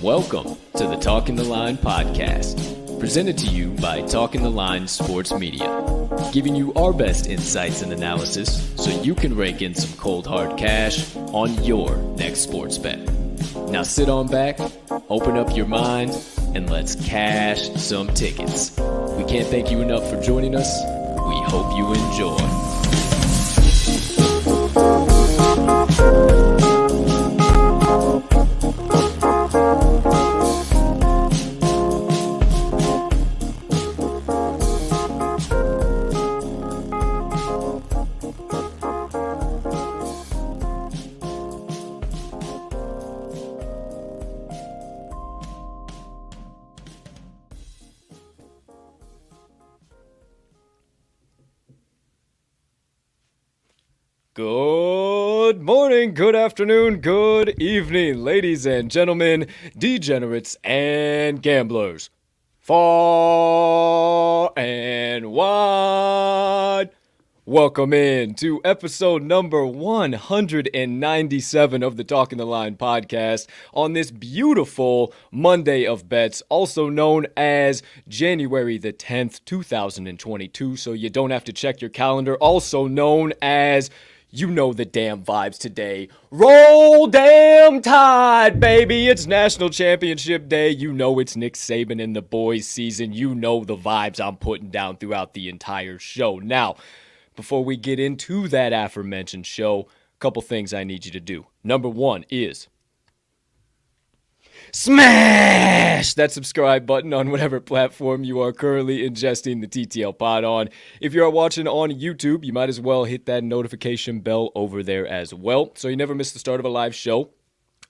Welcome to the Talking the Line podcast, presented to you by Talking the Line Sports Media, giving you our best insights and analysis so you can rake in some cold hard cash on your next sports bet. Now sit on back, open up your mind, and let's cash some tickets. We can't thank you enough for joining us. We hope you enjoy. Good morning, good afternoon, good evening, ladies and gentlemen, degenerates and gamblers, far and wide. Welcome in to episode number 197 of the Talking the Line podcast on this beautiful Monday of bets, also known as January the 10th, 2022, so you don't have to check your calendar, also known as you know the damn vibes today. Roll damn Tide, baby. It's National Championship Day. You know it's Nick Saban and the boys season. You know the vibes I'm putting down throughout the entire show. Now, before we get into that aforementioned show, a couple things I need you to do. Number one is smash that subscribe button on whatever platform you are currently ingesting the TTL Pod on. If you are watching on YouTube, you might as well hit that notification bell over there as well, so you never miss the start of a live show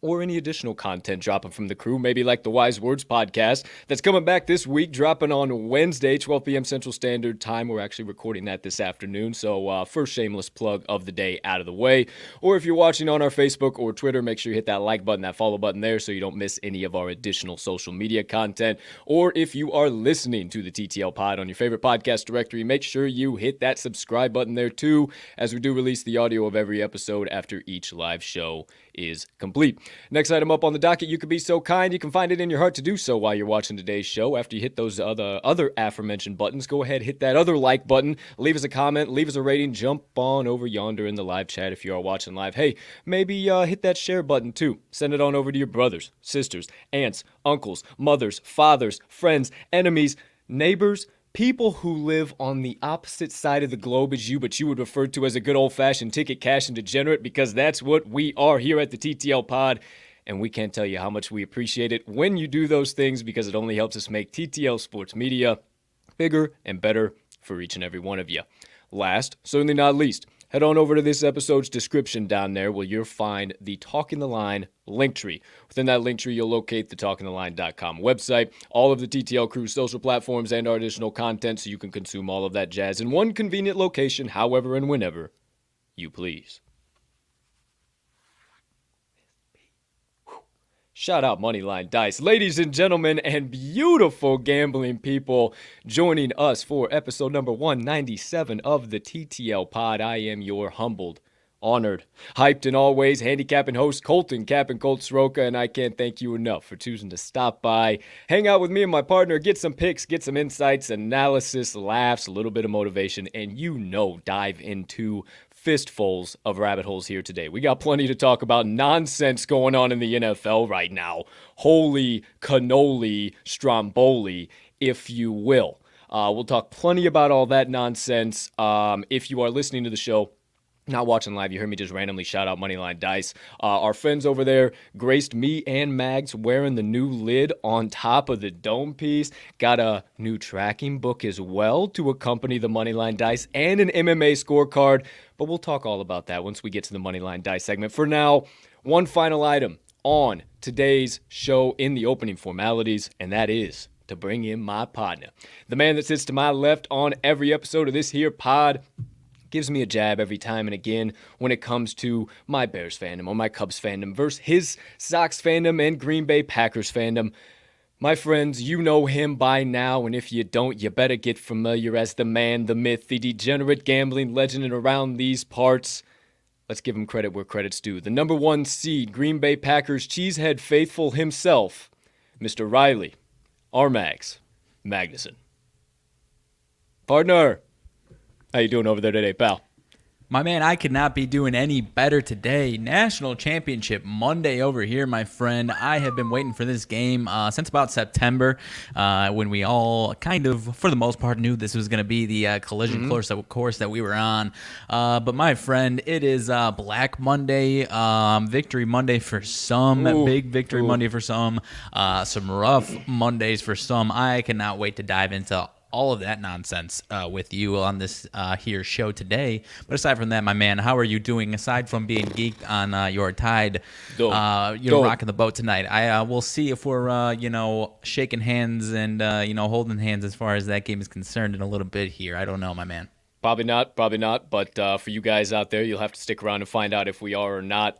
or any additional content dropping from the crew, maybe like the Wise Words podcast that's coming back this week, dropping on Wednesday, 12 p.m. Central Standard Time. We're actually recording that this afternoon, so first shameless plug of the day out of the way. Or if you're watching on our Facebook or Twitter, make sure you hit that like button, that follow button there so you don't miss any of our additional social media content. Or if you are listening to the TTL Pod on your favorite podcast directory, make sure you hit that subscribe button there too, as we do release the audio of every episode after each live show is complete. Next item up on the docket, you could be so kind, you can find it in your heart to do so while you're watching today's show. After you hit those other aforementioned buttons, go ahead, hit that other like button, leave us a comment, leave us a rating, jump on over yonder in the live chat if you are watching live. Hey, maybe hit that share button too. Send it on over to your brothers, sisters, aunts, uncles, mothers, fathers, friends, enemies, neighbors, people who live on the opposite side of the globe as you, but you would refer to as a good old-fashioned ticket cash and degenerate, because that's what we are here at the TTL Pod, and we can't tell you how much we appreciate it when you do those things, because it only helps us make TTL Sports Media bigger and better for each and every one of you. last, certainly not least, head on over to this episode's description down there where you'll find the Talking the Line link tree. Within that link tree, you'll locate the talkingtheline.com website, all of the TTL Crew's social platforms, and our additional content so you can consume all of that jazz in one convenient location, however and whenever you please. Shout out Moneyline Dice. Ladies and gentlemen and beautiful gambling people joining us for episode number 197 of the TTL Pod. I am your humbled, honored, hyped, and always handicapping host, Colt and Colt Soroka, and I can't thank you enough for choosing to stop by, hang out with me and my partner, get some picks, get some insights, analysis, laughs, a little bit of motivation, and dive into fistfuls of rabbit holes here today. We got plenty to talk about. Nonsense going on in the NFL right now. Holy cannoli stromboli, if you will. We'll talk plenty about all that nonsense. If you are listening to the show, not watching live, you heard me just randomly shout out Moneyline Dice. Our friends over there graced me and Mags wearing the new lid on top of the dome piece. Got a new tracking book as well to accompany the Moneyline Dice and an MMA scorecard. But we'll talk all about that once we get to the Moneyline Dice segment. For now, one final item on today's show in the opening formalities, and that is to bring in my partner. The man that sits to my left on every episode of this here pod gives me a jab every time and again when it comes to my Bears fandom or my Cubs fandom versus his Sox fandom and Green Bay Packers fandom. My friends, you know him by now, and if you don't, you better get familiar as the man, the myth, the degenerate gambling legend and around these parts. Let's give him credit where credit's due. The number 1 seed, Green Bay Packers cheesehead faithful himself, Mr. Riley RMags Magnuson. Partner, how you doing over there today, pal? My man, I could not be doing any better today. National Championship Monday over here, my friend. I have been waiting for this game since about September when we all kind of, for the most part, knew this was going to be the collision course that we were on. But my friend, it is Black Monday, Victory Monday for some, big Victory Monday for some rough Mondays for some. I cannot wait to dive into all of that nonsense with you on this here show today. But aside from that, my man, how are you doing? Aside from being geeked on your Tide, rocking the boat tonight. I will see if we're shaking hands and holding hands as far as that game is concerned in a little bit here. I don't know, my man. Probably not. But for you guys out there, you'll have to stick around and find out if we are or not.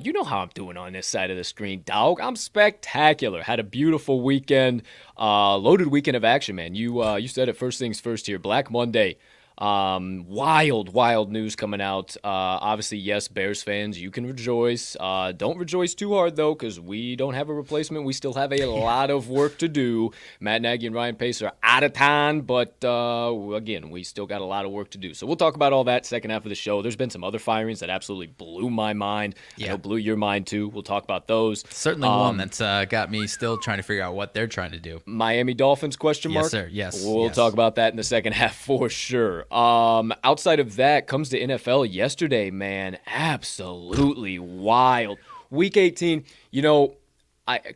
You know how I'm doing on this side of the screen, dog. I'm spectacular. Had a beautiful weekend. Loaded weekend of action, man. You said it first things first here. Black Monday. Wild news coming out. Obviously, yes, Bears fans, you can rejoice. Don't rejoice too hard, though, because we don't have a replacement. We still have a lot of work to do. Matt Nagy and Ryan Pace are out of town, but again, we still got a lot of work to do. So we'll talk about all that second half of the show. There's been some other firings that absolutely blew my mind. Yeah. I know blew your mind, too. We'll talk about those. Certainly one that's got me still trying to figure out what they're trying to do. Miami Dolphins, question mark? Yes, sir. Yes. We'll talk about that in the second half for sure. Outside of that, comes to NFL yesterday, man, absolutely wild. Week 18,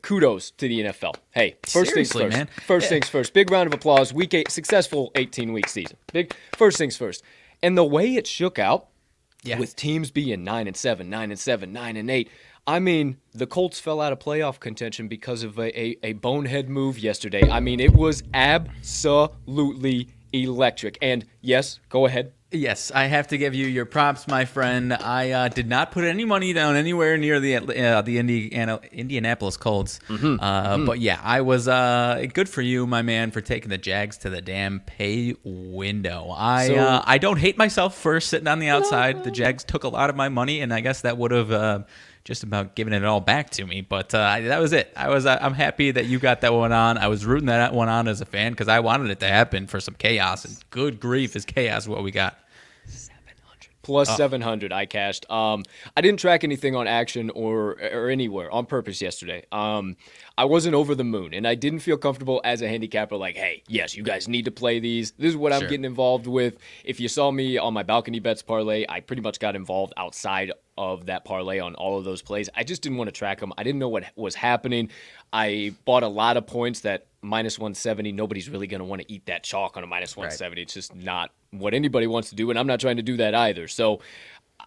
kudos to the NFL. Hey, first things first. Man. First things first. Big round of applause. Week 8, successful 18-week season. Big first things first. And the way it shook out, with teams being 9-7, 9-7, 9-8. I mean, the Colts fell out of playoff contention because of a bonehead move yesterday. I mean, it was absolutely electric. And yes, go ahead. Yes, I have to give you your props, my friend. I did not put any money down anywhere near the Indianapolis Colts. But yeah, I was good for you, my man, for taking the Jags to the damn pay window. I don't hate myself for sitting on the outside. The Jags took a lot of my money, and I guess that would have just about giving it all back to me. But that was it. I'm happy that you got that one on. I was rooting that one on as a fan because I wanted it to happen for some chaos. And good grief, is chaos what we got. Plus 700 I cashed. I didn't track anything on action or anywhere on purpose yesterday. I wasn't over the moon, and I didn't feel comfortable as a handicapper like, hey, yes, you guys need to play these. This is what I'm getting involved with. If you saw me on my balcony bets parlay, I pretty much got involved outside of that parlay on all of those plays. I just didn't want to track them. I didn't know what was happening. I bought a lot of points that minus 170. Nobody's really going to want to eat that chalk on a minus 170. Right. It's just not what anybody wants to do, and I'm not trying to do that either. So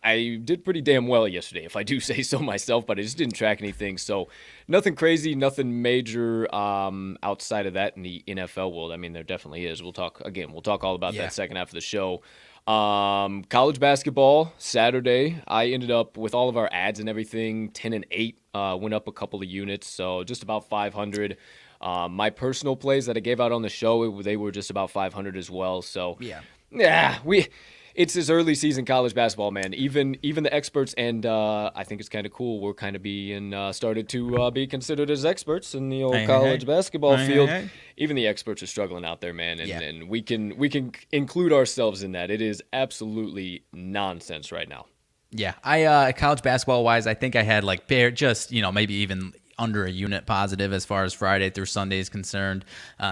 I did pretty damn well yesterday, if I do say so myself, but I just didn't track anything. So nothing crazy, nothing major outside of that in the NFL world. I mean, there definitely is. We'll talk all about that second half of the show. College basketball Saturday, I ended up with all of our ads and everything 10-8, went up a couple of units, so just about 500. My personal plays that I gave out on the show, they were just about 500 as well. So it's this early season college basketball, man. Even the experts, and I think it's kind of cool. We're kind of being started to be considered as experts in the old college basketball field. Even the experts are struggling out there, man, and we can include ourselves in that. It is absolutely nonsense right now. Yeah, I college basketball wise, I think I had like maybe even under a unit positive as far as Friday through Sunday is concerned.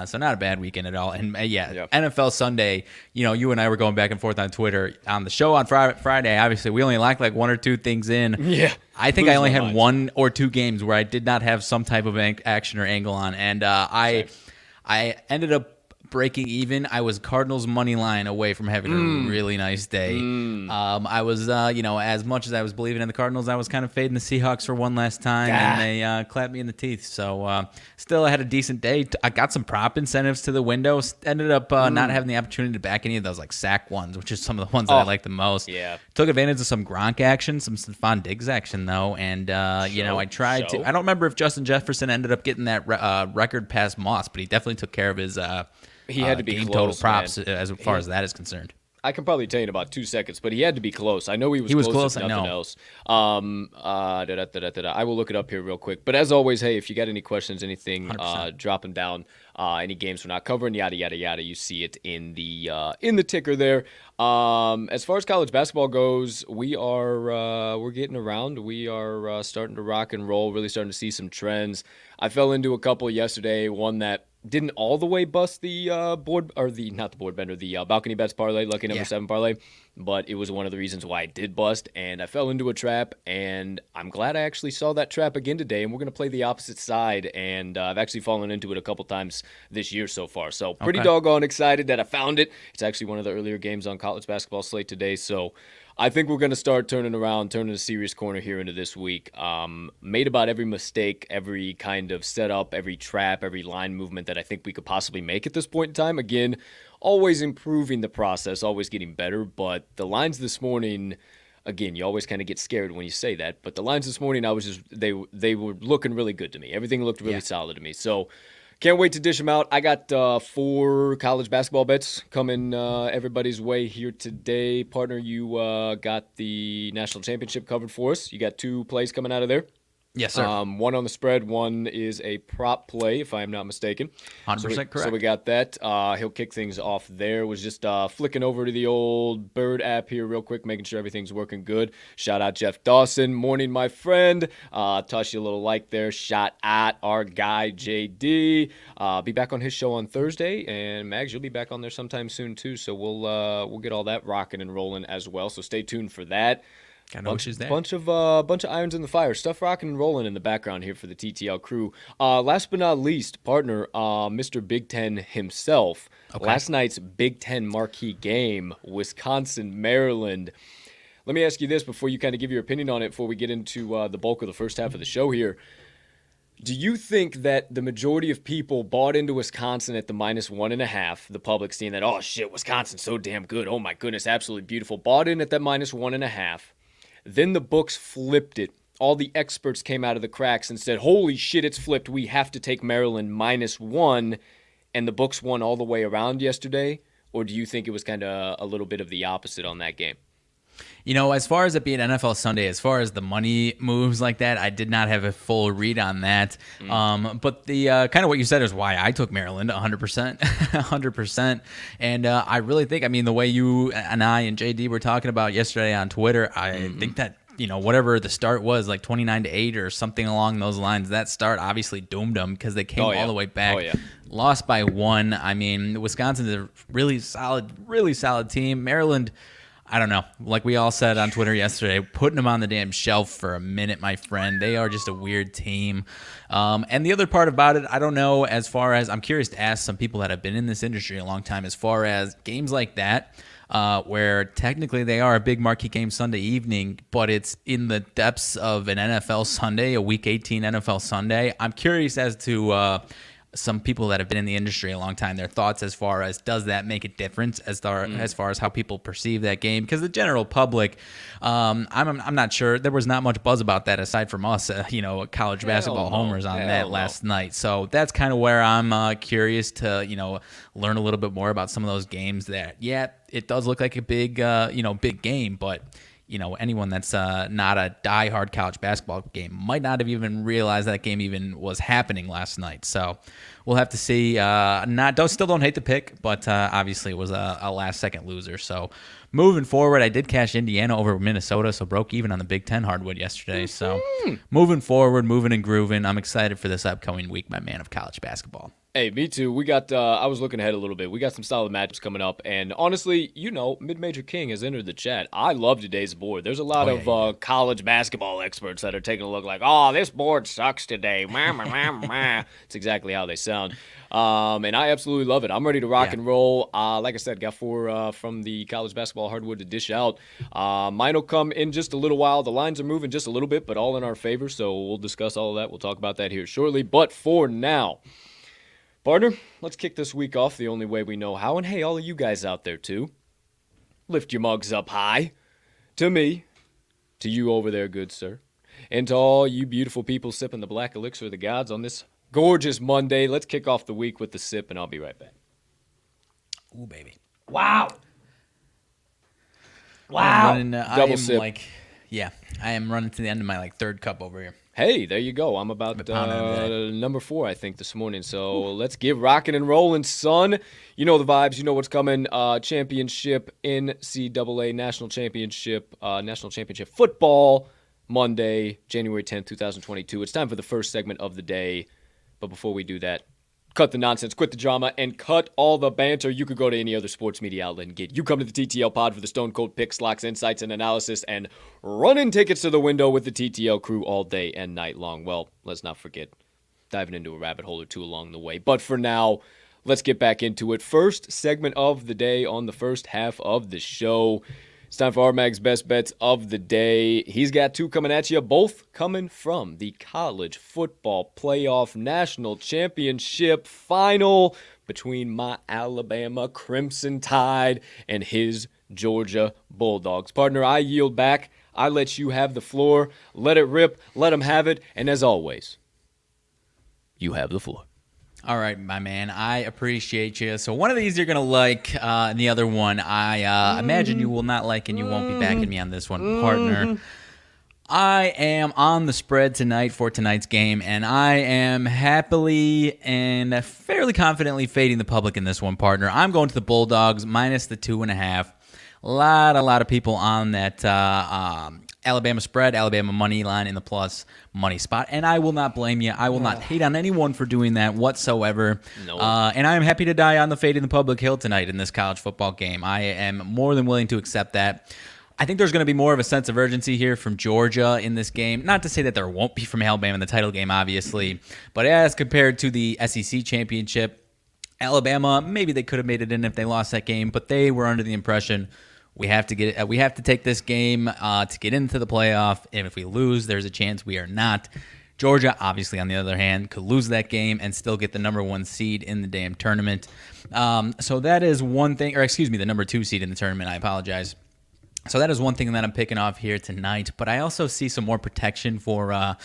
So not a bad weekend at all. And NFL Sunday, you and I were going back and forth on Twitter on the show on Friday. Obviously, we only locked like one or two things in. Yeah. I think I only had one or two games where I did not have some type of action or angle on. And I ended up breaking even. I was Cardinals money line away from having a really nice day. I was, as much as I was believing in the Cardinals, I was kind of fading the Seahawks for one last time, and they clapped me in the teeth. So still, I had a decent day. I got some prop incentives to the window. Ended up not having the opportunity to back any of those like sack ones, which is some of the ones that I like the most. Yeah. Took advantage of some Gronk action, some Stephon Diggs action though, and I tried to. I don't remember if Justin Jefferson ended up getting that record past Moss, but he definitely took care of his. He had to be game close, total props man. as far as that is concerned. I can probably tell you in about 2 seconds, but he had to be close. I know he was close if nothing else. I will look it up here real quick. But as always, hey, if you got any questions, anything, drop them down. Any games we're not covering, yada yada yada. You see it in the ticker there. As far as college basketball goes, we're getting around. We are starting to rock and roll. Really starting to see some trends. I fell into a couple yesterday. One that didn't all the way bust the balcony bets parlay, lucky number 7 parlay, but it was one of the reasons why I did bust, and I fell into a trap, and I'm glad I actually saw that trap again today, and we're going to play the opposite side, and I've actually fallen into it a couple times this year so far, so pretty doggone excited that I found it. It's actually one of the earlier games on college basketball slate today, so I think we're going to start turning a serious corner here into this week. Made about every mistake, every kind of setup, every trap, every line movement that I think we could possibly make at this point in time. Again, always improving the process, always getting better. But the lines this morning, again, you always kind of get scared when you say that. But the lines this morning, they were looking really good to me. Everything looked really solid to me. So can't wait to dish them out. I got 4 college basketball bets coming everybody's way here today. Partner, you got the national championship covered for us. You got 2 plays coming out of there. Yes, sir. One on the spread, one is a prop play, if I'm not mistaken. 100% correct. So we got that. He'll kick things off there. Was just flicking over to the old Bird app here real quick, making sure everything's working good. Shout out Jeff Dawson. Morning, my friend. Toss you a little like there. Shot at our guy, JD. Be back on his show on Thursday. And Mags, you'll be back on there sometime soon, too. So we'll get all that rocking and rolling as well. So stay tuned for that. Bunch of irons in the fire, stuff rocking and rolling in the background here for the TTL crew. Last but not least, partner, Mr. Big Ten himself. Okay. Last night's Big Ten marquee game, Wisconsin, Maryland. Let me ask you this before you kind of give your opinion on it before we get into the bulk of the first half of the show here. Do you think that the majority of people bought into Wisconsin at the -1.5, the public seeing that, oh shit, Wisconsin's so damn good, oh my goodness, absolutely beautiful, bought in at that -1.5, then the books flipped it. All the experts came out of the cracks and said, holy shit, it's flipped. We have to take Maryland -1, and the books won all the way around yesterday? Or do you think it was kind of a little bit of the opposite on that game? As far as it being NFL Sunday, as far as the money moves like that, I did not have a full read on that. But the kind of what you said is why I took Maryland 100%. 100%. And I really think, the way you and I and JD were talking about yesterday on Twitter, I think that, whatever the start was, like 29-8 or something along those lines, that start obviously doomed them because they came all the way back. Lost by 1. Wisconsin's a really solid team. Maryland, I don't know. Like we all said on Twitter yesterday, putting them on the damn shelf for a minute, my friend. They are just a weird team. And the other part about it, I don't know, as far as I'm curious to ask some people that have been in this industry a long time, as far as games like that, where technically they are a big marquee game Sunday evening, but it's in the depths of an NFL Sunday, a Week 18 NFL Sunday. I'm curious as to some people that have been in the industry a long time, their thoughts as far as does that make a difference as far as how people perceive that game? Because the general public, I'm not sure. There was not much buzz about that aside from us, college basketball homers on that last night. So that's kind of where I'm curious to, learn a little bit more about some of those games that, it does look like a big game, but anyone that's not a diehard college basketball game might not have even realized that game even was happening last night. So we'll have to see. Still don't hate the pick, but obviously it was a last-second loser. So moving forward, I did cash Indiana over Minnesota, so broke even on the Big Ten hardwood yesterday. So moving forward, moving and grooving. I'm excited for this upcoming week, my man, of college basketball. Hey, me too. We got, I was looking ahead a little bit. We got some solid matchups coming up. And honestly, Mid-Major King has entered the chat. I love today's board. There's a lot of college basketball experts that are taking a look like, oh, this board sucks today. It's exactly how they sound. And I absolutely love it. I'm ready to rock and roll. Like I said, got 4 from the college basketball hardwood to dish out. Mine will come in just a little while. The lines are moving just a little bit, but all in our favor. So we'll discuss all of that. We'll talk about that here shortly. But for now, partner, let's kick this week off the only way we know how. And hey, all of you guys out there too, lift your mugs up high. To me, to you over there, good sir, and to all you beautiful people sipping the black elixir of the gods on this gorgeous Monday. Let's kick off the week with the sip, and I'll be right back. Ooh, baby. Wow. Double sip. I am running to the end of my third cup over here. Hey, there you go. I'm about number 4, I think, this morning. So let's get rocking and rolling, son. You know the vibes. You know what's coming. Championship, NCAA National Championship football, Monday, January 10th, 2022. It's time for the first segment of the day. But before we do that, cut the nonsense, quit the drama, and cut all the banter. You could go to any other sports media outlet and get. You come to the TTL Pod for the Stone Cold picks, locks, insights, and analysis, and running tickets to the window with the TTL crew all day and night long. Well, let's not forget diving into a rabbit hole or two along the way. But for now, let's get back into it. First segment of the day on the first half of the show. It's time for RMags Best Bets of the Day. He's got 2 coming at you, both coming from the College Football Playoff National Championship Final between my Alabama Crimson Tide and his Georgia Bulldogs. Partner, I yield back. I let you have the floor. Let it rip. Let them have it. And as always, you have the floor. All right, my man. I appreciate you. So one of these you're going to like, and the other one I imagine you will not like, and you won't be backing me on this one, partner. I am on the spread tonight for tonight's game, and I am happily and fairly confidently fading the public in this one, partner. I'm going to the Bulldogs minus the 2.5. A lot of people on that Alabama spread, Alabama money line in the plus money spot, and I will not blame you. I will not hate on anyone for doing that whatsoever. No. And I am happy to die on the fade in the public hill tonight in this college football game. I am more than willing to accept that. I think there's going to be more of a sense of urgency here from Georgia in this game. Not to say that there won't be from Alabama in the title game, obviously, but as compared to the SEC championship, Alabama, maybe they could have made it in if they lost that game, but they were under the impression we have to take this game to get into the playoff, and if we lose, there's a chance we are not. Georgia, obviously, on the other hand, could lose that game and still get the number 1 seed in the damn tournament. So that is one thing, or excuse me, the number 2 seed in the tournament. I apologize. So that is one thing that I'm picking off here tonight. But I also see some more protection for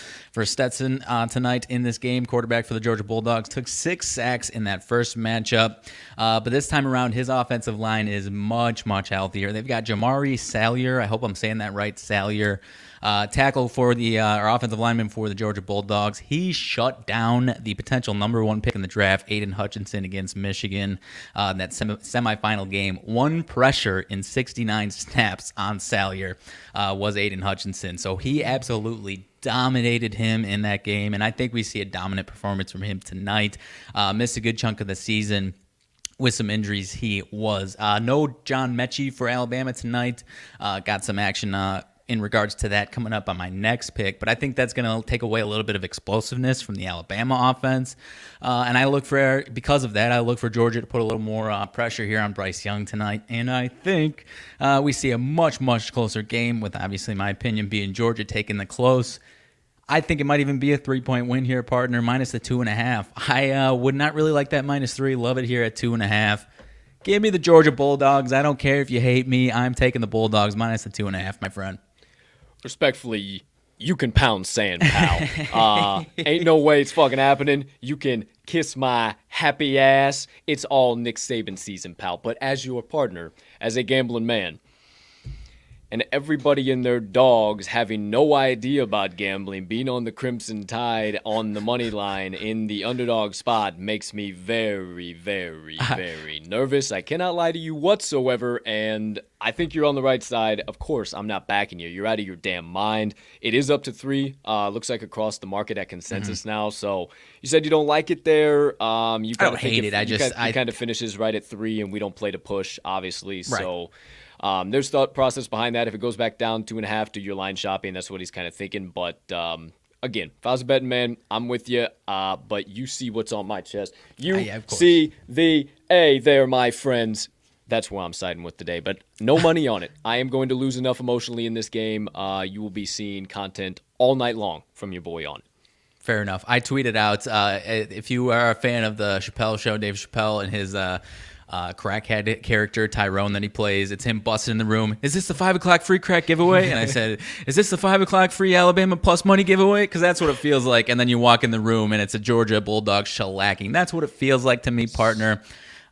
Stetson tonight in this game. Quarterback for the Georgia Bulldogs took 6 sacks in that first matchup. But this time around, his offensive line is much, much healthier. They've got Jamari Salyer. I hope I'm saying that right, Salyer. Tackle for the or offensive lineman for the Georgia Bulldogs. He shut down the potential number 1 pick in the draft, Aiden Hutchinson against Michigan, in that semifinal game. 1 pressure in 69 snaps on Salyer was Aiden Hutchinson. So he absolutely dominated him in that game, and I think we see a dominant performance from him tonight. Missed a good chunk of the season. with some injuries, he was. No John Mechie for Alabama tonight. Got some action in regards to that coming up on my next pick, but I think that's going to take away a little bit of explosiveness from the Alabama offense. And because of that, I look for Georgia to put a little more pressure here on Bryce Young tonight. And I think we see a much, much closer game with, obviously, my opinion being Georgia taking the close. I think it might even be a 3-point win here, partner, minus the 2.5. I would not really like that -3. Love it here at 2.5. Give me the Georgia Bulldogs. I don't care if you hate me. I'm taking the Bulldogs minus the 2.5, my friend. Respectfully, you can pound sand, pal. Ain't no way it's fucking happening. You can kiss my happy ass. It's all Nick Saban season, pal. But as your partner, as a gambling man, and everybody and their dogs having no idea about gambling, being on the Crimson Tide on the money line in the underdog spot makes me very, very, very nervous. I cannot lie to you whatsoever, and I think you're on the right side. Of course, I'm not backing you. You're out of your damn mind. It is up to 3. Looks like across the market at consensus now. So you said you don't like it there. I don't hate it. It kind of finishes right at 3, and we don't play to push, obviously. Right. So there's thought process behind that. If it goes back down 2.5, do your line shopping. That's what he's kind of thinking. But again, if I was a betting man, I'm with you. But you see what's on my chest. You see the A there, my friends. That's where I'm siding with today. But no money on it. I am going to lose enough emotionally in this game. You will be seeing content all night long from your boy on it. Fair enough. I tweeted out, if you are a fan of the Chappelle Show, Dave Chappelle and his crackhead character, Tyrone, that he plays, it's him busting in the room. Is this the 5 o'clock free crack giveaway? And I said, is this the 5 o'clock free Alabama plus money giveaway? Because that's what it feels like. And then you walk in the room and it's a Georgia Bulldog shellacking. That's what it feels like to me, partner.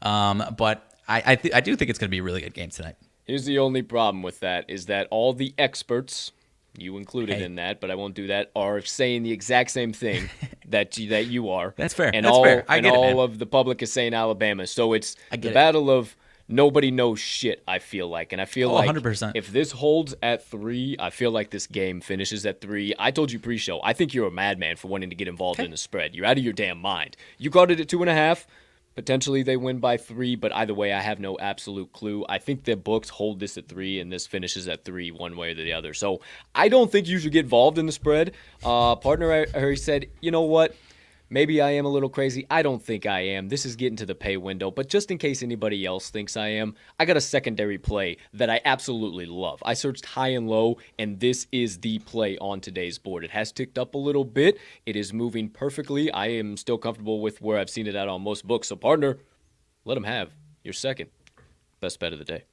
But I do think it's going to be a really good game tonight. Here's the only problem with that is that all the experts, you included in that, but I won't do that, are saying the exact same thing that you are. That's fair. And That's fair. I get it, man. all of the public is saying Alabama. So it's the battle of nobody knows shit, I feel like. And I feel like 100%. If this holds at 3, I feel like this game finishes at 3. I told you pre-show, I think you're a madman for wanting to get involved in the spread. You're out of your damn mind. You got it at 2.5. Potentially they win by 3, but either way, I have no absolute clue. I think the books hold this at 3, and this finishes at 3 one way or the other. So I don't think you should get involved in the spread. Partner, I heard, said, you know what? Maybe I am a little crazy. I don't think I am. This is getting to the pay window. But just in case anybody else thinks I am, I got a secondary play that I absolutely love. I searched high and low, and this is the play on today's board. It has ticked up a little bit. It is moving perfectly. I am still comfortable with where I've seen it at on most books. So, partner, let them have your second best bet of the day.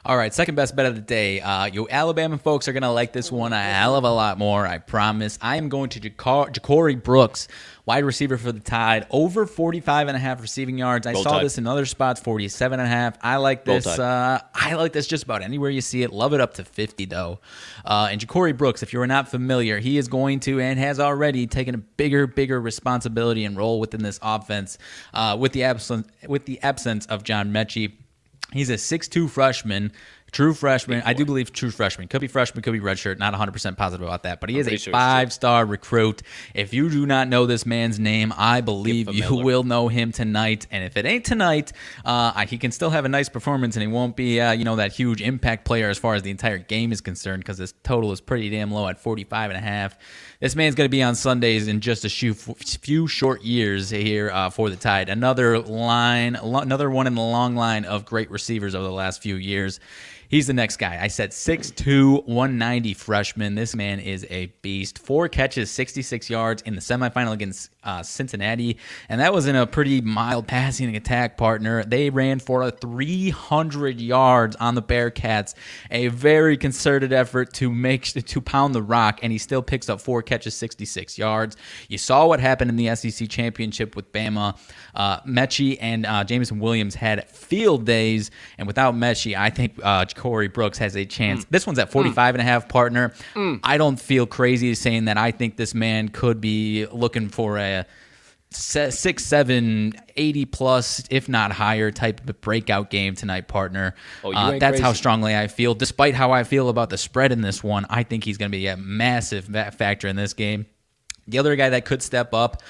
All right, second best bet of the day. You Alabama folks are going to like this one a hell of a lot more, I promise. I am going to Ja'Cory Brooks, wide receiver for the Tide, over 45.5 receiving yards. I saw this in other spots, 47.5. I like this. I like this just about anywhere you see it. Love it up to 50, though. And Ja'Cory Brooks, if you are not familiar, he is going to and has already taken a bigger responsibility and role within this offense with the absence of John Mechie. He's a 6'2 freshman, true freshman. I do believe true freshman. Could be freshman, could be redshirt. Not 100% positive about that. But he is a 5-star recruit. If you do not know this man's name, I believe you will know him tonight. And if it ain't tonight, he can still have a nice performance, and he won't be that huge impact player as far as the entire game is concerned, because his total is pretty damn low at 45.5. This man's going to be on Sundays in just a few short years here for the Tide. Another one in the long line of great receivers over the last few years. He's the next guy. I said 6'2", 190 freshman. This man is a beast. 4 catches, 66 yards in the semifinal against Cincinnati, and that was in a pretty mild passing attack, partner. They ran for 300 yards on the Bearcats. A very concerted effort to pound the rock, and he still picks up 4 catches, 66 yards. You saw what happened in the SEC championship with Bama. Mechie and Jameson Williams had field days, and without Mechie, I think Ja'Cory Brooks has a chance. This one's at 45.5, partner. I don't feel crazy saying that I think this man could be looking for a 6'7", 80 plus, if not higher, type of breakout game tonight, partner. That's crazy. How strongly I feel. Despite how I feel about the spread in this one, I think he's going to be a massive factor in this game. The other guy that could step up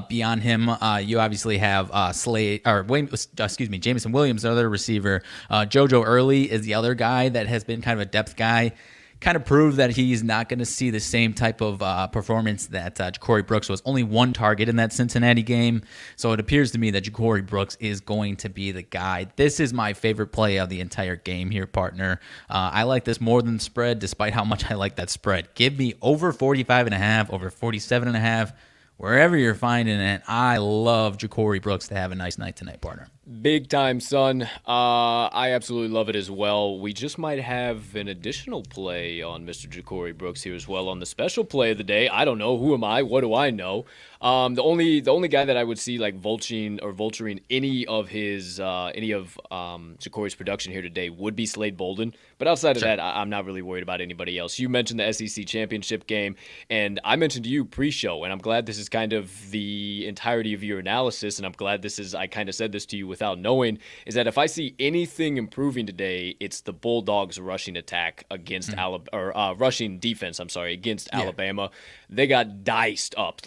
beyond him, you obviously have Jameson Williams, the other receiver. JoJo Early is the other guy that has been kind of a depth guy. Kind of proved that he's not going to see the same type of performance that Ja'Cory Brooks was. Only one target in that Cincinnati game. So it appears to me that Ja'Cory Brooks is going to be the guy. This is my favorite play of the entire game here, partner. I like this more than spread, despite how much I like that spread. Give me over 45.5, over 47.5. Wherever you're finding it, I love Ja'Cory Brooks to have a nice night tonight, partner. Big time, son. I absolutely love it as well. We just might have an additional play on Mr. Ja'Cory Brooks here as well on the special play of the day. I don't know. Who am I? What do I know? The only guy that I would see like vulturing any of Ja'Cory's production here today would be Slade Bolden. But outside of that, I'm not really worried about anybody else. You mentioned the SEC championship game, and I mentioned to you pre-show, and I'm glad this is kind of the entirety of your analysis, and I'm glad I kind of said this to you without knowing, is that if I see anything improving today, it's the Bulldogs' rushing attack against rushing defense, against Alabama. They got diced up,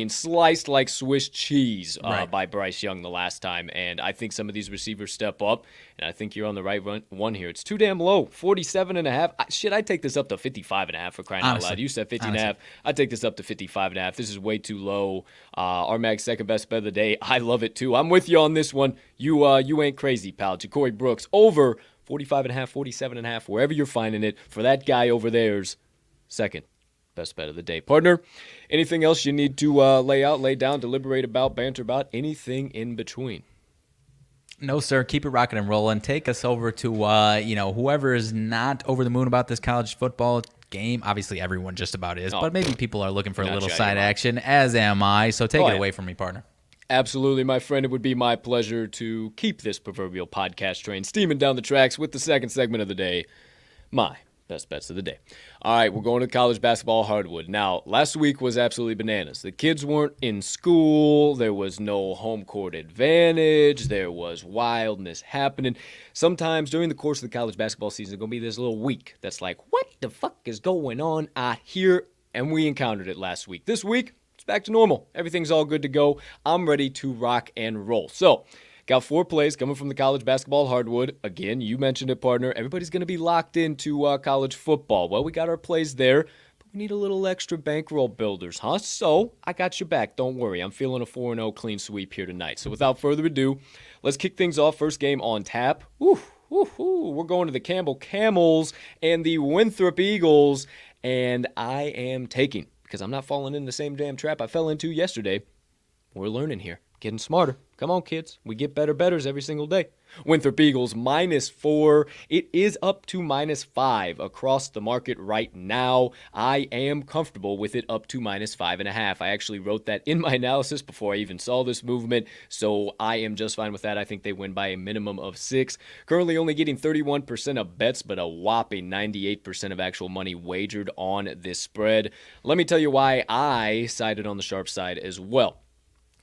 sliced like Swiss cheese by Bryce Young the last time, and I think some of these receivers step up, and I think you're on the right one here. It's too damn low, 47.5. I'd take this up to 55.5 for crying out loud. You said 50.5. I'd take this up to 55.5. This is way too low. RMags second best bet of the day. I love it too. I'm with you on this one. You ain't crazy, pal. Ja'Cory Brooks over 45.5, 47.5, wherever you're finding it. For that guy over there's second best bet of the day. Partner, anything else you need to lay down, deliberate about, banter about, anything in between? No, sir. Keep it rocking and rolling. Take us over to, whoever is not over the moon about this college football game. Obviously, everyone just about is, but maybe people are looking for a little side action, as am I. So take it away from me, partner. Absolutely, my friend. It would be my pleasure to keep this proverbial podcast train steaming down the tracks with the second segment of the day, my best bets of the day. All right, we're going to college basketball hardwood. Now, last week was absolutely bananas. The kids weren't in school. There was no home court advantage. There was wildness happening. Sometimes during the course of the college basketball season, there's going to be this little week that's like, what the fuck is going on out here? And we encountered it last week. This week, it's back to normal. Everything's all good to go. I'm ready to rock and roll. So, got 4 plays coming from the college basketball hardwood. Again, you mentioned it, partner. Everybody's going to be locked into college football. Well, we got our plays there, but we need a little extra bankroll builders, huh? So I got your back. Don't worry. I'm feeling a 4-0 clean sweep here tonight. So without further ado, let's kick things off. First game on tap. We're going to the Campbell Camels and the Winthrop Eagles, and I am taking, because I'm not falling in the same damn trap I fell into yesterday. We're learning here. Getting smarter. Come on, kids. We get betters every single day. Winthrop Eagles -4. It is up to -5 across the market right now. I am comfortable with it up to -5.5. I actually wrote that in my analysis before I even saw this movement, so I am just fine with that. I think they win by a minimum of 6. Currently only getting 31% of bets, but a whopping 98% of actual money wagered on this spread. Let me tell you why I sided on the sharp side as well.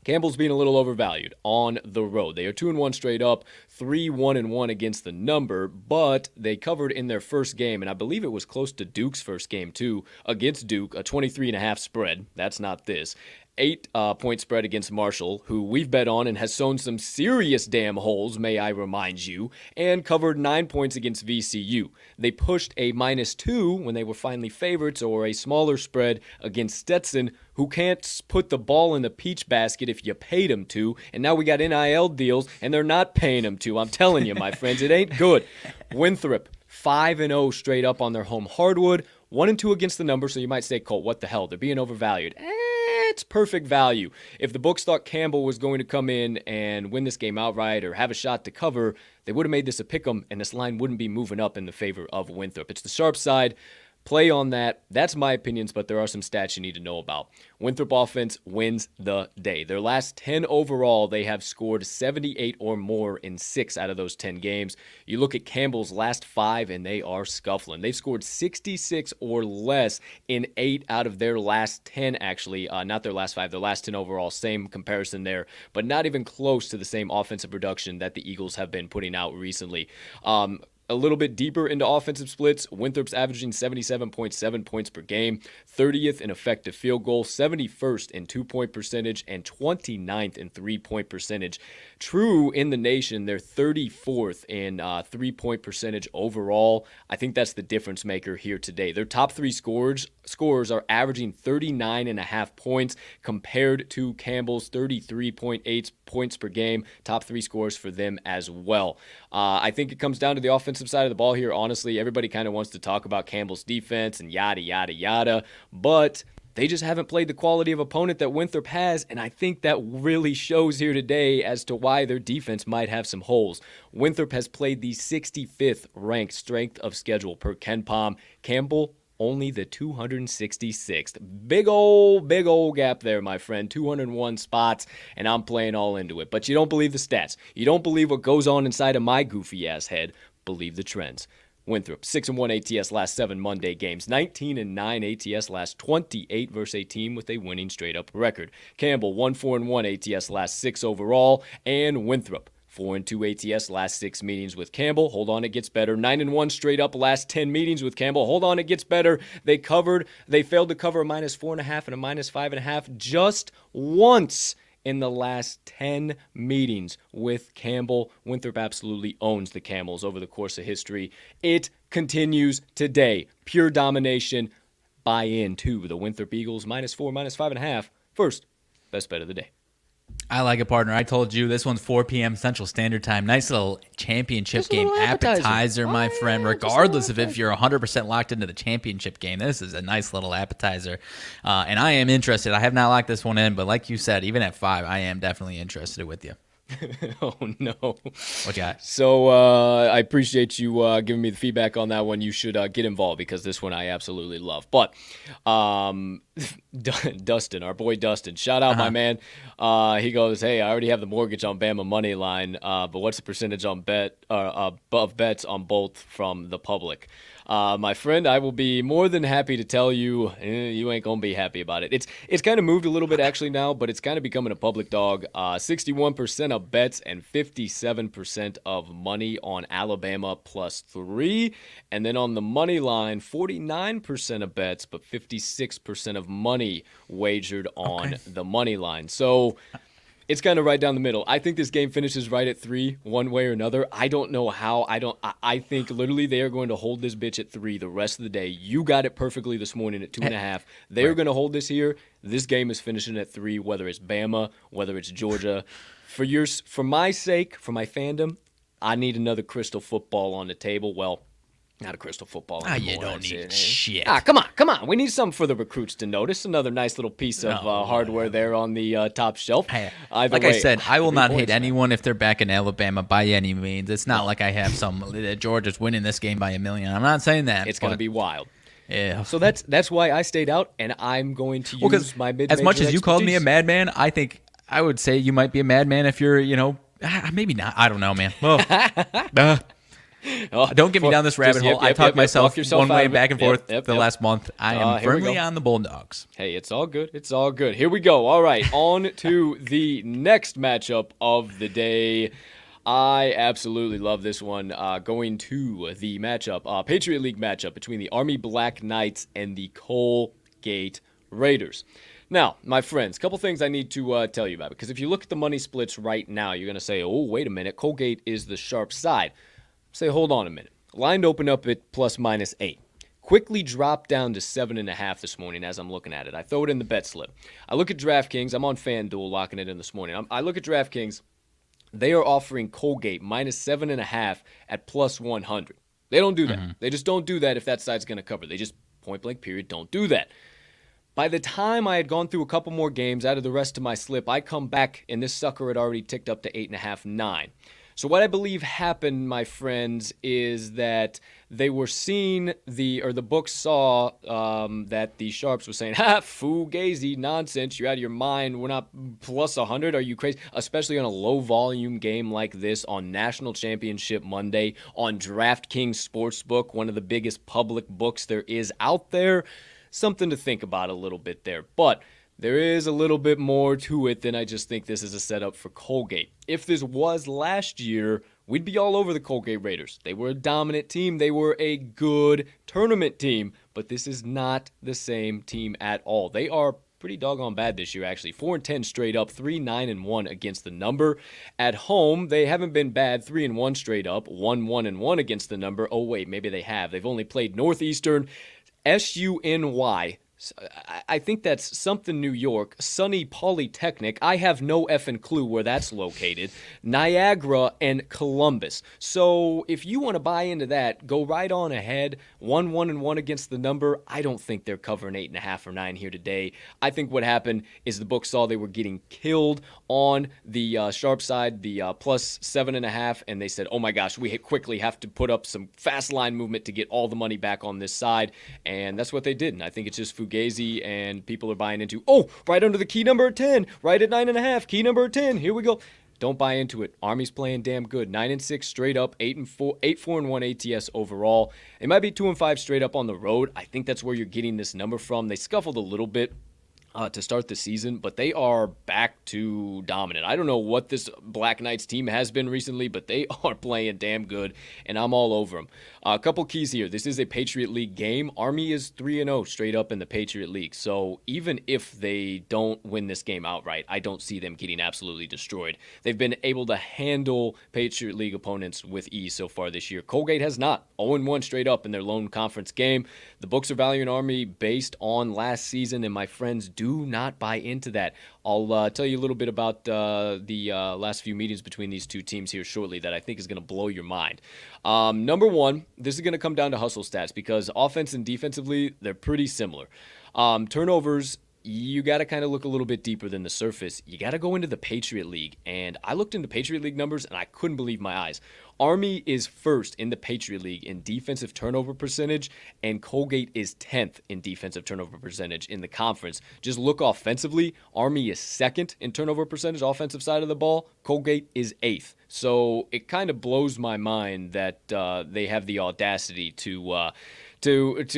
Campbell's being a little overvalued on the road. They are 2-1 straight up, 3-1-1 against the number, but they covered in their first game, and I believe it was close to Duke's first game too, against Duke, a 23.5 spread. That's not this. 8-point spread against Marshall, who we've bet on and has sown some serious damn holes, may I remind you, and covered 9 points against VCU. They pushed a -2 when they were finally favorites, or a smaller spread against Stetson, who can't put the ball in the peach basket if you paid him to, and now we got NIL deals, and they're not paying him to. I'm telling you, my friends, it ain't good. Winthrop, 5-0 straight up on their home hardwood, 1-2 against the number, so you might say, Colt, what the hell? They're being overvalued. It's perfect value. If the books thought Campbell was going to come in and win this game outright or have a shot to cover, they would have made this a pick'em, and this line wouldn't be moving up in the favor of Winthrop. It's the sharp side. Play on that. That's my opinions, but there are some stats you need to know about. Winthrop offense wins the day. Their last 10 overall, they have scored 78 or more in 6 out of those 10 games. You look at Campbell's last 5, and they are scuffling. They've scored 66 or less in 8 out of their last 10, actually. Not their last 5, their last 10 overall. Same comparison there, but not even close to the same offensive production that the Eagles have been putting out recently. a little bit deeper into offensive splits, Winthrop's averaging 77.7 points per game, 30th in effective field goal, 71st in 2-point percentage, and 29th in 3-point percentage. True in the nation, they're 34th in 3-point percentage overall. I think that's the difference maker here today. Their top three scorers are averaging 39.5 points compared to Campbell's 33.8 points per game. Top three scores for them as well. I think it comes down to the offensive side of the ball here. Honestly, everybody kind of wants to talk about Campbell's defense and yada, yada, yada, but they just haven't played the quality of opponent that Winthrop has, and I think that really shows here today as to why their defense might have some holes. Winthrop has played the 65th ranked strength of schedule per KenPom. Campbell, only the 266th. Big old gap there, my friend. 201 spots, and I'm playing all into it. But you don't believe the stats. You don't believe what goes on inside of my goofy-ass head. Believe the trends. Winthrop, 6-1 ATS last 7 Monday games, 19-9 ATS last 28 versus a team with a winning straight-up record. Campbell, 1-4-1 ATS last 6 overall, and Winthrop, 4-2 ATS last 6 meetings with Campbell. Hold on, it gets better. 9-1 straight up last 10 meetings with Campbell. Hold on, it gets better. They failed to cover a -4.5 and a -5.5 just once in the last 10 meetings with Campbell. Winthrop absolutely owns the Camels over the course of history. It continues today. Pure domination. Buy in to the Winthrop Eagles, -4, -5.5. First, best bet of the day. I like it, partner. I told you this one's 4 p.m. Central Standard Time. Nice little championship Just a game little appetizer, my friend. yeah, Regardless of if you're 100% locked into the championship game, this is a nice little appetizer. And I am interested. I have not locked this one in, but like you said, even at 5, I am definitely interested with you. Oh, no. What you got? So I appreciate you giving me the feedback on that one. You should get involved because this one I absolutely love. But Dustin, our boy Dustin, shout out my man. He goes, hey, I already have the mortgage on Bama Moneyline, but what's the percentage on of bets on both from the public? My friend, I will be more than happy to tell you, you ain't going to be happy about it. It's kind of moved a little bit actually now, but it's kind of becoming a public dog. 61% of bets and 57% of money on Alabama +3. And then on the money line, 49% of bets, but 56% of money wagered on the money line. So it's kind of right down the middle. I think this game finishes right at 3, one way or another. I don't know how. I think literally they are going to hold this bitch at 3 the rest of the day. You got it perfectly this morning at 2.5. They're going to hold this here. This game is finishing at 3, whether it's Bama, whether it's Georgia. For my sake, for my fandom, I need another crystal football on the table. Well, not a crystal football anymore. You don't need shit. Come on. We need something for the recruits to notice. Another nice little piece of hardware there on the top shelf. Hey, Either like way, I said, I will not hate points, anyone if they're back in Alabama by any means. It's not like I have Georgia's winning this game by 1 million. I'm not saying that. It's going to be wild. Yeah. So that's why I stayed out, and I'm going to use my mid-major as much as you called me a expertise. madman, I think I would say you might be a madman if you're, maybe not. I don't know, man. Don't get me down this rabbit hole. I talked myself one way back and forth the last month. I am firmly on the Bulldogs. Hey, it's all good. It's all good. Here we go. All right, on to the next matchup of the day. I absolutely love this one. Going to the matchup, Patriot League matchup between the Army Black Knights and the Colgate Raiders. Now, my friends, a couple things I need to tell you about, because if you look at the money splits right now, you're going to say, oh, wait a minute, Colgate is the sharp side. Say, hold on a minute. Line opened up at +-8. Quickly dropped down to 7.5 this morning as I'm looking at it. I throw it in the bet slip. I look at DraftKings. I'm on FanDuel locking it in this morning. I look at DraftKings. They are offering Colgate -7.5 at +100. They don't do that. They just don't do that if that side's going to cover. They just, point blank period, don't do that. By the time I had gone through a couple more games out of the rest of my slip, I come back and this sucker had already ticked up to 8.5, 9. So what I believe happened, my friends, is that they were seeing the book saw that the sharps were saying, fugazi, nonsense, you're out of your mind, we're not +100, are you crazy? Especially on a low-volume game like this on National Championship Monday, on DraftKings Sportsbook, one of the biggest public books there is out there. Something to think about a little bit there. But there is a little bit more to it than I just think this is a setup for Colgate. If this was last year, we'd be all over the Colgate Raiders. They were a dominant team. They were a good tournament team, but this is not the same team at all. They are pretty doggone bad this year, actually. 4-10 straight up, 3-9-1 against the number. At home, they haven't been bad, 3-1 straight up, 1-1-1 against the number. Oh, wait, maybe they have. They've only played Northeastern, SUNY. I think that's something New York, Sunny Polytechnic. I have no effing clue where that's located. Niagara and Columbus. So if you want to buy into that, go right on ahead. 1-1-1 against the number. I don't think they're covering 8.5 or 9 here today. I think what happened is the book saw they were getting killed on the sharp side, the plus 7.5, and they said, oh my gosh, we quickly have to put up some fast line movement to get all the money back on this side, and that's what they did. And I think it's just fugazi, and people are buying into, oh, right under the key number 10, right at 9.5, key number 10, here we go. Don't buy into it. Army's playing damn good. 9-6 straight up, 8-4-1 ATS overall. It might be 2-5 straight up on the road. I think that's where you're getting this number from. They scuffled a little bit to start the season, but they are back to dominant. I don't know what this Black Knights team has been recently, but they are playing damn good, and I'm all over them. A couple keys here. This is a Patriot League game. Army is 3-0 straight up in the Patriot League, so even if they don't win this game outright, I don't see them getting absolutely destroyed. They've been able to handle Patriot League opponents with ease so far this year. Colgate has not. 0-1 straight up in their lone conference game. The books are valuing Army based on last season, and my friends, do not buy into that. I'll tell you a little bit about the last few meetings between these two teams here shortly that I think is going to blow your mind. Number one, this is going to come down to hustle stats because offense and defensively, they're pretty similar. Turnovers, you got to kind of look a little bit deeper than the surface. You got to go into the Patriot League, and I looked into Patriot League numbers, and I couldn't believe my eyes. Army is first in the Patriot League in defensive turnover percentage, and Colgate is 10th in defensive turnover percentage in the conference. Just look offensively. Army is second in turnover percentage, offensive side of the ball. Colgate is 8th. So it kind of blows my mind that they have the audacity to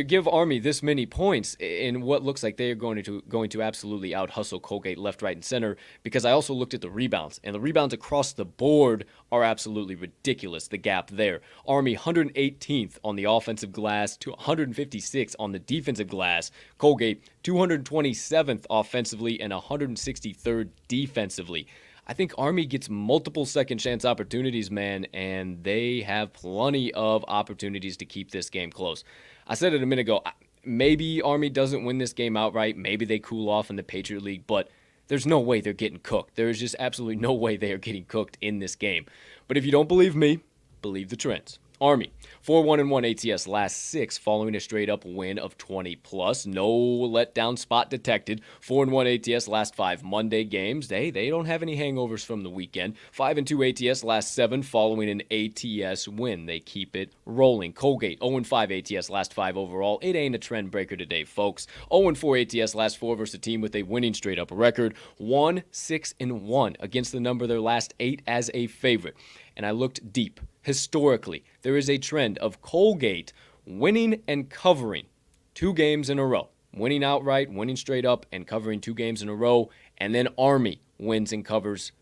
give Army this many points in what looks like they are going to absolutely out-hustle Colgate left, right, and center, because I also looked at the rebounds, and the rebounds across the board are absolutely ridiculous, the gap there. Army 118th on the offensive glass to 156 on the defensive glass. Colgate 227th offensively and 163rd defensively. I think Army gets multiple second chance opportunities, man, and they have plenty of opportunities to keep this game close. I said it a minute ago, maybe Army doesn't win this game outright. Maybe they cool off in the Patriot League, but there's no way they're getting cooked. There is just absolutely no way they are getting cooked in this game. But if you don't believe me, believe the trends. Army, 4-1-1 ATS last 6 following a straight-up win of 20+. No letdown spot detected. 4-1 ATS last 5 Monday games. They don't have any hangovers from the weekend. 5-2 ATS last 7 following an ATS win. They keep it rolling. Colgate, 0-5 ATS last 5 overall. It ain't a trend breaker today, folks. 0-4 ATS last 4 versus a team with a winning straight-up record. 1-6-1 against the number their last 8 as a favorite. And I looked deep. Historically, there is a trend of Colgate winning and covering 2 games in a row. Winning outright, winning straight up, and covering 2 games in a row. And then Army wins and covers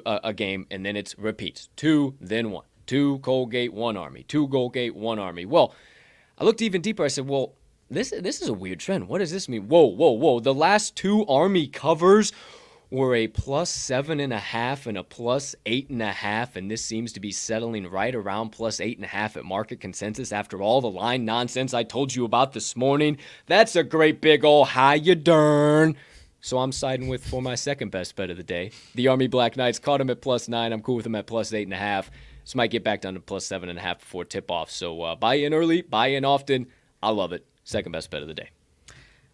a game, and then it's repeats. 2, then 1. 2 Colgate, 1 Army. 2 Colgate, 1 Army. Well, I looked even deeper. I said, well, this is a weird trend. What does this mean? Whoa. The last 2 Army covers were a plus 7.5 and a plus 8.5, and this seems to be settling right around plus 8.5 at market consensus after all the line nonsense I told you about this morning. That's a great big ol' how you darn. So I'm siding with for my second best bet of the day. The Army Black Knights caught him at plus 9. I'm cool with him at plus 8.5. This might get back down to plus 7.5 before tip-off. So buy in early, buy in often. I love it. Second best bet of the day.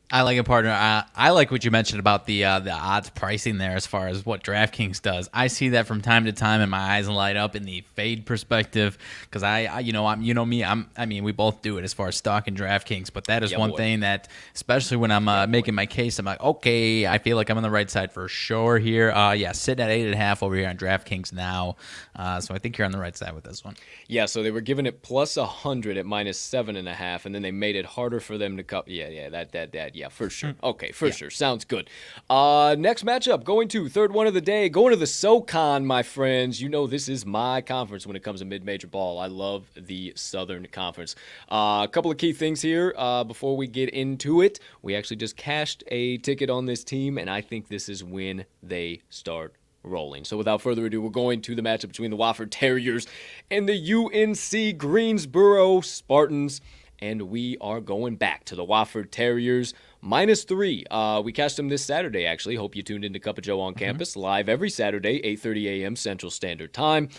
I like it, partner. I like what you mentioned about the odds pricing there as far as what DraftKings does. I see that from time to time, and my eyes light up in the fade perspective because we both do it as far as stock and DraftKings. But that is one thing that, especially when I'm making my case, I'm like, okay, I feel like I'm on the right side for sure here. Sitting at 8.5 over here on DraftKings now. So I think you're on the right side with this one. Yeah, so they were giving it plus 100 at minus 7.5, and then they made it harder for them to cut. Yeah, that. Yeah, for sure. Okay, for sure. Sounds good. Next matchup, going to third one of the day, going to the SoCon, my friends. You know this is my conference when it comes to mid-major ball. I love the Southern Conference. A couple of key things here before we get into it. We actually just cashed a ticket on this team, and I think this is when they start rolling. So without further ado, we're going to the matchup between the Wofford Terriers and the UNC Greensboro Spartans. And we are going back to the Wofford Terriers -3. We cashed them this Saturday, actually. Hope you tuned into Cup of Joe on campus, live every Saturday, 8:30 a.m. Central Standard Time.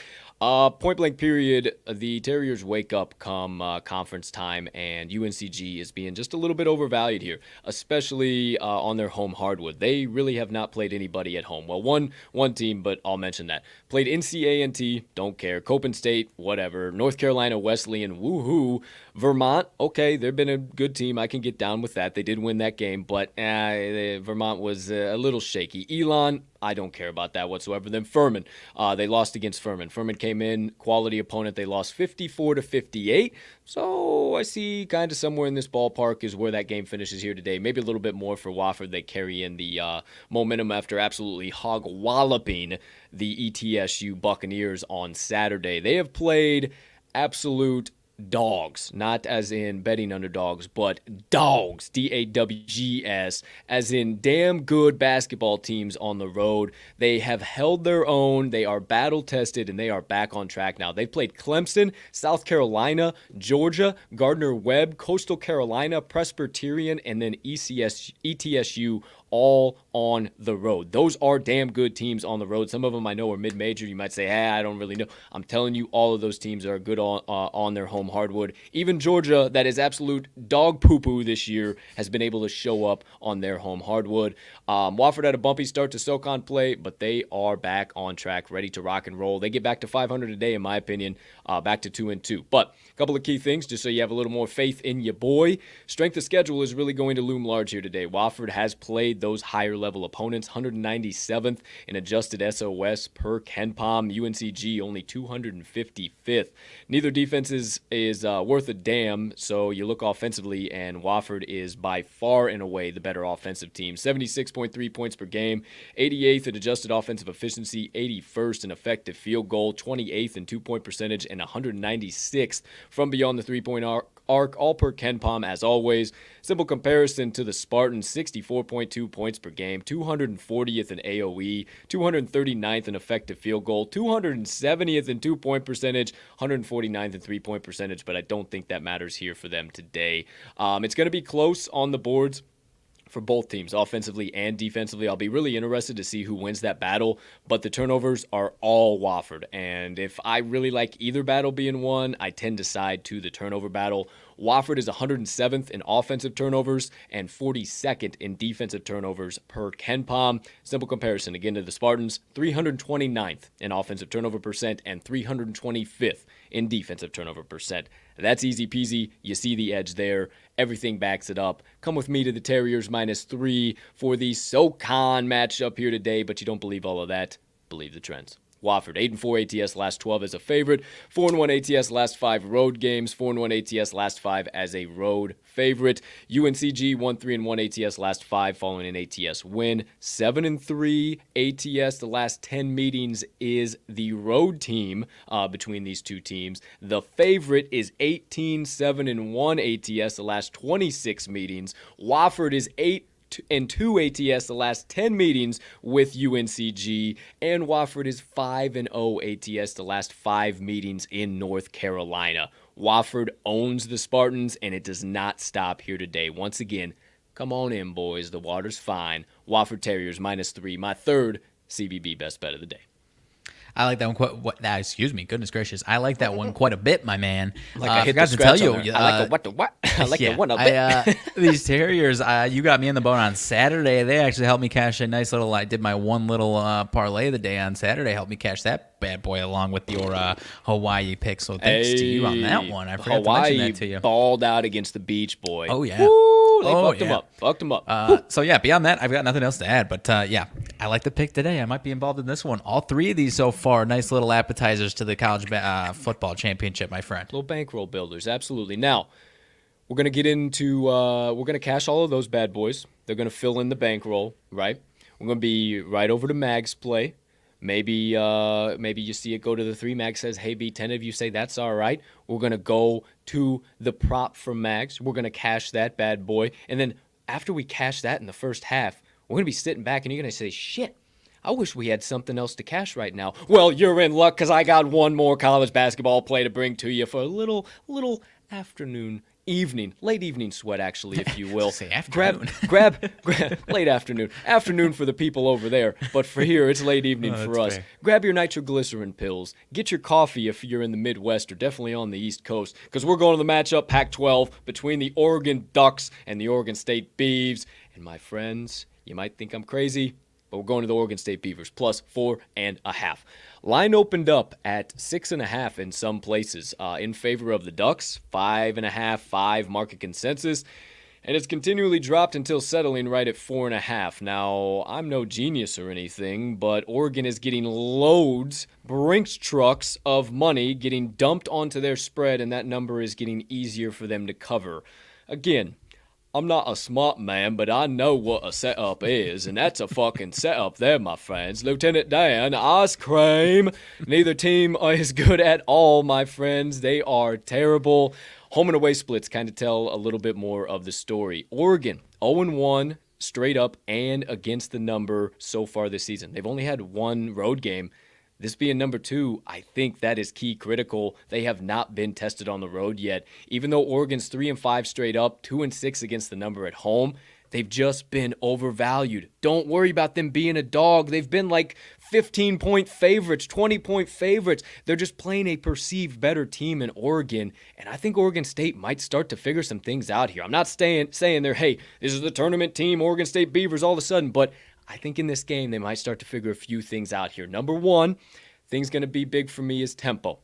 Point blank period, the Terriers wake up come conference time, and UNCG is being just a little bit overvalued here, especially on their home hardwood. They really have not played anybody at home. Well, one team, but I'll mention that. Played NCA&T, don't care. Copen State, whatever. North Carolina Wesleyan, woohoo. Vermont, okay, they've been a good team. I can get down with that. They did win that game, but Vermont was a little shaky. Elon, I don't care about that whatsoever. Then Furman, they lost against Furman. Furman came in, quality opponent. They lost 54-58. So I see kind of somewhere in this ballpark is where that game finishes here today. Maybe a little bit more for Wofford. They carry in the momentum after absolutely hog walloping the ETSU Buccaneers on Saturday. They have played absolute dogs, not as in betting underdogs, but dogs, DAWGS, as in damn good basketball teams on the road. They have held their own, they are battle tested, and they are back on track now. They've played Clemson, South Carolina, Georgia, Gardner-Webb, Coastal Carolina, Presbyterian, and then ETSU all on the road. Those are damn good teams on the road. Some of them I know are mid-major. You might say, hey, I don't really know. I'm telling you, all of those teams are good on their home hardwood. Even Georgia, that is absolute dog poo-poo this year, has been able to show up on their home hardwood. Wofford had a bumpy start to SoCon play, but they are back on track, ready to rock and roll. They get back to 500 a day, in my opinion, back to 2-2. But a couple of key things, just so you have a little more faith in your boy. Strength of schedule is really going to loom large here today. Wofford has played those higher level opponents, 197th in adjusted SOS per KenPom. UNCG only 255th. Neither defense is worth a damn, so you look offensively, and Wofford is by far and away the better offensive team. 76.3 points per game, 88th in adjusted offensive efficiency, 81st in effective field goal, 28th in two-point percentage, and 196th from beyond the three-point arc, all per KenPom as always. Simple comparison to the Spartans, 64.2 points per game, 240th in AOE, 239th in effective field goal, 270th in two-point percentage, 149th in three-point percentage, but I don't think that matters here for them today. It's going to be close on the boards for both teams, offensively and defensively. I'll be really interested to see who wins that battle, but the turnovers are all Wofford, and if I really like either battle being won, I tend to side to the turnover battle. Wofford is 107th in offensive turnovers and 42nd in defensive turnovers per KenPom. Simple comparison, again, to the Spartans, 329th in offensive turnover percent and 325th in defensive turnover percent. That's easy peasy. You see the edge there. Everything backs it up. Come with me to the Terriers -3 for the SoCon matchup here today, but you don't believe all of that. Believe the trends. Wofford, 8-4 ATS last 12 as a favorite, 4-1 ATS last 5 road games, 4-1 ATS last 5 as a road favorite. UNCG 1-3-1 ATS last 5 following an ATS win, 7-3 ATS the last 10 meetings is the road team between these two teams. The favorite is 18-7-1 ATS the last 26 meetings. Wofford is 8-2 ATS the last 10 meetings with UNCG, and Wofford is 5-0 ATS the last 5 meetings in North Carolina. Wofford owns the Spartans, and it does not stop here today. Once again, come on in, boys. The water's fine. Wofford Terriers -3, my third CBB best bet of the day. I like that one excuse me, goodness gracious. I like that one quite a bit, my man. I forgot to tell you. I like the what? I like the one a bit. These Terriers, you got me in the boat on Saturday. They actually helped me cash a nice little, I did my one little parlay of the day on Saturday. Helped me cash that bad boy along with your Hawaii pick. So thanks to you on that one. I forgot to mention that to you. Balled out against the Beach Boy. Oh, yeah. Woo, they fucked him up. So, yeah, beyond that, I've got nothing else to add. But, yeah, I like the pick today. I might be involved in this one. All three of these so far, nice little appetizers to the college football championship, my friend. Little bankroll builders, absolutely. Now, We're going to get into, we're going to cash all of those bad boys. They're going to fill in the bankroll, right? We're going to be right over to Mags play. Maybe you see it go to the 3. Mags says, hey, B10 of you say that's all right. We're going to go to the prop from Mags. We're going to cash that bad boy. And then after we cash that in the first half, we're going to be sitting back and you're going to say, shit, I wish we had something else to cash right now. Well, you're in luck because I got one more college basketball play to bring to you for a little afternoon, late evening sweat, actually, if you will. Say afternoon. grab late afternoon for the people over there, but for here it's late evening for us. Fair. Grab your nitroglycerin pills. Get your coffee if you're in the Midwest or definitely on the East Coast, because we're going to the matchup Pac-12 between the Oregon Ducks and the Oregon State Beavs. And my friends, you might think I'm crazy, but we're going to the Oregon State Beavers plus 4.5. Line opened up at 6.5 in some places in favor of the Ducks. 5.5, 5 market consensus. And it's continually dropped until settling right at 4.5. Now, I'm no genius or anything, but Oregon is getting loads, Brinks trucks of money getting dumped onto their spread, and that number is getting easier for them to cover. Again, I'm not a smart man, but I know what a setup is, and that's a fucking setup there, my friends. Lieutenant Dan, ice cream. Neither team is good at all, my friends. They are terrible. Home and away splits kind of tell a little bit more of the story. Oregon, 0-1, straight up and against the number so far this season. They've only had one road game. This being number 2, I think that is key critical. They have not been tested on the road yet. Even though Oregon's 3-5 straight up, 2-6 against the number at home, they've just been overvalued. Don't worry about them being a dog. They've been like 15-point favorites, 20-point favorites. They're just playing a perceived better team in Oregon, and I think Oregon State might start to figure some things out here. I'm not saying they're, hey, this is the tournament team, Oregon State Beavers all of a sudden, but I think in this game, they might start to figure a few things out here. Number 1, thing's going to be big for me is tempo.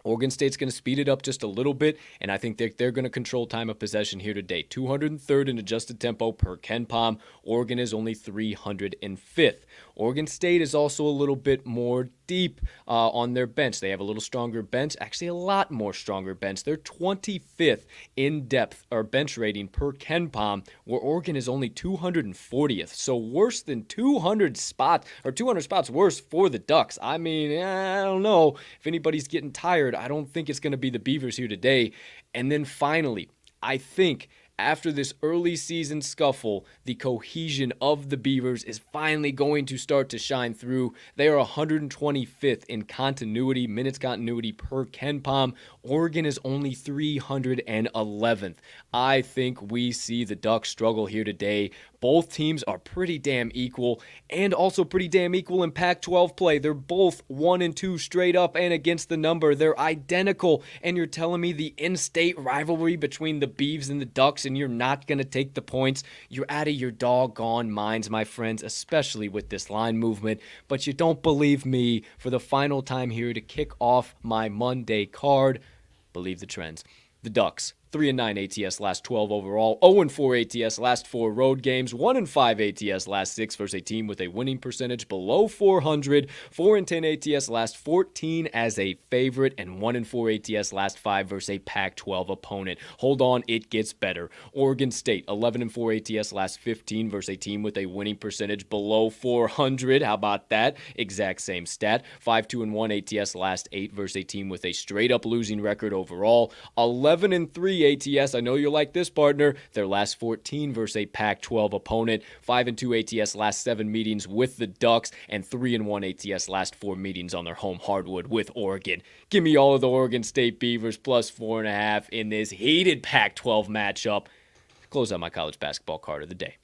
Oregon State's going to speed it up just a little bit, and I think they're going to control time of possession here today. 203rd in adjusted tempo per KenPom. Oregon is only 305th. Oregon State is also a little bit more deep on their bench. They have a little stronger bench, actually a lot more stronger bench. They're 25th in depth or bench rating per KenPom, where Oregon is only 240th. So worse than 200 spots worse for the Ducks. I mean, I don't know if anybody's getting tired. I don't think it's going to be the Beavers here today. And then finally, I think after this early season scuffle, the cohesion of the Beavers is finally going to start to shine through. They are 125th in minutes continuity per KenPom. Oregon is only 311th. I think we see the Ducks struggle here today. Both teams are pretty damn equal, and also pretty damn equal in Pac-12 play. They're both 1-2 straight up and against the number. They're identical, and you're telling me the in-state rivalry between the Beavs and the Ducks, and you're not going to take the points? You're out of your doggone minds, my friends, especially with this line movement. But you don't believe me. For the final time here to kick off my Monday card, believe the trends. The Ducks, 3-9 ATS last 12 overall, 0-4 ATS last 4 road games, 1-5 ATS last 6 versus a team with a winning percentage below 400, 4-10 ATS last 14 as a favorite, and 1-4 ATS last 5 versus a Pac-12 opponent. Hold on, it gets better. Oregon State, 11-4 ATS last 15 versus a team with a winning percentage below 400. How about that? Exact same stat. 5-2-1 ATS last 8 versus a team with a straight-up losing record overall. 11-3 ATS, I know you like this, partner. Their last 14 versus a Pac-12 opponent. 5-2 ATS last 7 meetings with the Ducks, and 3-1 ATS last 4 meetings on their home hardwood with Oregon. Give me all of the Oregon State Beavers plus 4.5 in this heated Pac-12 matchup. Close out my college basketball card of the day.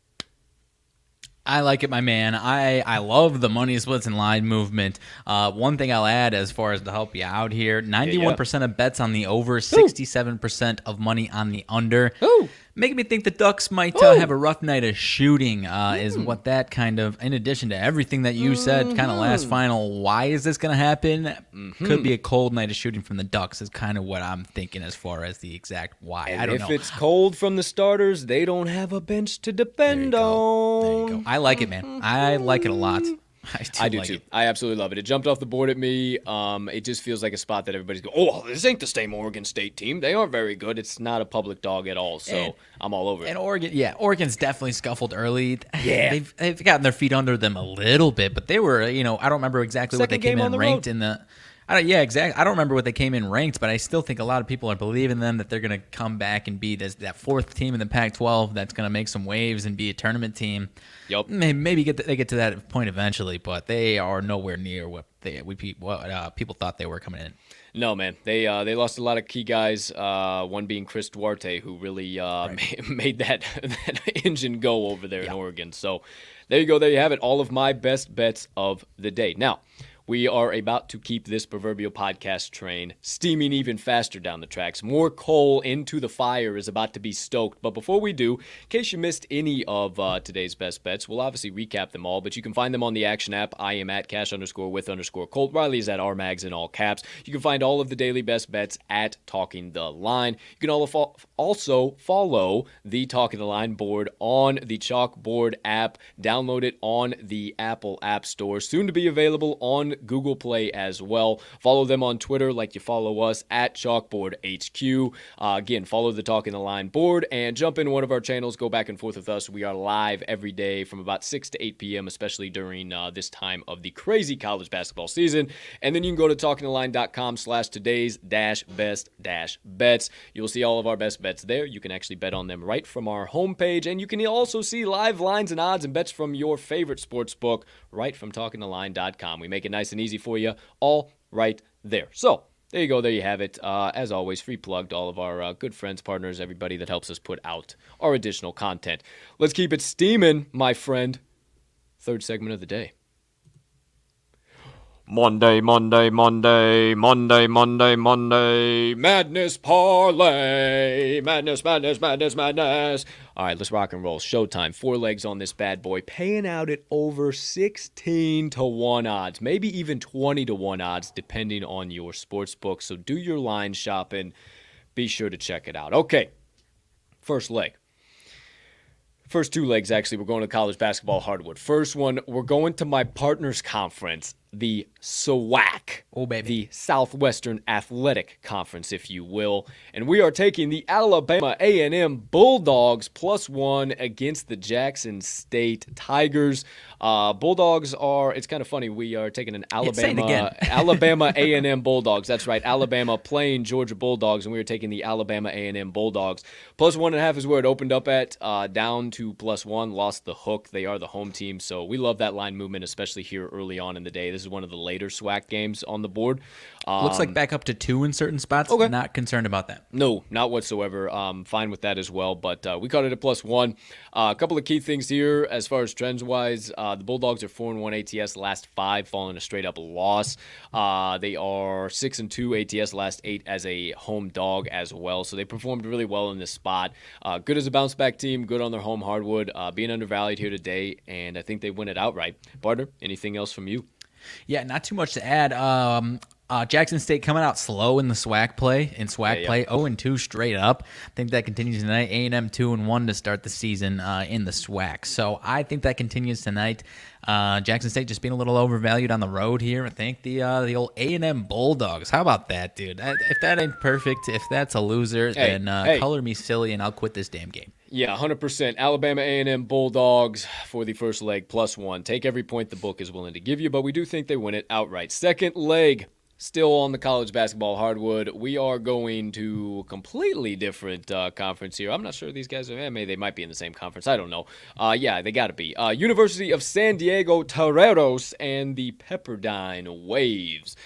I like it, my man. I love the money splits and line movement. One thing I'll add as far as to help you out here, 91% of bets on the over, 67% of money on the under. Ooh. Making me think the Ducks might have a rough night of shooting is what that kind of, in addition to everything that you said, kind of last final, why is this going to happen? Could be a cold night of shooting from the Ducks is kind of what I'm thinking as far as the exact why. And I don't know. if it's cold from the starters, they don't have a bench to depend on. There you go. I like it, man. I like it a lot. I do too. I absolutely love it. It jumped off the board at me. It just feels like a spot that everybody's going, oh, this ain't the same Oregon State team. They aren't very good. It's not a public dog at all. So I'm all over it. And Oregon's definitely scuffled early. Yeah. They've gotten their feet under them a little bit, but they were, I don't remember exactly what they came in ranked in the. Exactly. I don't remember what they came in ranked, but I still think a lot of people are believing them that they're going to come back and be that fourth team in the Pac-12 that's going to make some waves and be a tournament team. Yep. Maybe they get to that point eventually, but they are nowhere near what people thought they were coming in. No, man. They lost a lot of key guys, one being Chris Duarte, who really made that engine go over there in Oregon. So there you go. There you have it. All of my best bets of the day. Now, we are about to keep this proverbial podcast train steaming even faster down the tracks. More coal into the fire is about to be stoked. But before we do, in case you missed any of today's best bets, we'll obviously recap them all. But you can find them on the Action app. I am at cash_with_Colt. Riley is at RMags in all caps. You can find all of the daily best bets at Talking the Line. You can also follow the Talking the Line board on the Chalkboard app. Download it on the Apple App Store. Soon to be available on Google Play as well. Follow them on Twitter like you follow us at Chalkboard HQ. Again, follow the Talking the Line board and jump in one of our channels. Go back and forth with us. We are live every day from about 6 to 8 p.m., especially during this time of the crazy college basketball season. And then you can go to talkingtheline.com/today's-best-bets. You'll see all of our best bets there. You can actually bet on them right from our homepage. And you can also see live lines and odds and bets from your favorite sports book right from talkingtheline.com. We make it nice and easy for you, all right there. So there you go. There you have it. As always, free plug to all of our good friends, partners, everybody that helps us put out our additional content. Let's keep it steaming, my friend. Third segment of the day. Monday Madness Parlay. Madness. All right, let's rock and roll. Showtime. 4 legs on this bad boy. Paying out at over 16-1 odds. Maybe even 20-1 odds, depending on your sports book. So do your line shopping. Be sure to check it out. Okay, first leg. First 2 legs, actually, we're going to college basketball hardwood. First one, we're going to my partner's conference, the SWAC. Oh, baby. The Southwestern Athletic Conference, if you will. And we are taking the Alabama A&M Bulldogs +1 against the Jackson State Tigers. Bulldogs are, it's kind of funny, we are taking an Alabama A&M Bulldogs. That's right, Alabama playing Georgia Bulldogs, and we are taking the Alabama A&M Bulldogs. +1.5 is where it opened up at, down to +1, lost the hook. They are the home team, so we love that line movement, especially here early on in the day. This is one of the later SWAC games on the board. Looks like back up to 2 in certain spots. Okay. Not concerned about that. No, not whatsoever. Fine with that as well, but we caught it at +1. A couple of key things here as far as trends-wise. The Bulldogs are 4-1 ATS last 5, following a straight-up loss. They are 6-2 ATS last 8 as a home dog as well, so they performed really well in this spot. Good as a bounce-back team, good on their home hardwood, being undervalued here today, and I think they win it outright. Partner, anything else from you? Yeah, not too much to add. Jackson State coming out slow in the SWAC play. 0-2 straight up. I think that continues tonight. A&M 2-1 to start the season in the SWAC. So I think that continues tonight. Jackson State just being a little overvalued on the road here. I think the old A&M Bulldogs. How about that, dude? If that ain't perfect, if that's a loser, then color me silly and I'll quit this damn game. Yeah, 100%. Alabama A&M Bulldogs for the first leg +1. Take every point the book is willing to give you, but we do think they win it outright. Second leg, still on the college basketball hardwood. We are going to a completely different conference here. I'm not sure these guys are, maybe they might be in the same conference. I don't know. Yeah, they got to be. University of San Diego Toreros and the Pepperdine Waves.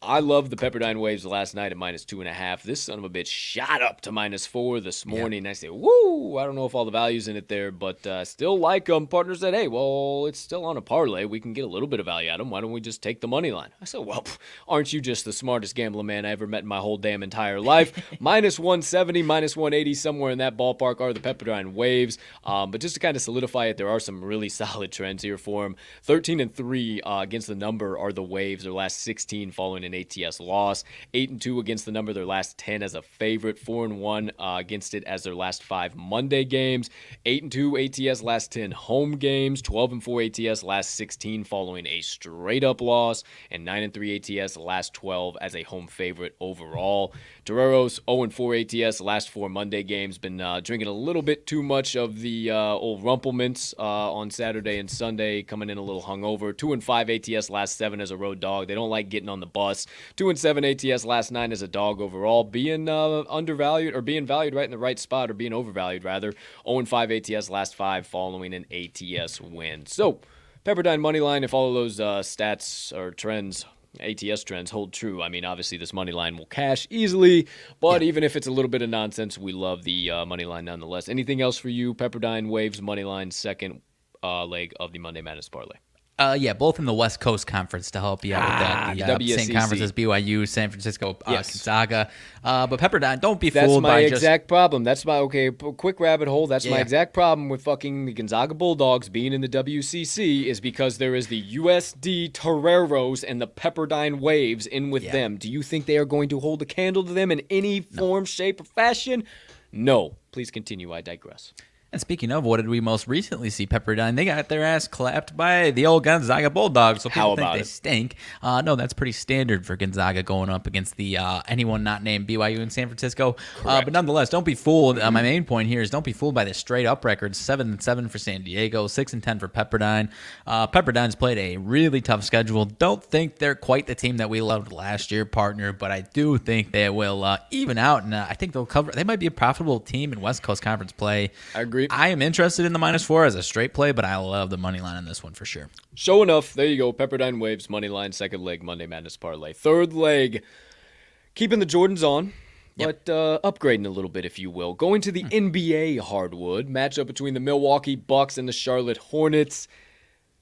I love the Pepperdine Waves last night at -2.5. This son of a bitch shot up to -4 this morning. Yeah. I say, woo! I don't know if all the value's in it there, but still like them. Partner said, hey, well, it's still on a parlay. We can get a little bit of value out of them. Why don't we just take the money line? I said, well, aren't you just the smartest gambling man I ever met in my whole damn entire life? -170, -180, somewhere in that ballpark are the Pepperdine Waves. But just to kind of solidify it, there are some really solid trends here for them. 13-3 against the number are the Waves. Their last 16 following an ATS loss. 8-2 against the number their last 10 as a favorite. 4-1 against it as their last 5 Monday games. 8-2 ATS last 10 home games. 12-4 ATS last 16 following a straight-up loss. And 9-3 ATS last 12 as a home favorite overall. Toreros 0-4 ATS last 4 Monday games. Been drinking a little bit too much of the old Rumplements on Saturday and Sunday, coming in a little hungover. 2-5 ATS last 7 as a road dog. They don't like getting on the bus. 2-7 ATS last 9 as a dog overall. Being undervalued or being valued right in the right spot, or being overvalued rather. 0-5 ATS last 5 following an ATS win. So Pepperdine Moneyline, if all of those stats or trends, ATS trends hold true. I mean, obviously this money line will cash easily, but even if it's a little bit of nonsense, we love the money line nonetheless. Anything else for you? Pepperdine Waves money line, second leg of the Monday Madness Parlay. Yeah, both in the West Coast Conference to help you out with that. The same conference as BYU, San Francisco, Gonzaga. But Pepperdine, don't be fooled by That's my exact problem. That's my, quick rabbit hole. That's my exact problem with fucking the Gonzaga Bulldogs being in the WCC is because there is the USD Toreros and the Pepperdine Waves in with them. Do you think they are going to hold a candle to them in any form, shape, or fashion? No. Please continue. I digress. And speaking of, what did we most recently see? Pepperdine, they got their ass clapped by the old Gonzaga Bulldogs. So people think they stink. No, that's pretty standard for Gonzaga going up against the anyone not named BYU in San Francisco. But nonetheless, don't be fooled. My main point here is don't be fooled by the straight-up record. 7-7 for San Diego, 6-10 for Pepperdine. Pepperdine's played a really tough schedule. Don't think they're quite the team that we loved last year, partner, but I do think they will even out, and I think they'll cover. They might be a profitable team in West Coast Conference play. I agree. I am interested in the -4 as a straight play, but I love the money line on this one for sure. Show enough. There you go. Pepperdine Waves, money line, second leg, Monday Madness Parlay. Third leg, keeping the Jordans on, but upgrading a little bit, if you will. Going to the NBA hardwood, matchup between the Milwaukee Bucks and the Charlotte Hornets.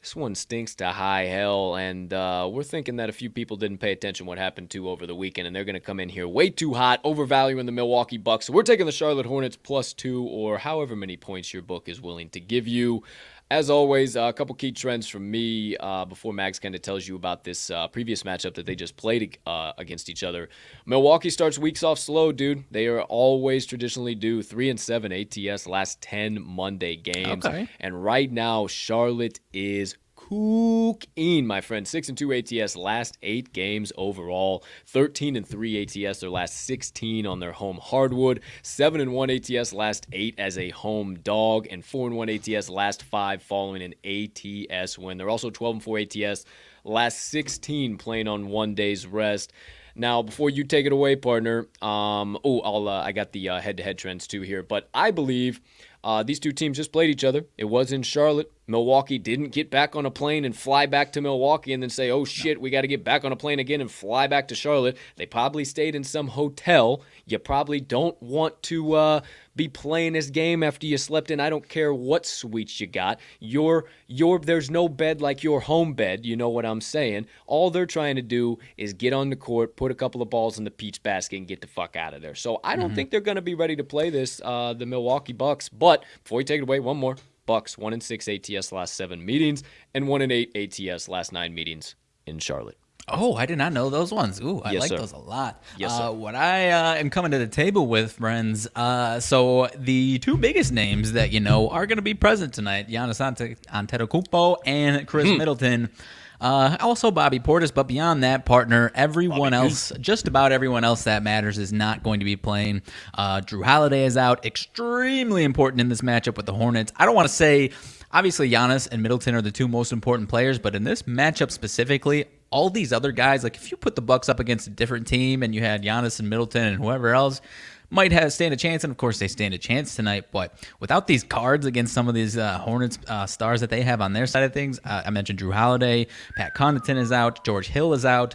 This one stinks to high hell, and we're thinking that a few people didn't pay attention what happened to over the weekend, and they're going to come in here way too hot, overvaluing the Milwaukee Bucks. So we're taking the Charlotte Hornets +2, or however many points your book is willing to give you. As always, a couple key trends from me before Mags kind of tells you about this previous matchup that they just played against each other. Milwaukee starts weeks off slow, dude. They are always traditionally due 3-7 ATS last 10 Monday games. Okay. And right now, Charlotte is cooking, my friend. 6-2 ATS last 8 games overall. 13-3 ATS their last 16 on their home hardwood. 7-1 ATS last 8 as a home dog, and 4-1 ATS last 5 following an ATS win. They're also 12-4 ATS last 16 playing on 1 day's rest. Now, before you take it away, partner, I got the head-to-head trends too here, but I believe these two teams just played each other. It was in Charlotte. Milwaukee didn't get back on a plane and fly back to Milwaukee and then say, oh shit, we got to get back on a plane again and fly back to Charlotte. They probably stayed in some hotel. You probably don't want to be playing this game after you slept in. I don't care what suites you got. There's no bed like your home bed. You know what I'm saying? All they're trying to do is get on the court, put a couple of balls in the peach basket, and get the fuck out of there. So I don't think they're going to be ready to play this, the Milwaukee Bucks. But before you take it away, one more. Bucks 1-6 ATS last 7 meetings and 1-8 ATS last 9 meetings in Charlotte. Oh, I did not know those ones. Ooh, I like those a lot. Yes, sir. What I am coming to the table with, friends, so the two biggest names that you know are going to be present tonight, Giannis Antetokounmpo and Chris Middleton. Also Bobby Portis, but beyond that, partner, everyone else, just about everyone else that matters is not going to be playing. Drew Holiday is out, extremely important in this matchup with the Hornets. I don't want to say, obviously Giannis and Middleton are the two most important players, but in this matchup specifically, all these other guys, like if you put the Bucks up against a different team and you had Giannis and Middleton and whoever else, might stand a chance, and of course they stand a chance tonight, but without these cards against some of these Hornets stars that they have on their side of things, I mentioned Drew Holiday, Pat Connaughton is out, George Hill is out.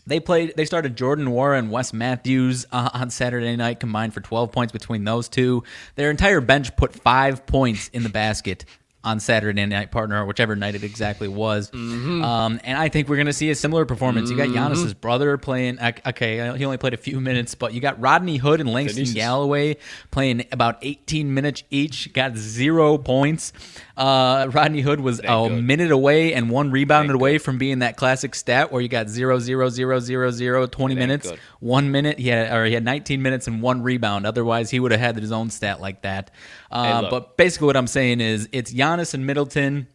They started Jordan Nwora and Wes Matthews on Saturday night, combined for 12 points between those two. Their entire bench put 5 points in the basket on Saturday night, partner, or whichever night it exactly was. And I think we're going to see a similar performance. You got Giannis's brother playing, okay, he only played a few minutes, but you got Rodney Hood and Langston Galloway playing about 18 minutes each, got 0 points. Rodney Hood was a minute away and one rebound away from being that classic stat where you got 0, 0, 0, 0, 0, 20 minutes, 1 minute. He had 19 minutes and one rebound. Otherwise, he would have had his own stat like that. But basically what I'm saying is it's Giannis and Middleton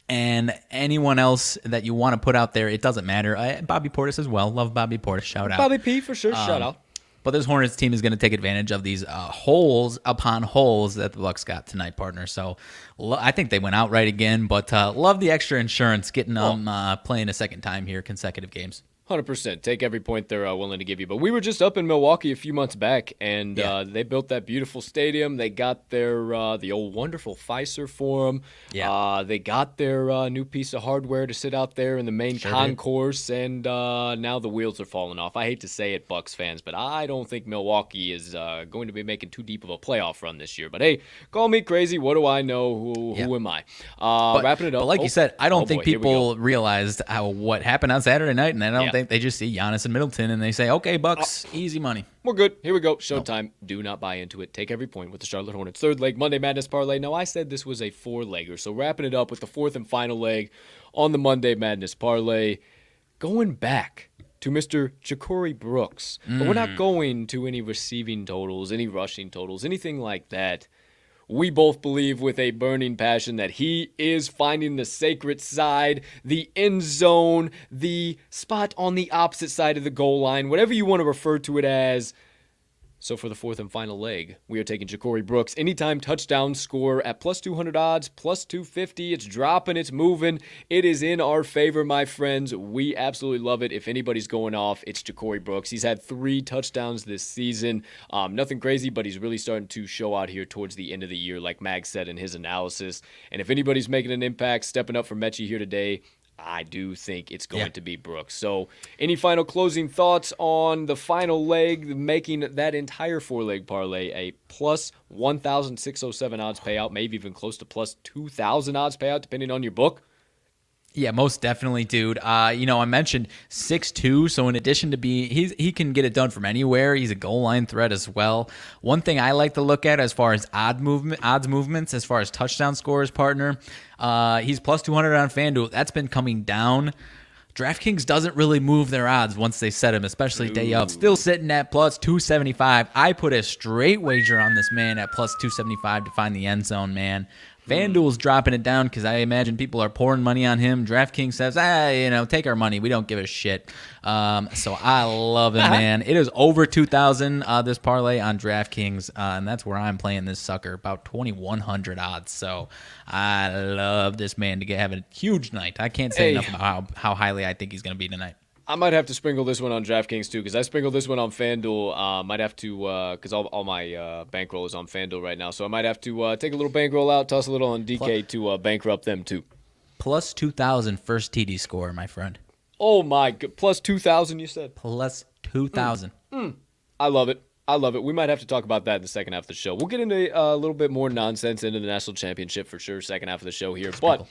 and anyone else that you want to put out there. It doesn't matter. Bobby Portis as well. Love Bobby Portis. Shout out. Bobby P for sure. Shout out. But this Hornets team is going to take advantage of these holes upon holes that the Bucks got tonight, partner. So I think they went out right again, but love the extra insurance getting them playing a second time here, consecutive games. 100%. Take every point they're willing to give you. But we were just up in Milwaukee a few months back, and they built that beautiful stadium. They got their the old wonderful Fiserv Forum. Yeah. They got their new piece of hardware to sit out there in the main concourse, and now the wheels are falling off. I hate to say it, Bucks fans, but I don't think Milwaukee is going to be making too deep of a playoff run this year. But hey, call me crazy. What do I know? Who am I? Wrapping it up. But like you said, I don't think people realized what happened on Saturday night, and I don't think they just see Giannis and Middleton and they say, okay, Bucks, easy money. We're good. Here we go. Showtime. Do not buy into it. Take every point with the Charlotte Hornets. Third leg, Monday Madness Parlay. Now, I said this was a 4-legger, so wrapping it up with the fourth and final leg on the Monday Madness Parlay. Going back to Mr. Ja'Cory Brooks. But we're not going to any receiving totals, any rushing totals, anything like that. We both believe with a burning passion that he is finding the sacred side, the end zone, the spot on the opposite side of the goal line, whatever you want to refer to it as. So for the fourth and final leg, we are taking Ja'Cory Brooks. Anytime touchdown score at plus 200 odds, plus 250. It's dropping, it's moving. It is in our favor, my friends. We absolutely love it. If anybody's going off, it's Ja'Cory Brooks. He's had 3 touchdowns this season. Nothing crazy, but he's really starting to show out here towards the end of the year, like Mag said in his analysis. And if anybody's making an impact, stepping up for Mechie here today, I do think it's going to be Brooks. So any final closing thoughts on the final leg, making that entire 4-leg parlay a plus 1,607 odds payout, maybe even close to plus 2,000 odds payout, depending on your book? Yeah, most definitely, dude. I mentioned 6'2", so in addition to he can get it done from anywhere. He's a goal line threat as well. One thing I like to look at as far as odds movements, as far as touchdown scores, partner, he's plus 200 on FanDuel. That's been coming down. DraftKings doesn't really move their odds once they set him, especially day of. Still sitting at plus 275. I put a straight wager on this man at plus 275 to find the end zone, man. FanDuel's dropping it down because I imagine people are pouring money on him. DraftKings says, take our money. We don't give a shit. So I love it, man. It is over 2,000 this parlay on DraftKings, and that's where I'm playing this sucker, about 2,100 odds. So I love this man to have a huge night. I can't say enough about how highly I think he's going to be tonight. I might have to sprinkle this one on DraftKings too, because I sprinkled this one on FanDuel. Might have to, because all my bankroll is on FanDuel right now, so I might have to take a little bankroll out, toss a little on DK to bankrupt them too. Plus 2,000 first TD score, my friend. Oh my god, plus 2,000 you said? Plus 2,000. I love it. I love it. We might have to talk about that in the second half of the show. We'll get into a little bit more nonsense into the national championship for sure, second half of the show here. But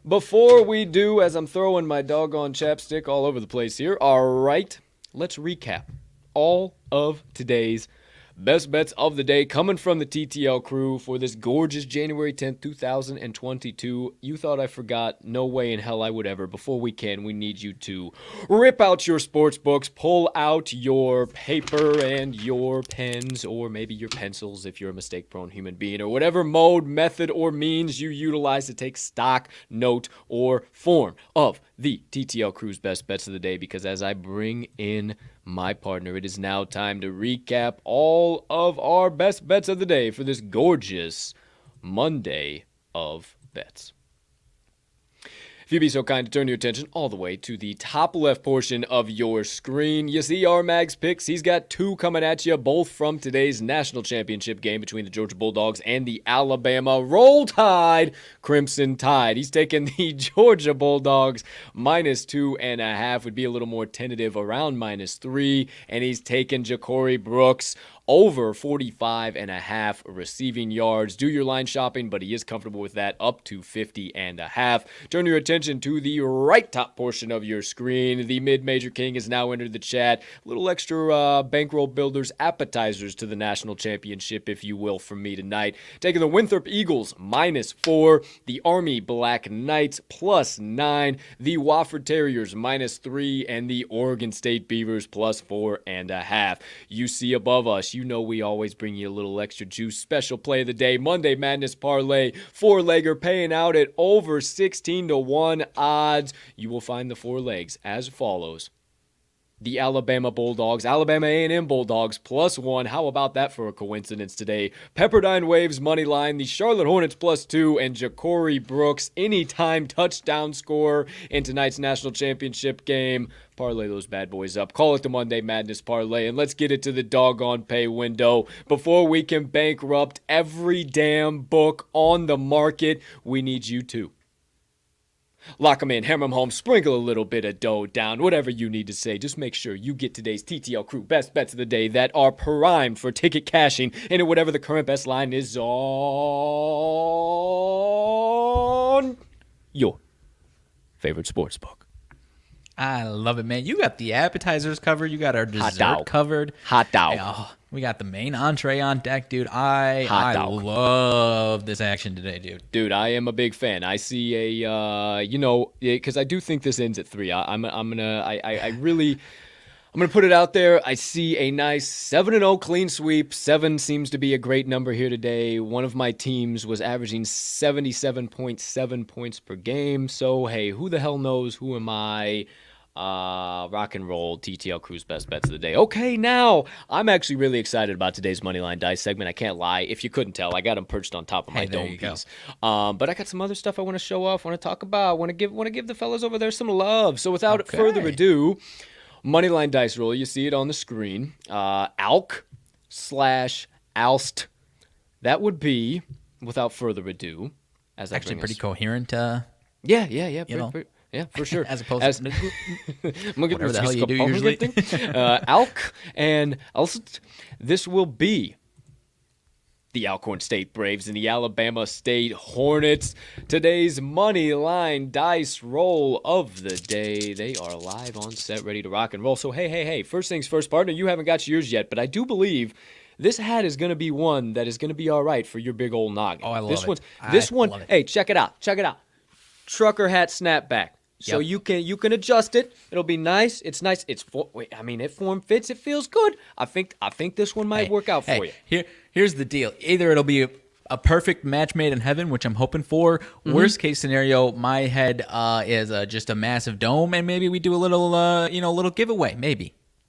before we do, as I'm throwing my doggone chapstick all over the place here, all right, let's recap all of today's best bets of the day coming from the TTL crew for this gorgeous January 10th, 2022. You thought I forgot? No way in hell I would ever. Before we need you to rip out your sports books, pull out your paper and your pens, or maybe your pencils if you're a mistake-prone human being, or whatever mode, method, or means you utilize to take stock, note, or form of the TTL crew's best bets of the day, because as I bring in my partner, it is now time to recap all of our best bets of the day for this gorgeous Monday of Bets. If you'd be so kind to turn your attention all the way to the top left portion of your screen, you see RMags picks. He's got 2 coming at you, both from today's national championship game between the Georgia Bulldogs and the Alabama Roll Tide Crimson Tide. He's taking the Georgia Bulldogs minus 2.5, would be a little more tentative around minus 3, and he's taking Ja'Cory Brooks over 45.5 receiving yards. Do your line shopping, but he is comfortable with that, up to 50.5. Turn your attention attention to the right top portion of your screen. The Mid-Major King has now entered the chat. A little extra bankroll builders appetizers to the national championship, if you will, from me tonight. Taking the Winthrop Eagles -4, the Army Black Knights +9, the Wofford Terriers -3, and the Oregon State Beavers +4.5. You see above us, you know we always bring you a little extra juice. Special play of the day, Monday Madness Parlay, 4-legger paying out at over 16-1 odds. You will find the 4 legs as follows. The Alabama Bulldogs, Alabama A&M Bulldogs +1. How about that for a coincidence today? Pepperdine Waves money line, the Charlotte Hornets +2, and Ja'Cory Brooks anytime touchdown scorer in tonight's national championship game. Parlay those bad boys up. Call it the Monday Madness Parlay, and let's get it to the doggone pay window. Before we can bankrupt every damn book on the market, we need you to lock them in, hammer them home, sprinkle a little bit of dough down, whatever you need to say. Just make sure you get today's TTL crew best bets of the day that are primed for ticket cashing into whatever the current best line is on your favorite sports book. I love it, man. You got the appetizers covered. You got our dessert covered. Hot dog. Oh, we got the main entree on deck, dude. I love this action today, dude. Dude, I am a big fan. I see a, because I do think this ends at 3. I'm gonna put it out there. I see a nice 7-0 clean sweep. 7 seems to be a great number here today. One of my teams was averaging 77.7 points per game. So, hey, who the hell knows? Who am I? Rock and roll, TTL Crew's best bets of the day. Okay, now, I'm actually really excited about today's Moneyline Dice segment. I can't lie. If you couldn't tell, I got them perched on top of my dome piece. But I got some other stuff I want to show off, want to talk about, want to give the fellas over there some love. So without further ado, Moneyline Dice roll. You see it on the screen. Alk/Alst. That would be, without further ado, as actually pretty coherent. Yeah, for sure. As opposed to whatever the hell you do usually. Alk and Alst. This will be the Alcorn State Braves and the Alabama State Hornets. Today's Moneyline Dice roll of the day. They are live on set, ready to rock and roll. So, hey. First things first, partner. You haven't got yours yet, but I do believe this hat is going to be one that is going to be all right for your big old noggin. Oh, I love it. This one. Hey, check it out. Trucker hat snapback. So you can adjust it. It'll be nice. It's nice. It form fits. It feels good. I think this one might work out for you. Here's the deal. Either it'll be a perfect match made in heaven, which I'm hoping for. Worst case scenario, my head is just a massive dome, and maybe we do a little giveaway.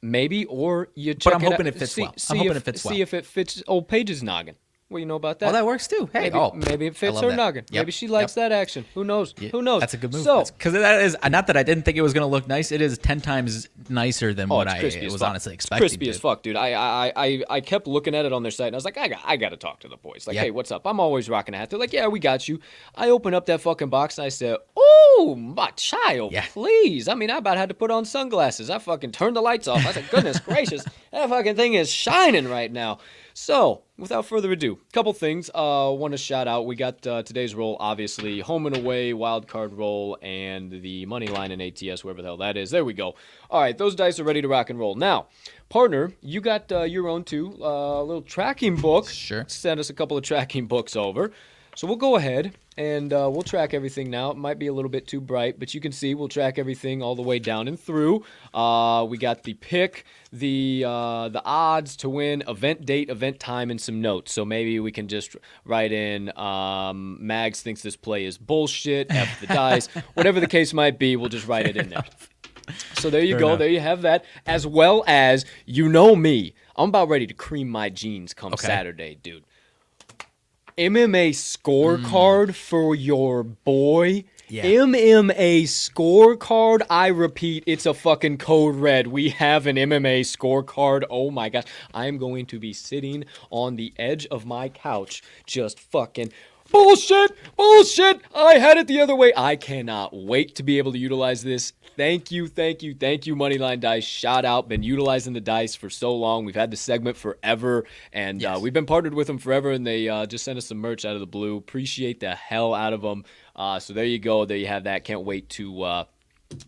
Maybe, or you check. But I'm hoping it fits well. See if it fits old Paige's noggin. What do you know about that? Oh, that works too. Hey, maybe it fits her noggin. Yep. Maybe she likes that action. Who knows? Yeah. Who knows? That's a good move. So, because that is not that I didn't think it was going to look nice. It is 10 times nicer than what I was honestly expecting. Crispy as fuck, dude. I kept looking at it on their site, and I was like, I got to talk to the boys. Like, hey, what's up? I'm always rocking a hat. They're like, yeah, we got you. I open up that fucking box, and I said, oh, my child, please. I mean, I about had to put on sunglasses. I fucking turned the lights off. I said, goodness gracious, that fucking thing is shining right now. So, without further ado, a couple things I want to shout out. We got today's roll, obviously, home and away, wild card roll, and the money line and ATS, wherever the hell that is. There we go. All right, those dice are ready to rock and roll. Now, partner, you got your own too, little tracking book. Sure. Send us a couple of tracking books over. So we'll go ahead and we'll track everything now. It might be a little bit too bright, but you can see we'll track everything all the way down and through. We got the pick, the odds to win, event date, event time, and some notes. So maybe we can just write in Mags thinks this play is bullshit, F the dice. Whatever the case might be, we'll just write it in there. So there you go. There you have that. As well as, you know me, I'm about ready to cream my jeans come Saturday, dude. MMA scorecard for your boy. Yeah. MMA scorecard. I repeat, it's a fucking code red. We have an MMA scorecard. Oh my gosh. I am going to be sitting on the edge of my couch just fucking Bullshit. I had it the other way. I cannot wait to be able to utilize this. Thank you, Moneyline Dice. Shout out. Been utilizing the dice for so long. We've had the segment forever, and Yes. we've been partnered with them forever, and they just sent us some merch out of the blue. Appreciate the hell out of them. So there you go. There you have that. Can't wait to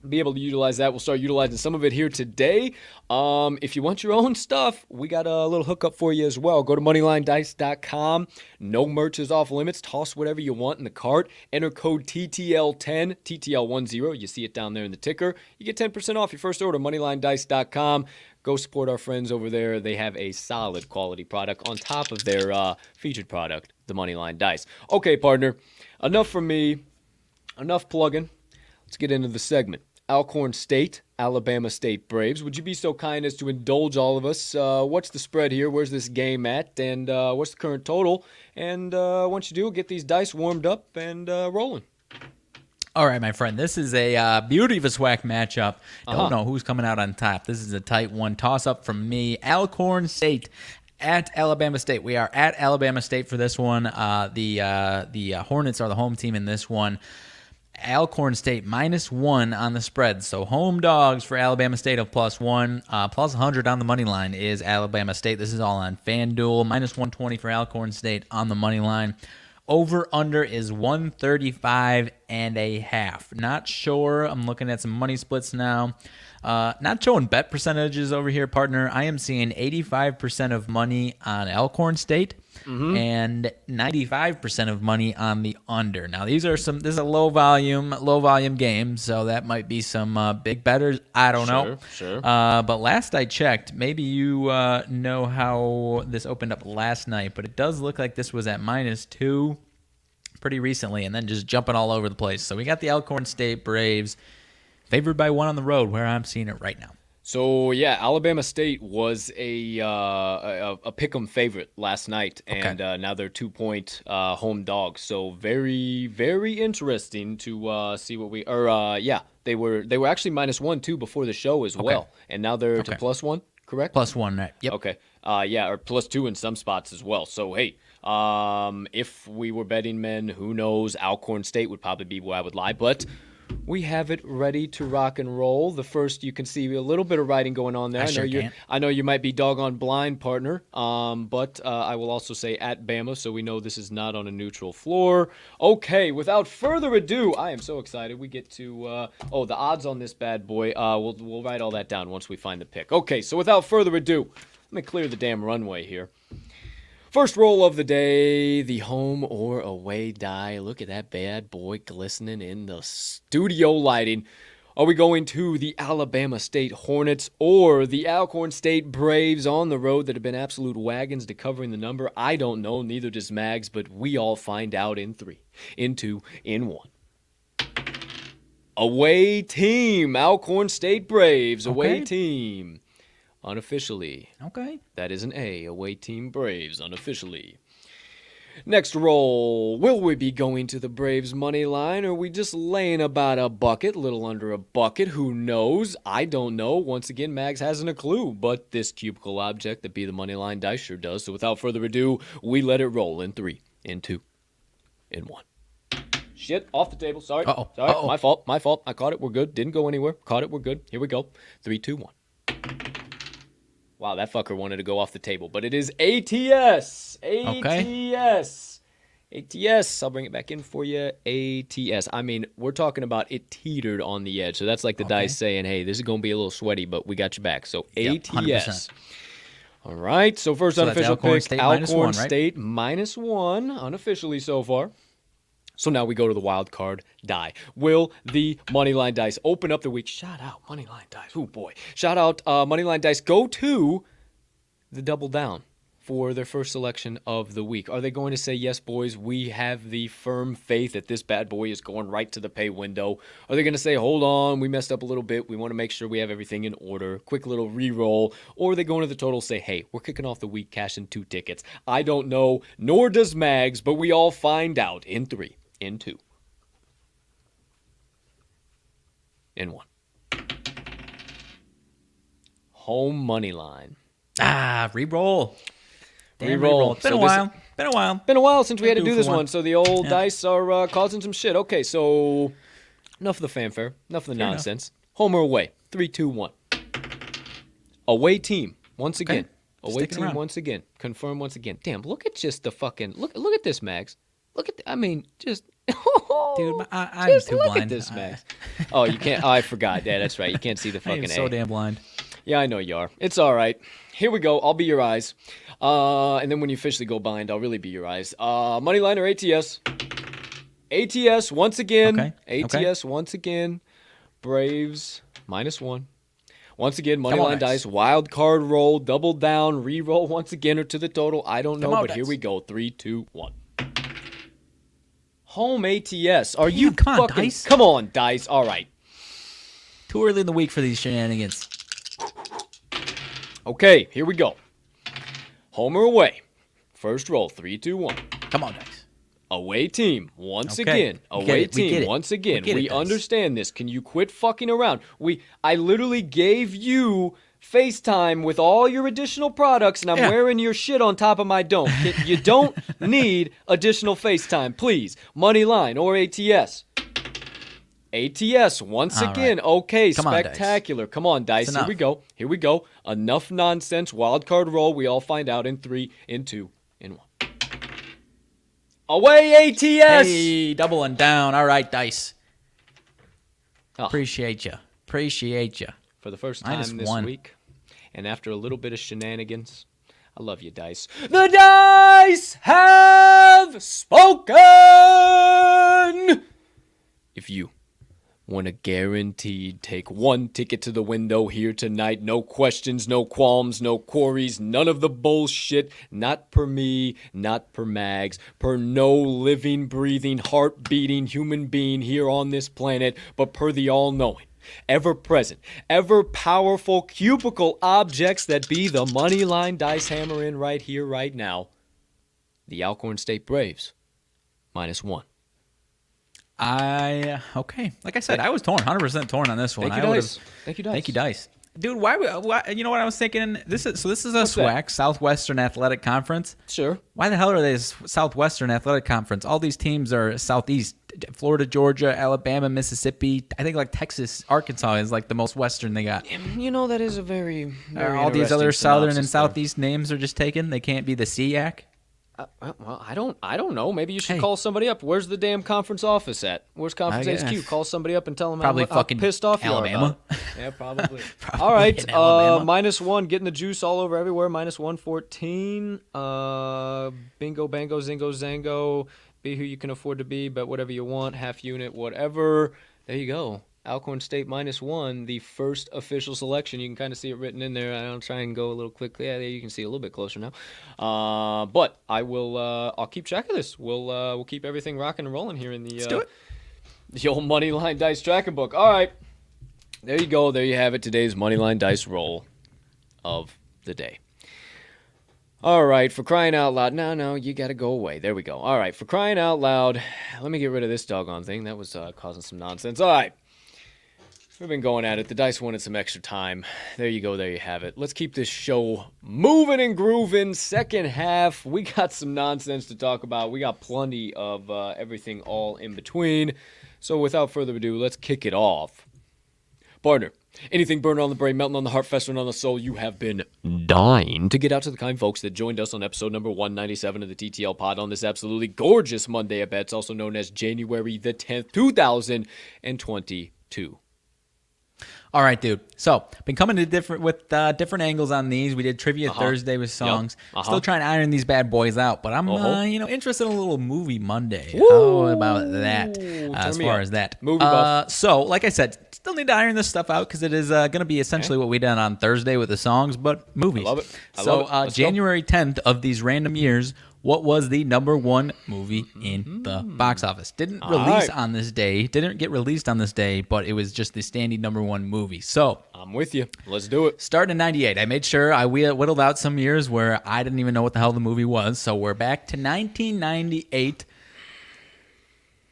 be able to utilize that. We'll start utilizing some of it here today. If you want your own stuff, we got a little hookup for you as well. Go to moneylinedice.com. No merch is off limits. Toss whatever you want in the cart. Enter code TTL10, TTL10. You see it down there in the ticker. You get 10% off your first order. Moneylinedice.com. Go support our friends over there. They have a solid quality product on top of their featured product, the Moneyline Dice. Okay, partner. Enough from me. Enough plugging. Let's get into the segment. Alcorn State, Alabama State Braves. Would you be so kind as to indulge all of us? What's the spread here? Where's this game at? And what's the current total? And once you do, get these dice warmed up and rolling. All right, my friend. This is a beauty of a swag matchup. Don't know who's coming out on top. This is a tight one. Toss up from me. Alcorn State at Alabama State. We are at Alabama State for this one. The Hornets are the home team in this one. Alcorn State -1 on the spread. So home dogs for Alabama State of +1. Plus 100 on the money line is Alabama State. This is all on FanDuel. -120 for Alcorn State on the money line. Over under is 135.5. Not sure. I'm looking at some money splits now. Not showing bet percentages over here, partner. I am seeing 85% of money on Alcorn State and 95% of money on the under. Now this is a low volume game, so that might be some big bettors. I don't know. Sure. But last I checked, maybe you know how this opened up last night, but it does look like this was at -2 pretty recently, and then just jumping all over the place. So we got the Alcorn State Braves favored by 1 on the road, where I'm seeing it right now. So yeah, Alabama State was a pick'em favorite last night, and now they're 2-point home dogs. So very, very interesting to see what we. They were actually -1 too before the show as well, and now they're to +1. Correct. +1, right? Yep. Okay. Or +2 in some spots as well. So hey, if we were betting men, who knows? Alcorn State would probably be where I would lie, but we have it ready to rock and roll. The first, you can see a little bit of writing going on there. I know you might be doggone blind, partner. But I will also say at Bama, so we know this is not on a neutral floor. Okay, without further ado, I am so excited. We get to the odds on this bad boy. We'll write all that down once we find the pick. Okay, so without further ado, let me clear the damn runway here. First roll of the day, the home or away die. Look at that bad boy glistening in the studio lighting. Are we going to the Alabama State Hornets or the Alcorn State Braves on the road that have been absolute wagons to covering the number? I don't know, neither does Mags, but we all find out in 3, in 2, in 1. Away team, Alcorn State Braves, away team. Unofficially. Okay. That is an A. Away team Braves, unofficially. Next roll. Will we be going to the Braves money line, or are we just laying about a bucket, little under a bucket? Who knows? I don't know. Once again, Mags hasn't a clue, but this cubicle object that be the Moneyline Dice sure does. So without further ado, we let it roll in 3, in 2, in 1. Shit, off the table. Sorry. Sorry. My fault. I caught it. We're good. Didn't go anywhere. Caught it. We're good. Here we go. 3, 2, 1. Wow, that fucker wanted to go off the table, but it is ATS. ATS. ATS. I'll bring it back in for you. ATS. I mean, we're talking about it teetered on the edge. So that's like the dice saying, hey, this is going to be a little sweaty, but we got your back. So ATS. 100%. All right. So first unofficial pick, Alcorn State -1, unofficially so far. So now we go to the wild card die. Will the Moneyline Dice open up the week? Shout out Moneyline Dice. Oh, boy. Shout out Moneyline Dice. Go to the double down for their first selection of the week. Are they going to say, yes, boys, we have the firm faith that this bad boy is going right to the pay window? Are they going to say, hold on, we messed up a little bit. We want to make sure we have everything in order. Quick little re-roll. Or are they going to the total, say, hey, we're kicking off the week, cashing 2 tickets? I don't know, nor does Mags, but we all find out in 3. In 2. In 1. Home money line. Re-roll. Damn Reroll. It's been a while. Been a while since we had to Due do for this one. one, so the old dice are causing some shit. Okay, so enough of the fanfare, enough of the nonsense. Home or away? 3, 2, 1. Away team once again. Away Sticking team around. once again. Confirm once again. Damn, look at just the fucking look at this, Mags. Look at I mean, just Dude, I'm just too look blind. at this, Mags. Oh, you can't. Oh, I forgot. Yeah, that's right. You can't see the I fucking am so A. damn blind. Yeah, I know you are. It's all right. Here we go. I'll be your eyes. And then when you officially go blind, I'll really be your eyes. Moneyline or ATS? ATS once again. Okay. ATS once again. Braves -1. Once again, Come on, Moneyline Dice. Wild card roll. Double down. Re-roll once again or to the total. I don't know, on, but here Dice. we go. 3, 2, 1. Home ATS. Are you come on, fucking... Dice. Come on, Dice. All right. Too early in the week for these shenanigans. Okay, here we go. Home or away? First roll, 3, 2, 1. Come on, Dice. Away team, once Okay. again. We get Away it. We get team, it. once We again. get it, We Dice. understand this. Can you quit fucking around? I literally gave you FaceTime with all your additional products, and I'm wearing your shit on top of my dome. You don't need additional FaceTime, please. Moneyline or ATS. ATS, once All again. right. Okay, Come on, Dice. spectacular. Come on, Dice. It's Here we go. Here we go. Enough nonsense. Wild card roll. We all find out in 3, in 2, in 1. Away, ATS! Hey, double and down. All right, Dice. Oh. Appreciate you. For the first time this -1. week, and after a little bit of shenanigans, I love you, Dice. The Dice have spoken! If you want to guaranteed take 1 ticket to the window here tonight, no questions, no qualms, no queries, none of the bullshit, not per me, not per Mags, per no living, breathing, heart-beating human being here on this planet, but per the all-knowing, ever-present, ever-powerful cubicle objects that be the Moneyline Dice hammer in right here, right now. The Alcorn State Braves, -1. Okay. Like I said, I was torn, 100% torn on this one. Thank you, Dice. Thank you, Dice. Thank you, Dice. Dude, why? You know what I was thinking? This is a What's that? SWAC, Southwestern Athletic Conference. Sure. Why the hell are they Southwestern Athletic Conference? All these teams are Southeast. Florida, Georgia, Alabama, Mississippi. I think like Texas, Arkansas is like the most Western they got. You know, that is a very, very All these other interesting Southern and synopsis there. Southeast names are just taken. They can't be the SEAC. Well, I don't know. Maybe you should Hey. call somebody up. Where's the damn conference office at? Where's conference I HQ? guess. Call somebody up and tell them Probably how fucking pissed off you Alabama. are about it. Yeah, probably. Probably All right, in Alabama. -1, getting the juice all over everywhere. -114. Bingo, bango, zingo, zango. Be who you can afford to be, but whatever you want. Half unit, whatever. There you go. Alcorn State -1, the first official selection. You can kind of see it written in there. I'll try and go a little quickly. Yeah, there you can see it a little bit closer now. But I will. I'll keep track of this. We'll keep everything rocking and rolling here in the. Let's do it. The old Moneyline Dice tracking book. All right, there you go. There you have it. Today's Moneyline Dice roll of the day. All right, for crying out loud. No, you got to go away. There we go. All right, for crying out loud. Let me get rid of this doggone thing. That was causing some nonsense. All right. We've been going at it. The dice wanted some extra time. There you go. There you have it. Let's keep this show moving and grooving. Second half, we got some nonsense to talk about. We got plenty of everything all in between. So without further ado, let's kick it off. Partner, anything burning on the brain, melting on the heart, festering on the soul, you have been dying to get out to the kind folks that joined us on episode number 197 of the TTL Pod on this absolutely gorgeous Monday at Bets, also known as January the 10th, 2022. All right, dude. So, been coming to different angles on these. We did Trivia Thursday with songs. Still trying to iron these bad boys out, but I'm interested in a little movie Monday. How about that? As far as that. Movie buff. So, like I said, still need to iron this stuff out because it is going to be essentially what we did on Thursday with the songs, but movies. I love it. So, Let's go. January 10th of these random years, what was the number one movie in the box office? Didn't release on this day. Didn't get released on this day, but it was just the standing number one movie. So I'm with you. Let's do it. starting in 98, I made sure I whittled out some years where I didn't even know what the hell the movie was. So we're back to 1998.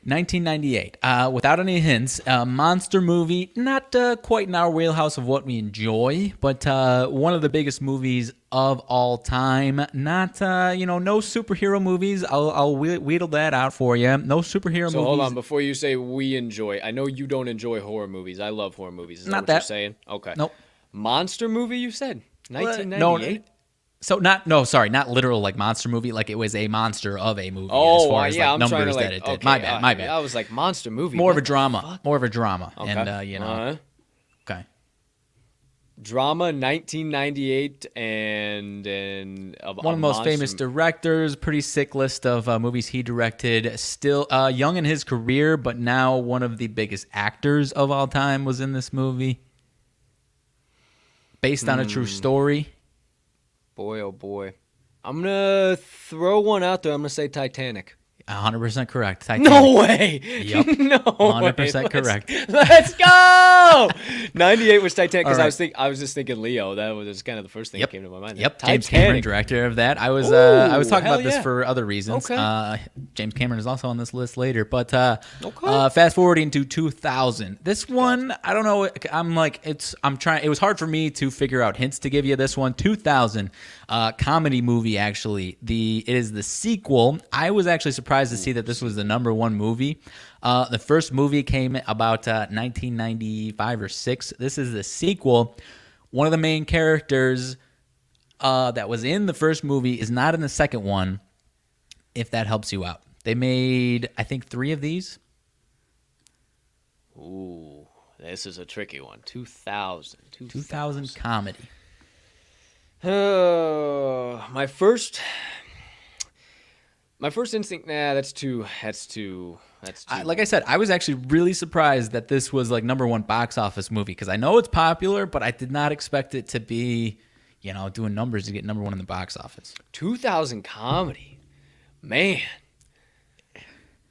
1998. Without any hints, monster movie, not quite in our wheelhouse of what we enjoy, but one of the biggest movies of all time. Not, no superhero movies. I'll wheedle that out for you. No superhero movies. So hold on, before you say we enjoy, I know you don't enjoy horror movies. I love horror movies. Is that what you're saying? Okay. Nope. Monster movie, you said? 1998? No. Sorry, not literal like monster movie. Like it was a monster of a movie. Oh, as far as yeah, like I'm numbers trying to that it did. okay, My bad. I was like monster movie. More of a what the drama. fuck? More of a drama. Okay. And okay. Drama, 1998, and One of the most famous directors. Pretty sick list of movies he directed. Still young in his career, but now one of the biggest actors of all time was in this movie. Based on a true story. Boy, oh boy. I'm going to throw one out there. I'm going to say Titanic. 100% correct. Titanic. No way. Yep. No 100% way. correct. Let's go. 98 was Titanic because Right. I was just thinking Leo. That was kind of the first thing that came to my mind. Yep. Titanic. James Cameron, director of that. I was talking hell about this yeah. for other reasons. Okay. James Cameron is also on this list later. But fast forwarding to 2000. This one, I don't know. I'm trying. It was hard for me to figure out hints to give you this one. 2000 comedy movie. Actually, it is the sequel. I was actually surprised to see that this was the number one movie. The first movie came about 1995 or 6. This is the sequel. One of the main characters that was in the first movie is not in the second one, if that helps you out. They made, I think, 3 of these. Ooh, this is a tricky one. 2000 comedy. My first instinct, that's too. Like I said, I was actually really surprised that this was like number one box office movie because I know it's popular, but I did not expect it to be, doing numbers to get number one in the box office. 2000 comedy, man.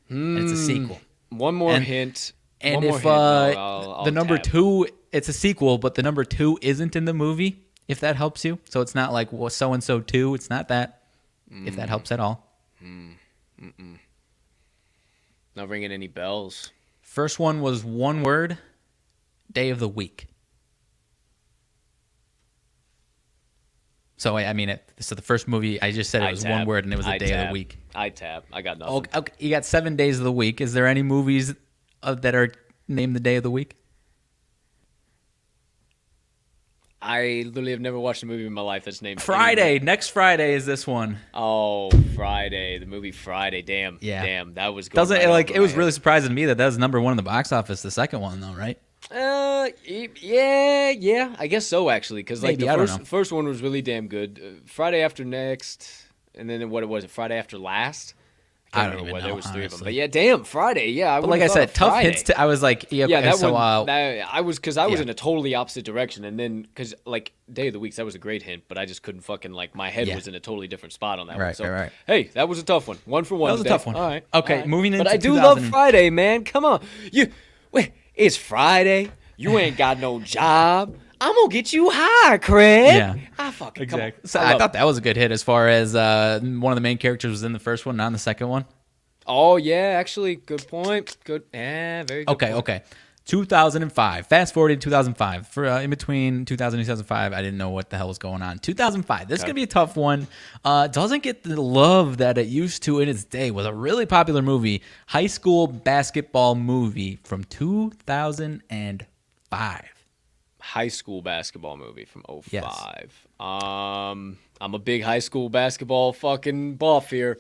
And it's a sequel. One more hint. And one if more hint, I'll the number tab. 2, it's a sequel, but the number 2 isn't in the movie, if that helps you. So it's not like so and so 2. It's not that. If that helps at all. Not ringing any bells. First one was one word, day of the week. So, so the first movie, I just said it was one word, and it was a day of the week. I got nothing. Okay, you got 7 days of the week. Is there any movies that are named the day of the week? I literally have never watched a movie in my life that's named Friday. Next Friday is this one. Oh, Friday. The movie Friday. Damn. Yeah. Damn. That was going Doesn't right like over it was my really head. surprising to me that was number one in the box office. The second one though, right? Yeah. I guess so actually, because like Maybe, I don't the know. first one was really damn good. Friday After Next, and then what was it? Friday After Last. I Can't don't remember even what, know, there was 3 of them. honestly. But yeah, damn Friday. Yeah, But like I said, tough hints. I was like, Yeah, that so, one. I was yeah. in a totally opposite direction, and then because like Day of the Weeks, that was a great hint, but I just couldn't fucking like my head was in a totally different spot on that one. Right, So right. hey, that was a tough one. One for one. That was a tough one. All right. Okay, all right. moving But into I do 2000 love Friday, man. Come on, it's Friday. You ain't got no job. I'm gonna get you high, Craig. Yeah. I fucking Exactly. Come on. So I thought that was a good hit as far as one of the main characters was in the first one, not in the second one. Oh yeah, actually, good point. Good. Very good. Okay, point. okay. 2005. Fast forward to 2005. For in between 2000 and 2005, I didn't know what the hell was going on. 2005. This is gonna be a tough one. Doesn't get the love that it used to in its day. Was a really popular movie, high school basketball movie from 2005. High school basketball movie from 05. Yes. I'm a big high school basketball fucking buff here.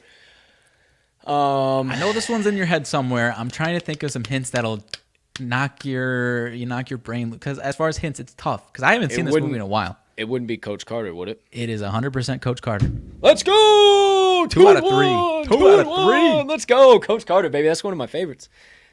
I know this one's in your head somewhere. I'm trying to think of some hints that'll knock your brain, because as far as hints, it's tough because I haven't seen this movie in a while. It wouldn't be Coach Carter, would it? It is 100% Coach Carter. Let's go! 2 out of 3. 2 out of 3. Let's go, Coach Carter, baby. That's one of my favorites.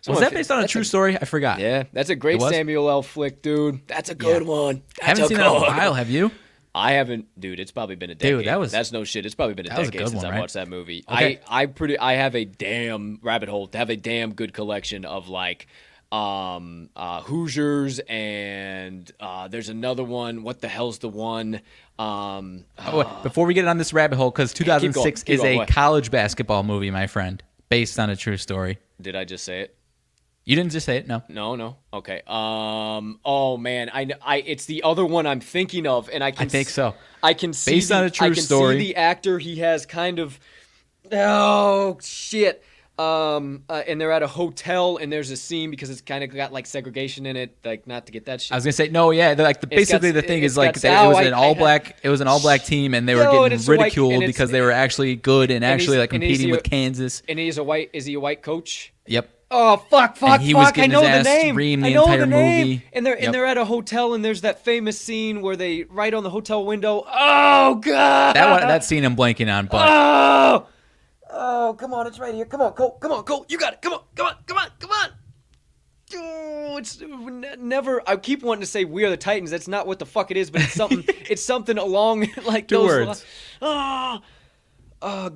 Was that based on a true story? I forgot. Yeah, that's a great It was? Samuel L. flick, dude. That's a good one. Haven't seen that in a while. Have you? I haven't, dude. It's probably been a decade. Dude, that's no shit. It's probably been a that was a decade good since one, I right? watched that movie. Okay. I have a damn rabbit hole. To have a damn good collection of like Hoosiers and there's another one. What the hell's the one? Wait, before we get on this rabbit hole, because 2006 keep is going, a what? college basketball movie, my friend, based on a true story. Did I just say it? You didn't just say it, no. No. Okay. Oh man, it's the other one I'm thinking of, and I think so. I can see based on a true story. See the actor. He has kind of. Oh shit. And they're at a hotel, and there's a scene because it's kind of got like segregation in it, like not to get that shit. I was gonna say no, yeah. Basically, the thing is like it was an all black team, and they were getting ridiculed because they were actually good and actually like competing with Kansas. And he's a white. Is he a white coach? Yep. Oh fuck! He was getting his ass reamed the entire movie. And they're at a hotel, and there's that famous scene where they write on the hotel window. Oh god! That scene I'm blanking on, but. Oh, come on, it's right here. Come on, Colt. You got it. Come on. Oh, it's never. I keep wanting to say We Are the Titans. That's not what the fuck it is, but it's something. It's something along like two those words.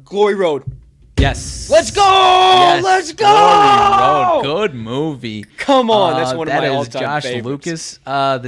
Glory Road. Yes. Let's go. Yes. Let's go. Glory Road. Good movie. Come on, that's one of my all-time Josh favorites. Lucas. I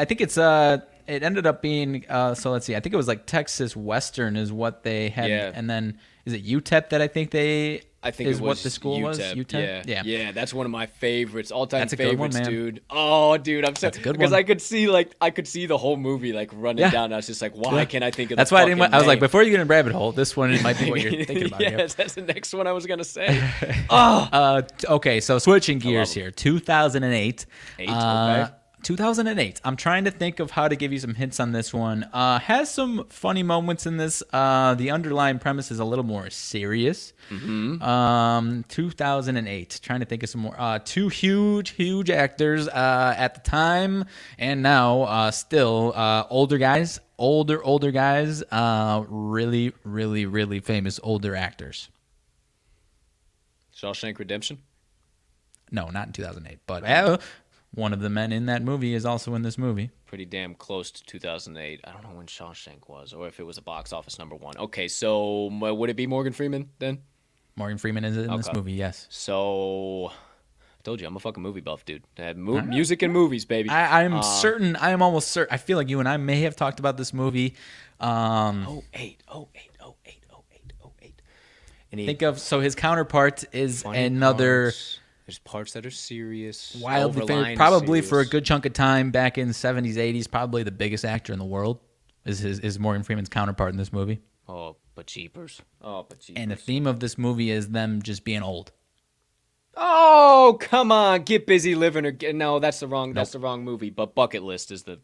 think it's it ended up being so let's see. I think it was like Texas Western is what they had, and then is it UTEP that I think it was what the school UTEP. was? UTEP? Yeah, that's one of my favorites, all-time that's a favorites, good one, man. dude. Oh, dude, I'm so because I could see the whole movie like running down. I was just like, why can't I think of that's the why fucking I was like, name? before you get in a rabbit hole, this one might be what you're thinking about. Yes, that's the next one I was gonna say. Okay, so switching gears here, 2008. 2008. I'm trying to think of how to give you some hints on this one. Has some funny moments in this. The underlying premise is a little more serious. 2008. Trying to think of some more. Two huge actors at the time and now still older guys. Older guys. Really famous older actors. Shawshank Redemption? No, not in 2008. But one of the men in that movie is also in this movie. Pretty damn close to 2008. I don't know when Shawshank was or if it was a box office #1. Okay, so would it be Morgan Freeman then? Morgan Freeman is in this movie, yes. So, I told you, I'm a fucking movie buff, dude. Music and movies, baby. I am certain, I am almost certain, I feel like you and I may have talked about this movie. 08. Think of, so his counterpart is another... There's parts that are serious. Wildly famous, probably for a good chunk of time back in the 70s, 80s, probably the biggest actor in the world is Morgan Freeman's counterpart in this movie. Oh, but jeepers. And the theme of this movie is them just being old. Oh, come on. Get Busy Living no, that's the wrong movie, but Bucket List is the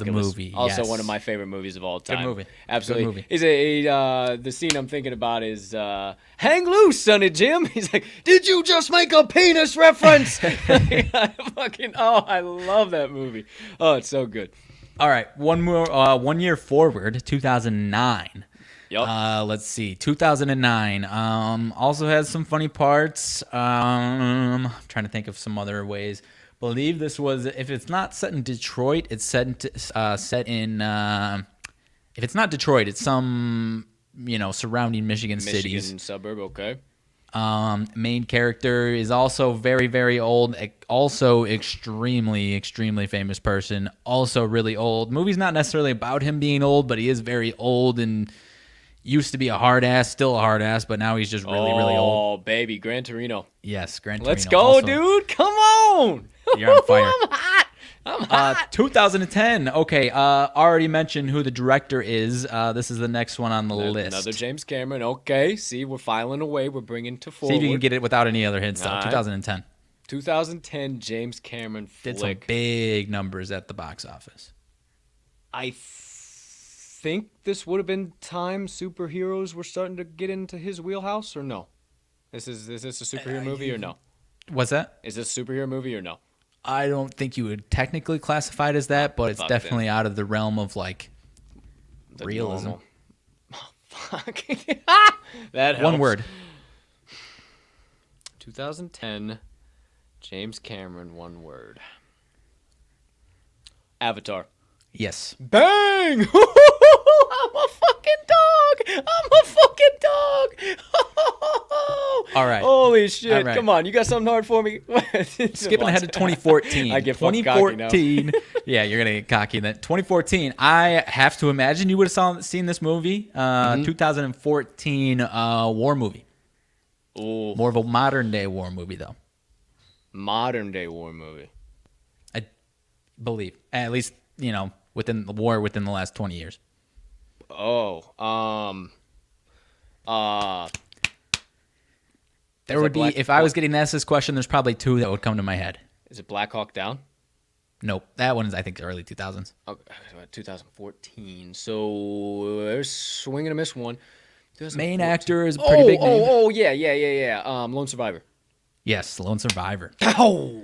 movie. Also one of my favorite movies of all time. Good movie. Absolutely. Is the scene I'm thinking about is hang loose, Sonny Jim. He's like, "Did you just make a penis reference?" I love that movie. Oh, it's so good. All right, one year forward, 2009. Yep. Let's see, 2009. Also has some funny parts. I'm trying to think of some other ways. Believe this was, if it's not set in Detroit, it's set in. If it's not Detroit, it's some surrounding Michigan cities. Suburb. Okay. Main character is also very old. Also extremely famous person. Also really old. Movie's not necessarily about him being old, but he is very old and. Used to be a hard ass, still a hard ass, but now he's just really old. Oh, baby, Gran Torino. Yes, Gran Torino. Let's go, dude. Come on. You're on fire. I'm hot. 2010. Okay, already mentioned who the director is. This is the next one on the list. Another James Cameron. Okay, see, we're filing away. We're bringing to forward. See if you can get it without any other hints, though. 2010. 2010 James Cameron flick. Did some big numbers at the box office. I think this would have been time superheroes were starting to get into his wheelhouse, or no? Is this a superhero movie or no? What's that? Is this a superhero movie or no? I don't think you would technically classify it as that, but it's definitely out of the realm of like the realism. Oh, fuck. That helps. One word. 2010 James Cameron, one word. Avatar. Yes. Bang! I'm a fucking dog! All right. Holy shit. All right. Come on, you got something hard for me? Skipping ahead to 2014. I get 2014. Yeah, you're going to get cocky then. 2014. I have to imagine you would have seen this movie. 2014 war movie. Ooh, More of a modern day war movie, though. modern day war movie. I believe. At least, within the war within the last 20 years. Oh, There Is would it be, if I was getting asked this question, there's probably two that would come to my head. Is it Black Hawk Down? Nope. That one is, I think, early 2000s. Okay, 2014. So there's swing and a miss one. Main actor is a pretty big name. Oh, yeah. Lone Survivor. Yes, Lone Survivor. Oh,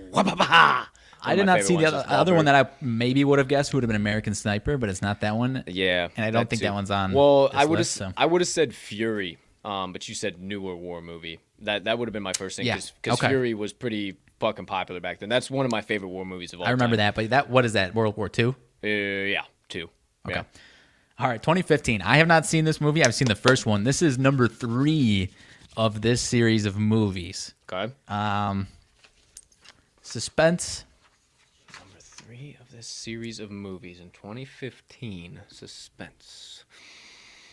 I did not see the other one that I maybe would have guessed would have been American Sniper, but it's not that one. Yeah, and I don't think that one's on. Well, this I would have said Fury, but you said newer war movie. That would have been my first thing because Fury was pretty fucking popular back then. That's one of my favorite war movies of all time. I remember that, but what is that? World War II? Yeah, 2. Okay. Yeah. All right, 2015. I have not seen this movie. I've seen the first one. This is number 3 of this series of movies. Okay. Suspense. Number 3 of this series of movies in 2015. Suspense.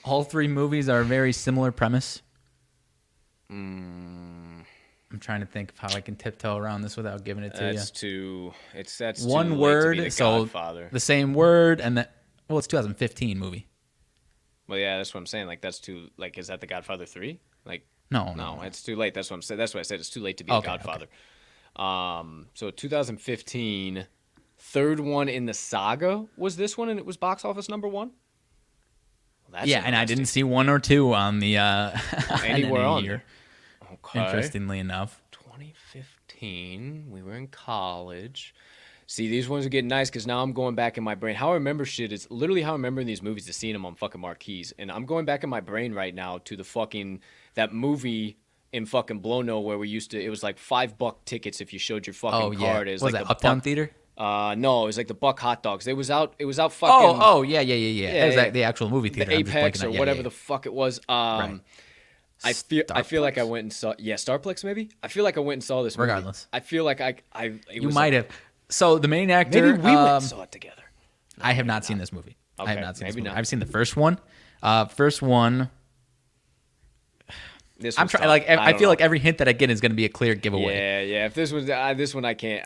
All 3 movies are a very similar premise. I'm trying to think of how I can tiptoe around this without giving it to you. That's one too word. Late to be the so Godfather. The same word, and that. Well, it's 2015 movie. Well, yeah, that's what I'm saying. Like, that's too. Like, is that the Godfather 3? Like, no, it's too late. That's what I'm saying. That's what I said. It's too late to be the Godfather. Okay. So 2015, third one in the saga was this one, and it was box office number 1. Well, and I didn't see 1 or 2 on the anywhere on year. Okay. Interestingly enough, 2015, we were in college. See, these ones are getting nice because now I'm going back in my brain. How I remember shit is literally how I remember these movies is seeing them on fucking marquees. And I'm going back in my brain right now to that movie in fucking Blow Nowhere where it was like $5 tickets if you showed your fucking card. Was that Uptown Theater? No, it was like the Buck Hot Dogs. It was out fucking. Yeah. It was like the actual movie theater. The Apex or whatever the fuck it was. Right. I feel like I went and saw Starplex maybe. I feel like I went and saw this movie. Regardless, I feel like you might have. So the main actor. Maybe we went and saw it together. I have not seen this movie. Okay, I have not seen this movie. not. I've seen the first one. First one. I'm trying. I feel like every hint that I get is going to be a clear giveaway. Yeah. If this was this one, I can't.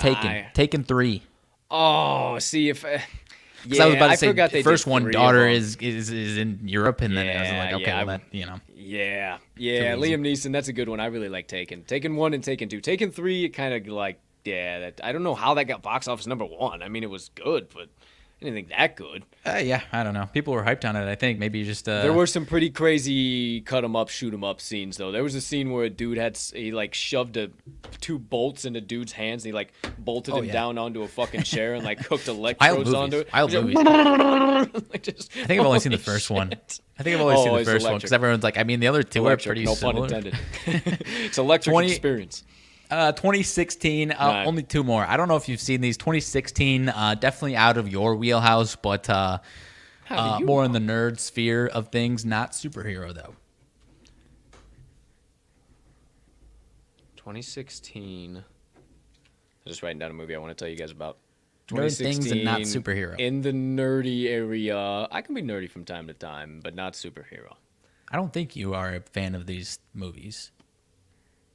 Taken 3. Oh, see if. I was about to say forgot the first one. Daughter is in Europe, and then I was like, okay, Yeah. Liam Neeson. That's a good one. I really like Taken. Taken 1 and Taken 2. Taken 3, kind of like. Yeah, I don't know how that got box office number 1. I mean, it was good, but I didn't think that good. Yeah, I don't know. People were hyped on it, I think. Maybe just... There were some pretty crazy cut 'em up, shoot 'em up scenes, though. There was a scene where a dude he shoved 2 bolts in a dude's hands, and he, bolted him down onto a fucking chair and, hooked electrodes onto it. Wild movies. I think I've only seen the first one. I think I've only seen the first one, because everyone's like, I mean, the other 2 are pretty similar. No pun intended. It's electric experience. 2016, only 2 more. I don't know if you've seen these. 2016, definitely out of your wheelhouse, but more in the nerd sphere of things, not superhero, though. 2016. I'm just writing down a movie I want to tell you guys about. Nerd things and not superhero. In the nerdy area. I can be nerdy from time to time, but not superhero. I don't think you are a fan of these movies.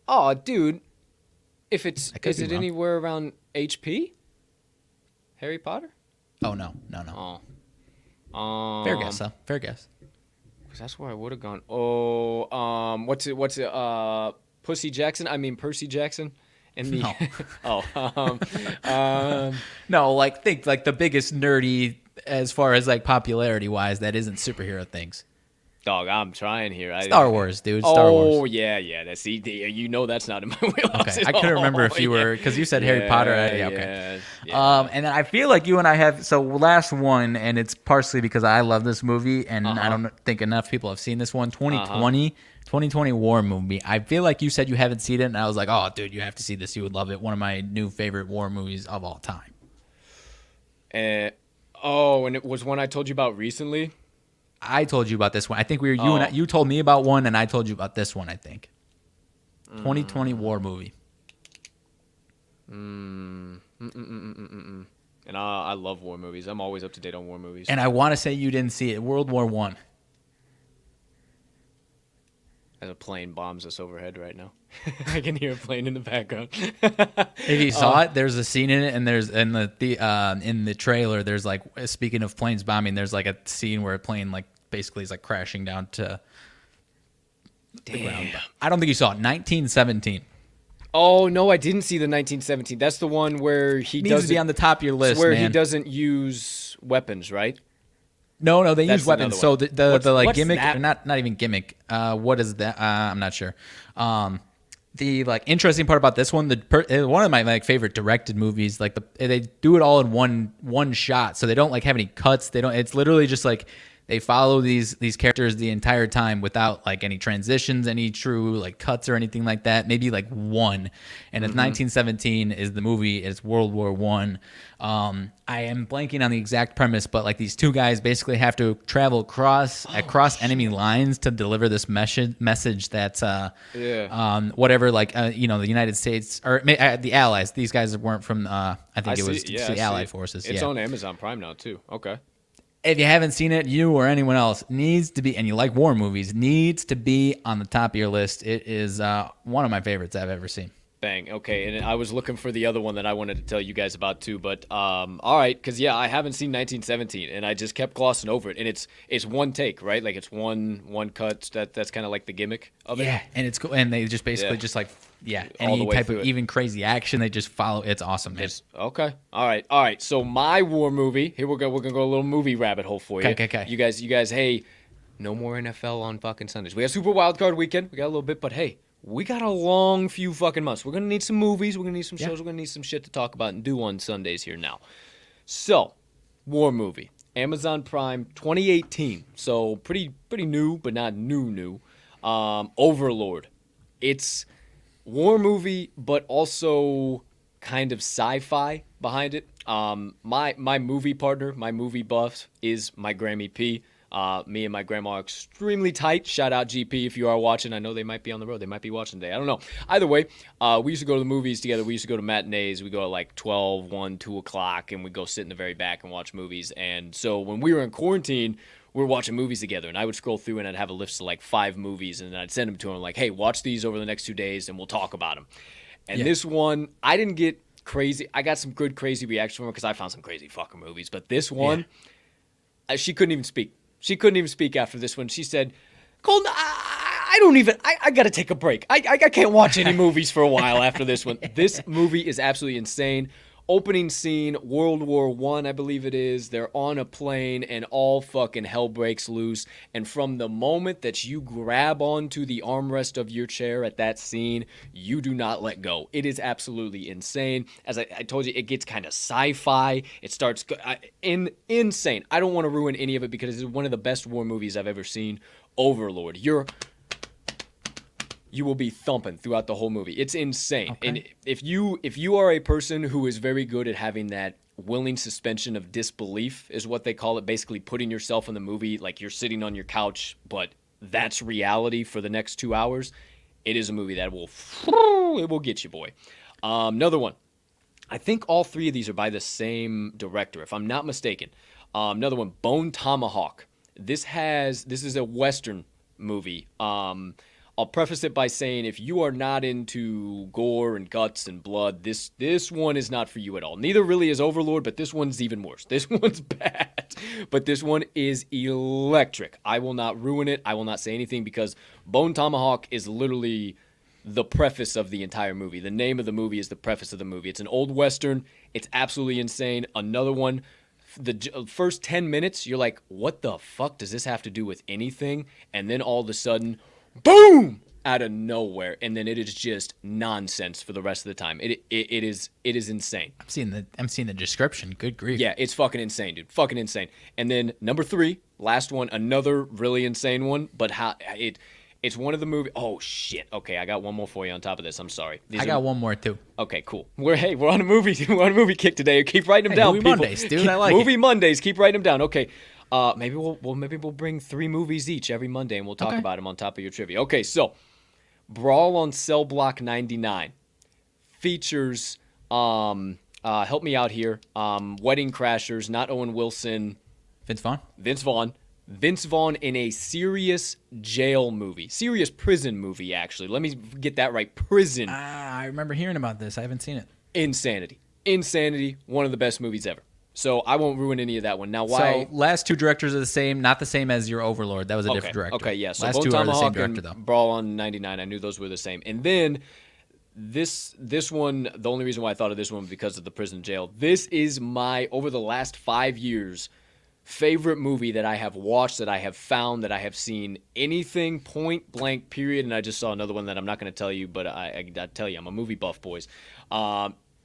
Oh, dude. Is it anywhere around HP? Harry Potter? Oh, no. Oh. Fair guess, though. Fair guess. Because that's where I would have gone. Oh, what's it? Percy Jackson? And the no, think the biggest nerdy as far as popularity wise that isn't superhero things. Dog, I'm trying here. Star Wars, dude. Star Wars. Oh, yeah. That's that's not in my wheelhouse. Okay, I couldn't remember if you were, because you said Harry Potter. Okay. Yeah. And then I feel like you and I have, so last one, and it's partially because I love this movie, and I don't think enough people have seen this one, 2020 war movie. I feel like you said you haven't seen it, and I was like, oh, dude, you have to see this. You would love it. One of my new favorite war movies of all time. And it was one I told you about recently? I told you about this one. I think you told me about one, and I told you about this one, I think. 2020 war movie. And I love war movies. I'm always up to date on war movies. And I want to say you didn't see it. World War I. As a plane bombs us overhead right now. I can hear a plane in the background. If you saw it, there's a scene in it, and there's in the trailer. There's like, speaking of planes bombing, there's like a scene where a plane like basically is like crashing down to the ground. I don't think you saw it. 1917 Oh no, I didn't see the 1917. That's the one where he needs doesn't to be on the top of your list, where man. he doesn't use weapons, right? No, they That's use weapons. So another the like what's gimmick, that? or not even gimmick. What is that? I'm not sure. The like interesting part about this one, one of my like favorite directed movies, like they do it all in one shot, so they don't like have any cuts. They don't. It's literally just like they follow these characters the entire time without like any transitions, any true like cuts or anything like that. Maybe like one. And it's 1917 is the movie. It's World War One. I am blanking on the exact premise, but like these two guys basically have to travel across enemy lines to deliver this message that whatever the United States or the Allies. These guys weren't from I think it was the Allied forces. It's on Amazon Prime now too. Okay. If you haven't seen it, you or anyone else needs to be, and you like war movies, needs to be on the top of your list. It is one of my favorites I've ever seen. Bang. Okay, and I was looking for the other one that I wanted to tell you guys about too, but all right, because I haven't seen 1917, and I just kept glossing over it, and it's one take, right? Like it's one cut. That's kind of like the gimmick of it. Yeah, and it's cool, and they just basically just like all the any way type through of it. even crazy action, they just follow. It's awesome, man. Okay. All right. So my war movie. Here we go. We're gonna go a little movie rabbit hole for you. Okay. You guys. Hey, no more NFL on fucking Sundays. We have Super Wild Card Weekend. We got a little bit, but hey, we got a long few fucking months. We're gonna need some movies. We're gonna need some shows. We're gonna need some shit to talk about and do on Sundays here now. So, war movie. Amazon Prime 2018. So pretty new, but not new. Overlord. It's war movie, but also kind of sci-fi behind it. My movie partner, my movie buff, is my Grammy P. Me and my grandma are extremely tight. Shout out GP if you are watching. I know they might be on the road. They might be watching today. I don't know. Either way, we used to go to the movies together. We used to go to matinees. We go at like 12, 1, 2 o'clock, and we go sit in the very back and watch movies. And so when we were in quarantine, we were watching movies together, and I would scroll through and I'd have a list of like 5 movies, and then I'd send them to him like, hey, watch these over the next 2 days, and we'll talk about them. And this one, I didn't get crazy. I got some good crazy reaction from her because I found some crazy fucking movies. But this one, she couldn't even speak. She couldn't even speak after this one. She said, Colton, I got to take a break. I can't watch any movies for a while after this one. This movie is absolutely insane. Opening scene, World War I believe it is. They're on a plane and all fucking hell breaks loose. And from the moment that you grab onto the armrest of your chair at that scene, you do not let go. It is absolutely insane. As I told you, it gets kind of sci-fi. It starts insane. I don't want to ruin any of it because it's one of the best war movies I've ever seen. Overlord. You will be thumping throughout the whole movie. It's insane. Okay. And if you are a person who is very good at having that willing suspension of disbelief, is what they call it, basically putting yourself in the movie like you're sitting on your couch, but that's reality for the next 2 hours, it is a movie that will get you, boy. Another one. I think all 3 of these are by the same director, if I'm not mistaken. Another one, Bone Tomahawk. This is a Western movie. I'll preface it by saying if you are not into gore and guts and blood, this one is not for you at all. Neither really is Overlord, but this one's even worse. This one's bad, but this one is electric. I will not ruin it. I will not say anything because Bone Tomahawk is literally the preface of the entire movie. The name of the movie is the preface of the movie. It's an old Western. It's absolutely insane. Another one. The first 10 minutes, you're like, what the fuck does this have to do with anything? And then all of a sudden, boom, out of nowhere, and then it is just nonsense for the rest of the time. It is insane. I'm seeing the description. Good grief. Yeah, it's fucking insane, dude. Fucking insane. And then number 3, last one, another really insane one, but it's one of the movie. Oh shit. Okay, I got one more for you on top of this. I'm sorry. I got one more too. Okay, cool. We're on a movie. We're on a movie kick today. Keep writing them down, movie people. Mondays, dude. I like movie Mondays. Keep writing them down. Okay. Maybe we'll bring 3 movies each every Monday, and we'll talk about them on top of your trivia. Okay, so Brawl on Cell Block 99 features. Help me out here. Wedding Crashers, not Owen Wilson. Vince Vaughn. Vince Vaughn in a serious jail movie. Serious prison movie, actually. Let me get that right. Prison. I remember hearing about this. I haven't seen it. Insanity. Insanity. One of the best movies ever. So I won't ruin any of that one. Now, why? So last two directors are the same. Not the same as your Overlord. That was a different director. Okay, yeah. So last Bone two are the same Tomahawk director, and though. Brawl on 99. I knew those were the same. And then this one, the only reason why I thought of this one was because of the prison jail. This is my, over the last 5 years, favorite movie that I have watched, that I have found, that I have seen. Anything point blank period. And I just saw another one that I'm not going to tell you, but I tell you, I'm a movie buff, boys.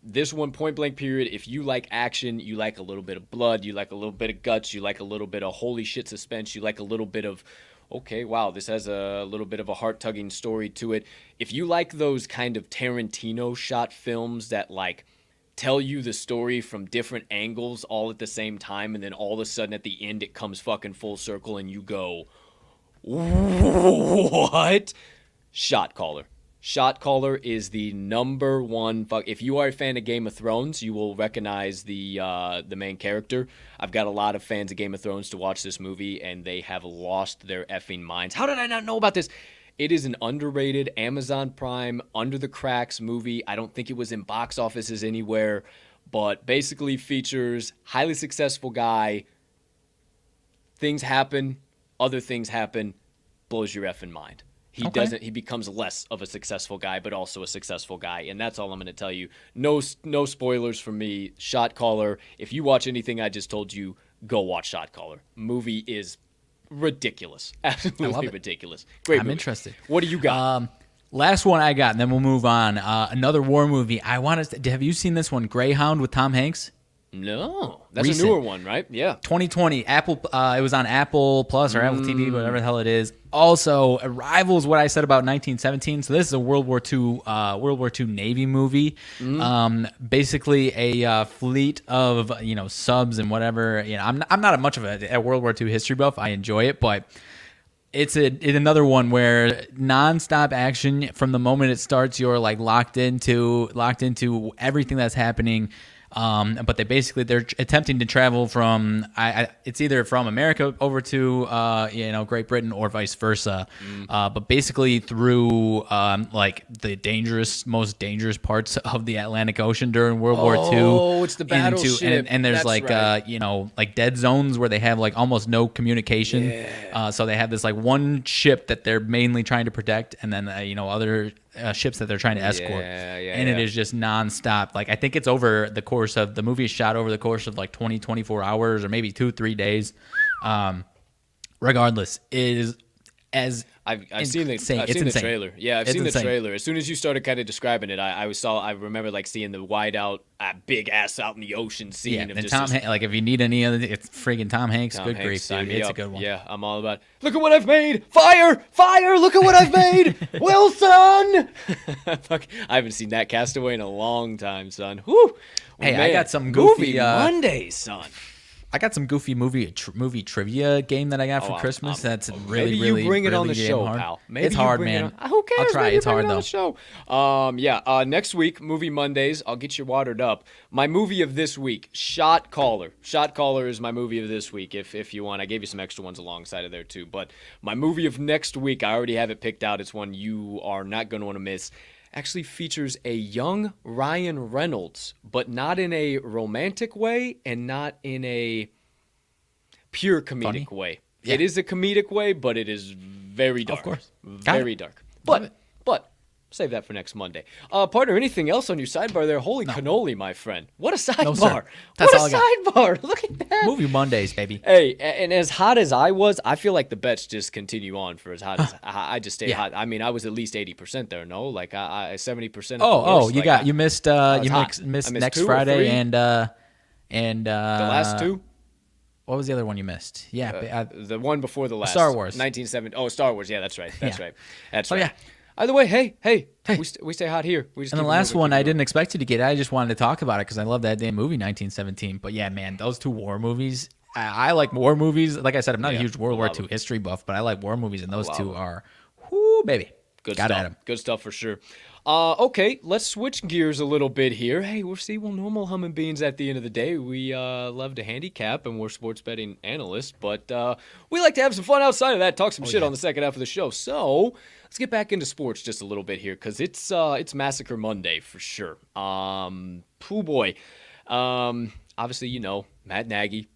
This one, point blank period, if you like action, you like a little bit of blood, you like a little bit of guts, you like a little bit of holy shit suspense, you like a little bit of, okay, wow, this has a little bit of a heart-tugging story to it. If you like those kind of Tarantino shot films that like tell you the story from different angles all at the same time, and then all of a sudden at the end it comes fucking full circle and you go, what? Shot Caller. Shot Caller is the number one. If you are a fan of Game of Thrones, you will recognize the main character. I've got a lot of fans of Game of Thrones to watch this movie, and they have lost their effing minds. How did I not know about this? It is an underrated Amazon Prime, under the cracks movie. I don't think it was in box offices anywhere, but basically features highly successful guy. Things happen, other things happen, blows your effing mind. He becomes less of a successful guy, but also a successful guy. And that's all I'm going to tell you. No spoilers from me. Shot Caller. If you watch anything I just told you, go watch Shot Caller. Movie is ridiculous. Absolutely ridiculous. Great movie. I'm interested. What do you got? Last one I got, and then we'll move on. Another war movie. Have you seen this one, Greyhound with Tom Hanks? No. That's Recent. a newer one, right? Yeah. 2020. Apple. It was on Apple Plus or Apple TV, whatever the hell it is. Also, rivals what I said about 1917. So this is a World War II Navy movie. Basically a fleet of subs and whatever. I'm not much of a World War II history buff. I enjoy it, but it's another one where nonstop action from the moment it starts. You're like locked into everything that's happening. But they're attempting to travel from it's either from America over to Great Britain or vice versa. But basically through like the most dangerous parts of the Atlantic Ocean during World War II. Oh, it's the battleship. And there's That's right. Like dead zones where they have like almost no communication. Yeah. So they have this like one ship that they're mainly trying to protect, and then other ships that they're trying to escort. It is just nonstop. Like I think it's over the course of the movie is shot over the course of like 24 hours or maybe 2-3 days. Regardless, it is as I've seen the trailer. Yeah, I've seen the trailer. As soon as you started kind of describing it, I remember like seeing the wide out, big ass out in the ocean scene. Yeah, and Tom Hanks, like if you need any other, it's friggin' Tom Hanks. Good grief, dude. It's a good one. Yeah, I'm all about it. Look at what I've made! Fire! Look at what I've made! Wilson! Fuck, I haven't seen that Castaway in a long time, son. Whew. Hey, Man, I got some goofy movie Mondays, son. I got some goofy movie trivia game that I got for Christmas. That's really, maybe really, you bring it really on the show, hard. pal. Maybe it's hard, man. Who cares? I'll try. Maybe It's hard on though. the show. Next week, Movie Mondays. I'll get you watered up. My movie of this week, Shot Caller. Shot Caller is my movie of this week. If you want, I gave you some extra ones alongside of there too. But my movie of next week, I already have it picked out. It's one you are not going to want to miss. Actually features a young Ryan Reynolds, but not in a romantic way and not in a pure comedic way. Yeah. It is a comedic way, but it is very dark. Of course. Very dark. But save that for next Monday. Partner, anything else on your sidebar there? Holy cannoli, my friend. What a sidebar. No, sir. That's all I got. Sidebar. Look at that. Movie Mondays, baby. Hey, and as hot as I was, I feel like the bets just continue on for as hot as I just stay hot. I mean, I was at least 80% there, no? Like I 70%. You missed next Friday and the last two? What was the other one you missed? Yeah, the one before the last. Star Wars. 1970. Oh, Star Wars. Yeah, that's right. That's right. Oh, yeah. Either way, hey. We stay hot here. We just and the last one I didn't expect you to get. I just wanted to talk about it because I love that damn movie, 1917. But yeah, man, those two war movies. I like war movies. Like I said, I'm not a huge World War II history buff, but I like war movies, and those two are, whoo, baby. Good Got stuff. at him. Good stuff for sure. Okay, let's switch gears a little bit here. Hey, we're normal humming beans at the end of the day. We love to handicap, and we're sports betting analysts, but we like to have some fun outside of that, talk some shit on the second half of the show. So let's get back into sports just a little bit here, because it's Massacre Monday for sure. Boy. Obviously, Matt Nagy,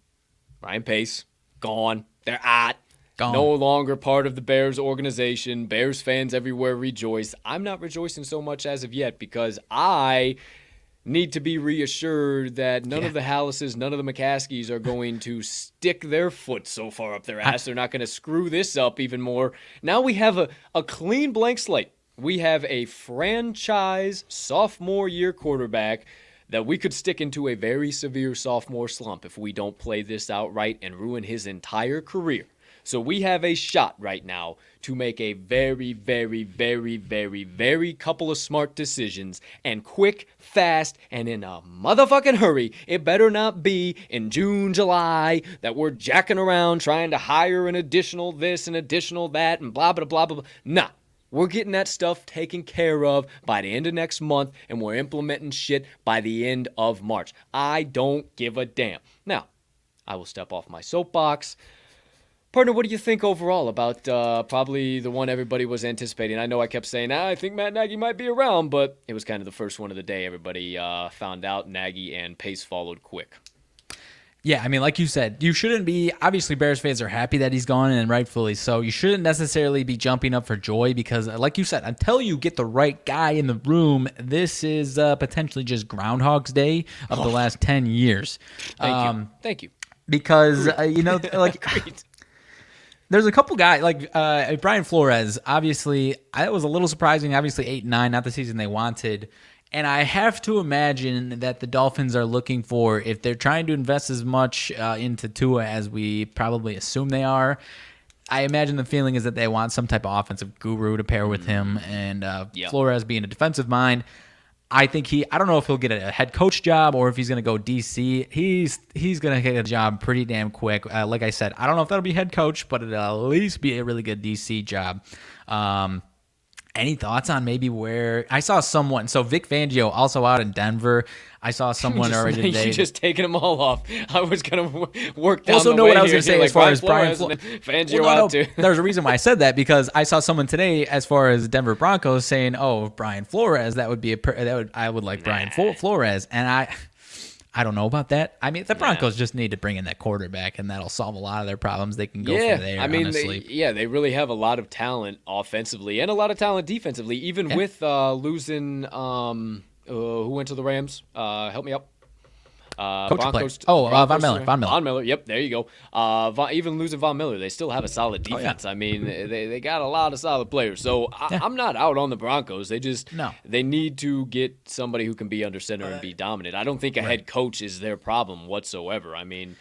Ryan Pace, gone. They're out. Gone. No longer part of the Bears organization. Bears fans everywhere rejoice. I'm not rejoicing so much as of yet because I need to be reassured that none of the Hallises, none of the McCaskies are going to stick their foot so far up their ass. They're not going to screw this up even more. Now we have a clean blank slate. We have a franchise sophomore year quarterback that we could stick into a very severe sophomore slump if we don't play this out right and ruin his entire career. So we have a shot right now to make a very, very, very, very, very couple of smart decisions, and quick, fast, and in a motherfucking hurry. It better not be in June, July that we're jacking around trying to hire an additional this and additional that and blah, blah, blah, blah, blah. Nah. We're getting that stuff taken care of by the end of next month, and we're implementing shit by the end of March. I don't give a damn. Now, I will step off my soapbox. Partner, what do you think overall about probably the one everybody was anticipating? I know I kept saying, I think Matt Nagy might be around, but it was kind of the first one of the day. Everybody found out. Nagy and Pace followed quick. Yeah, I mean, like you said, you shouldn't be, obviously Bears fans are happy that he's gone, and rightfully so. You shouldn't necessarily be jumping up for joy because, like you said, until you get the right guy in the room, this is potentially just Groundhog's Day of the last 10 years. Thank you. Because, there's a couple guys, like Brian Flores, obviously, that was a little surprising, obviously 8-9, not the season they wanted. And I have to imagine that the Dolphins are looking for, if they're trying to invest as much into Tua as we probably assume they are, I imagine the feeling is that they want some type of offensive guru to pair with him. And Flores being a defensive mind, I think I don't know if he'll get a head coach job or if he's going to go DC. He's going to get a job pretty damn quick. Like I said, I don't know if that'll be head coach, but it'll at least be a really good DC job. Any thoughts on maybe where I saw someone? So Vic Fangio also out in Denver. I saw someone already today. You just taking them all off. I was gonna work down. Also, the know way what I was here. gonna say Like as far as Brian Fangio out too. There's a reason why I said that because I saw someone today as far as Denver Broncos saying, "Oh, Brian Flores, I would like Brian Flores," and I don't know about that. I mean, the Broncos just need to bring in that quarterback, and that'll solve a lot of their problems. They can go from there, I mean, honestly. they really have a lot of talent offensively and a lot of talent defensively, even with losing who went to the Rams? Help me out. Broncos. Broncos, Von Miller. Von Miller. Yep, there you go. Even losing Von Miller, they still have a solid defense. I mean, they got a lot of solid players. So I'm not out on the Broncos. They need to get somebody who can be under center and be dominant. I don't think a head coach is their problem whatsoever. I mean,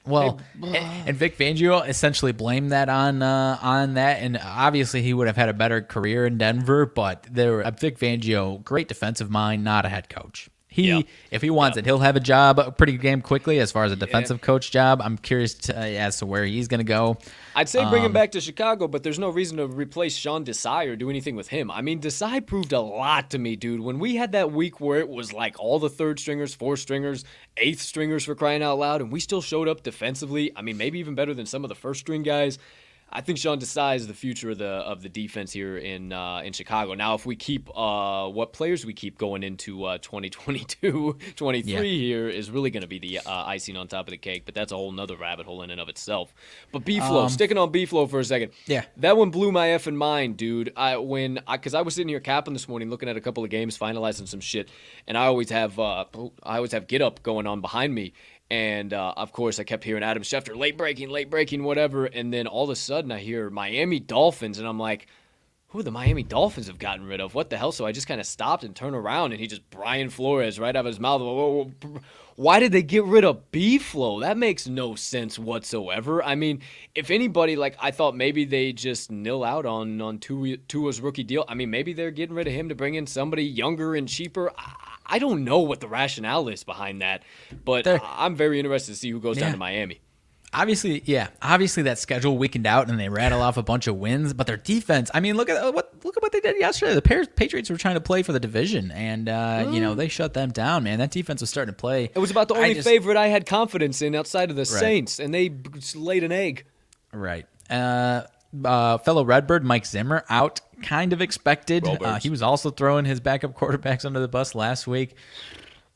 well, and Vic Fangio essentially blamed that on that, and obviously he would have had a better career in Denver. But Vic Fangio, great defensive mind, not a head coach. If he wants it, he'll have a job pretty damn quickly as far as a defensive coach job. I'm curious as to where he's going to go. I'd say bring him back to Chicago, but there's no reason to replace Sean Desai or do anything with him. I mean, Desai proved a lot to me, dude. When we had that week where it was like all the third stringers, fourth stringers, eighth stringers for crying out loud, and we still showed up defensively. I mean, maybe even better than some of the first string guys. I think Sean Desai is the future of the defense here in Chicago. Now, if we keep what players we keep going into 2022-23 here is really going to be the icing on top of the cake, but that's a whole nother rabbit hole in and of itself. But B-Flow, sticking on B-Flow for a second. Yeah. That one blew my effing mind, dude. Because I was sitting here capping this morning looking at a couple of games, finalizing some shit, and I always have Get Up going on behind me. And, of course, I kept hearing Adam Schefter, late breaking, whatever. And then all of a sudden I hear Miami Dolphins, and I'm like, who the Miami Dolphins have gotten rid of? What the hell? So I just kind of stopped and turned around, and he just Brian Flores right out of his mouth. Why did they get rid of B-Flow? That makes no sense whatsoever. I mean, if anybody, I thought maybe they just nil out on Tua's rookie deal. I mean, maybe they're getting rid of him to bring in somebody younger and cheaper. I don't know what the rationale is behind that, but I'm very interested to see who goes down to Miami. Obviously that schedule weakened out and they rattle off a bunch of wins, but their defense, I mean, look at what they did yesterday. The Patriots were trying to play for the division, and they shut them down, man. That defense was starting to play. It was about the only favorite I had confidence in outside of the Saints, and they laid an egg. Right. Fellow Redbird Mike Zimmer out, kind of expected. He was also throwing his backup quarterbacks under the bus last week.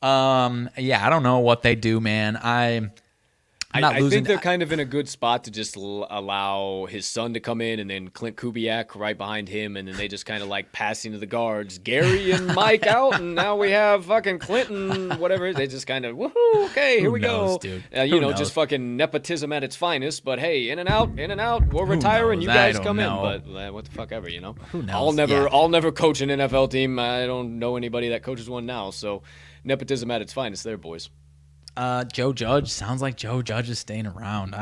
I don't know what they do, man. I think they're kind of in a good spot to just allow his son to come in, and then Clint Kubiak right behind him, and then they just kind of like passing to the guards, Gary and Mike out, and now we have fucking Clinton, whatever. They just kind of, woohoo, okay, here we go. Dude? Just fucking nepotism at its finest, but hey, in and out, we'll retire and you guys come in. But what the fuck ever, you know? Who knows? I'll never coach an NFL team. I don't know anybody that coaches one now, so nepotism at its finest there, boys. Joe Judge. Sounds like Joe Judge is staying around.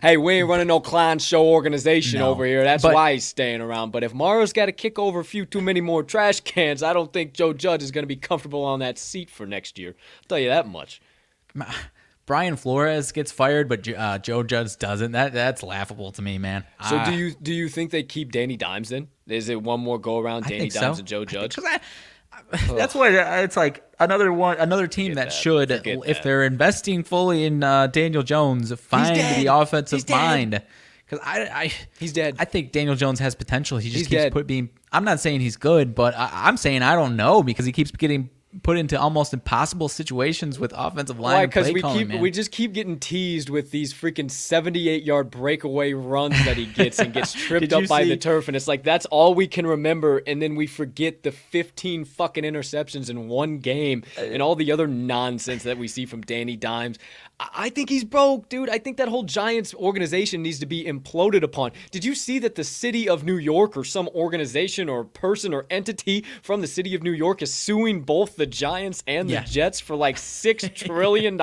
Hey, we ain't running no Klein Show organization over here. That's why he's staying around. But if Mara's got to kick over a few too many more trash cans, I don't think Joe Judge is going to be comfortable on that seat for next year. I'll tell you that much. Brian Flores gets fired, but Joe Judge doesn't. That's laughable to me, man. So do you think they keep Danny Dimes then? Is it one more go around, Danny Dimes and Joe Judge? That's why it's like another team that should, if they're investing fully in Daniel Jones, find the offensive mind. Because he's dead. I think Daniel Jones has potential. He just keeps being. I'm not saying he's good, but I'm saying I don't know because he keeps getting put into almost impossible situations with offensive line. Why? Because we just keep getting teased with these freaking 78-yard breakaway runs that he gets and gets tripped up by the turf, and it's like that's all we can remember, and then we forget the 15 fucking interceptions in one game and all the other nonsense that we see from Danny Dimes. I think he's broke, dude. I think that whole Giants organization needs to be imploded upon. Did you see that the city of New York or some organization or person or entity from the city of New York is suing both the Giants and the Jets for like $6 trillion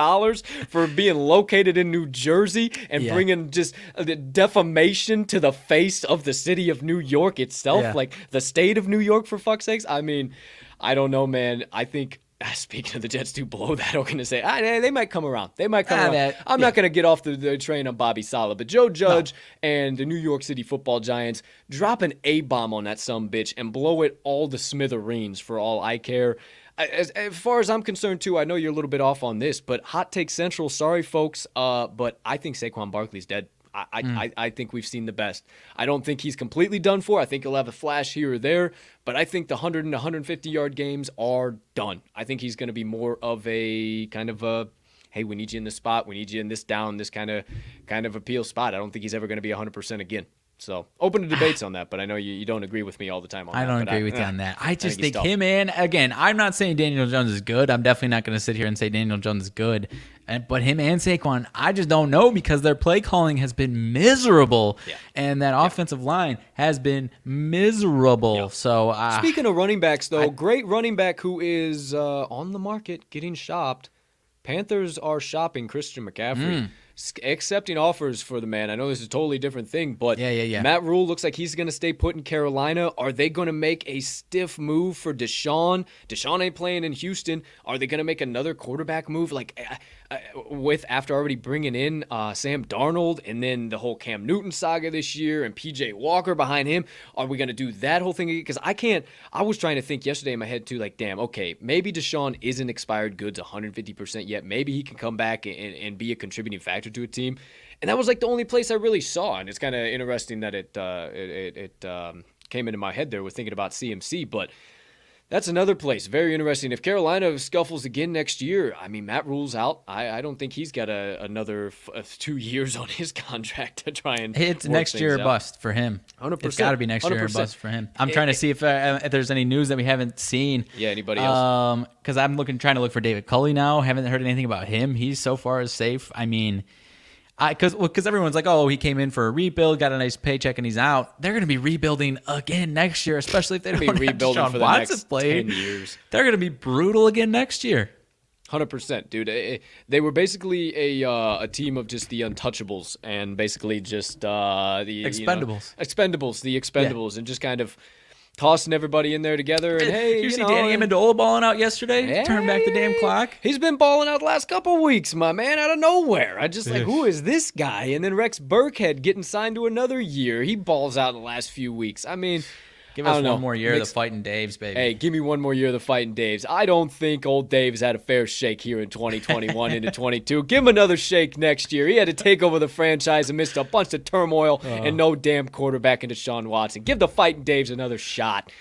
for being located in New Jersey and bringing just the defamation to the face of the city of New York itself, like the state of New York, for fuck's sakes? I mean, I don't know, man. I think... Speaking of the Jets, do blow that organization. They might come around. I'm not going to get off the train on Bobby Saleh, but Joe Judge and the New York City Football Giants drop an A-bomb on that sumbitch and blow it all to smithereens for all I care. As far as I'm concerned, too, I know you're a little bit off on this, but Hot Take Central, sorry, folks, but I think Saquon Barkley's dead. I think we've seen the best. I don't think he's completely done for. I think he'll have a flash here or there, but I think the 100 and 150-yard games are done. I think he's going to be more of a kind of a, hey, we need you in this spot, we need you in this down, this kind of appeal spot. I don't think he's ever going to be 100% again. So open to debates on that, but I know you don't agree with me all the time on that. I don't agree with you on that. I just think him and, again, I'm not saying Daniel Jones is good. I'm definitely not going to sit here and say Daniel Jones is good. But him and Saquon, I just don't know because their play calling has been miserable, and that offensive line has been miserable. Yeah. So speaking of running backs, though, great running back who is on the market getting shopped. Panthers are shopping Christian McCaffrey. Accepting offers for the man. I know this is a totally different thing, but Matt Rule looks like he's going to stay put in Carolina. Are they going to make a stiff move for Deshaun? Deshaun ain't playing in Houston. Are they going to make another quarterback move after already bringing in Sam Darnold and then the whole Cam Newton saga this year and PJ Walker behind him? Are we going to do that whole thing again? Because I was trying to think yesterday in my head too, like, damn, okay, maybe Deshaun isn't expired goods 150% yet. Maybe he can come back and be a contributing factor to a team, and that was like the only place I really saw. And it's kind of interesting that it came into my head there with thinking about CMC, but that's another place. Very interesting. If Carolina scuffles again next year, I mean, Matt Rule's out. I don't think he's got another 2 years on his contract to try and it's next year or bust for him. 100%. It's got to be next year or bust for him. I'm trying to see if there's any news that we haven't seen. Yeah, anybody else? Because I'm trying to look for David Culley now. Haven't heard anything about him. He's so far as safe. I mean, because everyone's like, oh, he came in for a rebuild, got a nice paycheck, and he's out. They're going to be rebuilding again next year, especially if they don't be rebuilding for the next 10 years. They're going to be brutal again next year. 100%, dude. They were basically a team of just the untouchables and basically just the Expendables. The Expendables, and just kind of tossing everybody in there together. And hey, you see Danny Amendola balling out yesterday? Hey, Turn back the damn clock. He's been balling out the last couple weeks, my man, out of nowhere. I just like, who is this guy? And then Rex Burkhead getting signed to another year. He balls out in the last few weeks. I mean, give us one more year of the fighting Daves, baby. Hey, give me one more year of the fighting Daves. I don't think old Dave's had a fair shake here in 2021 into 22. Give him another shake next year. He had to take over the franchise amidst a bunch of turmoil and no damn quarterback into Deshaun Watson. Give the fighting Daves another shot.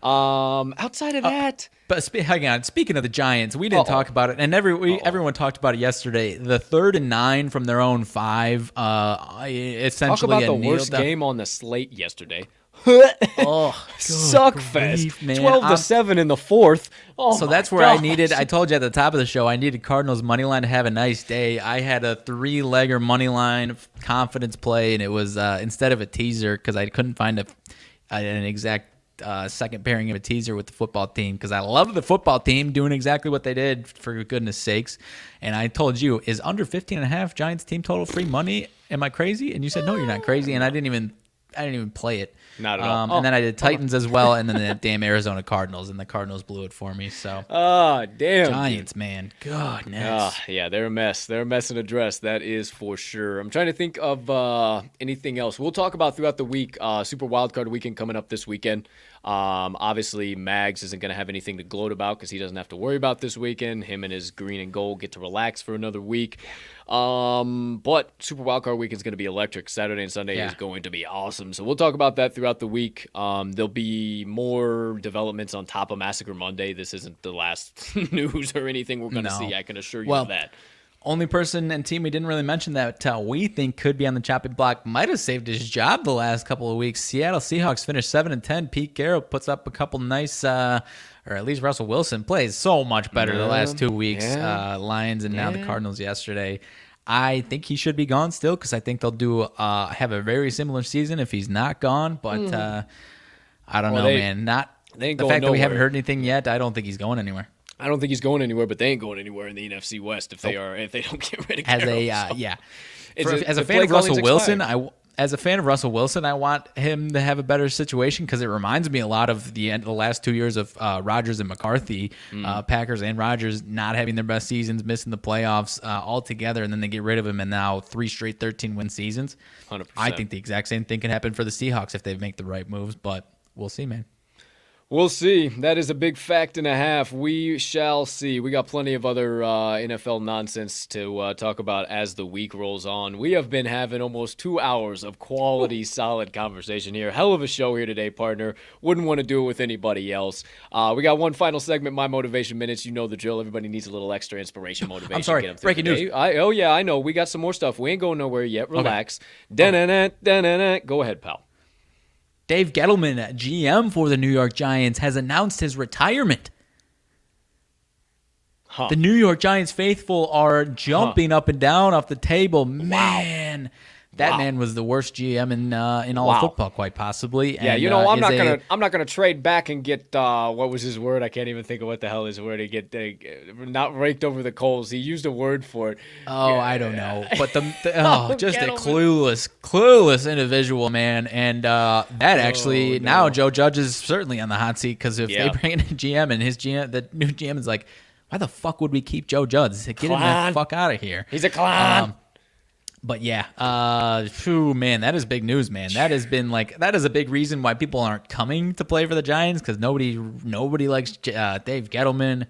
Outside of that, but hang on. Speaking of the Giants, we didn't talk about it, and everyone talked about it yesterday. The 3rd and 9 from their own 5. Essentially, talk about the worst game on the slate yesterday. Suck fest. 12-7 in the 4th. So that's where I told you at the top of the show, I needed Cardinals money line to have a nice day. I had a 3-legger money line confidence play, and it was instead of a teaser because I couldn't find an exact second pairing of a teaser with the football team because I love the football team doing exactly what they did, for goodness sakes. And I told you, is under 15.5 Giants team total free money? Am I crazy? And you said, no, you're not crazy. And I didn't even play it. Not at all. And then I did Titans as well, and then the damn Arizona Cardinals, and the Cardinals blew it for me. So, damn, Giants, man, goodness. Yeah, they're a mess. They're a mess in a dress. That is for sure. I'm trying to think of anything else. We'll talk about throughout the week. Super Wildcard Weekend coming up this weekend. Obviously, Mags isn't going to have anything to gloat about because he doesn't have to worry about this weekend. Him and his green and gold get to relax for another week. But Super Wildcard Weekend is going to be electric. Saturday and Sunday is going to be awesome. So we'll talk about that throughout the week. There'll be more developments on top of Massacre Monday. This isn't the last news or anything we're going to see. I can assure you of that. Only person and team we didn't really mention that we think could be on the chopping block might have saved his job the last couple of weeks. Seattle Seahawks finished 7-10. Pete Carroll puts up a couple nice, or at least Russell Wilson plays so much better the last 2 weeks. Lions and now the Cardinals yesterday. I think he should be gone still because I think they'll have a very similar season if he's not gone. But I don't know, man. The fact that we haven't heard anything yet, I don't think he's going anywhere. I don't think he's going anywhere, but they ain't going anywhere in the NFC West if they don't get rid of Carroll. As a fan of Russell Wilson, I want him to have a better situation because it reminds me a lot of the last 2 years of Rodgers and McCarthy, Packers and Rodgers not having their best seasons, missing the playoffs altogether, and then they get rid of him, and now 3 straight 13-win seasons. 100%. I think the exact same thing can happen for the Seahawks if they make the right moves, but we'll see, man. We'll see. That is a big fact and a half. We shall see. We got plenty of other NFL nonsense to talk about as the week rolls on. We have been having almost 2 hours of quality, solid conversation here. Hell of a show here today, partner. Wouldn't want to do it with anybody else. We got one final segment, My Motivation Minutes. You know the drill. Everybody needs a little extra inspiration, motivation. I'm sorry. Breaking news. I know. We got some more stuff. We ain't going nowhere yet. Relax. Okay. Go ahead, pal. Dave Gettleman, GM for the New York Giants, has announced his retirement. The New York Giants faithful are jumping up and down off the table. Man, that man was the worst GM in all of football, quite possibly. Yeah, and, I'm not gonna trade back and get what was his word? I can't even think of what the hell his word. He get not raked over the coals. He used a word for it. I don't know, but just a clueless individual, man. And now Joe Judge is certainly on the hot seat because if they bring in a GM and the new GM is like, why the fuck would we keep Joe Judge? Get him the fuck out of here. He's a clown. But yeah, man, that is big news, man. That is a big reason why people aren't coming to play for the Giants because nobody likes Dave Gettleman.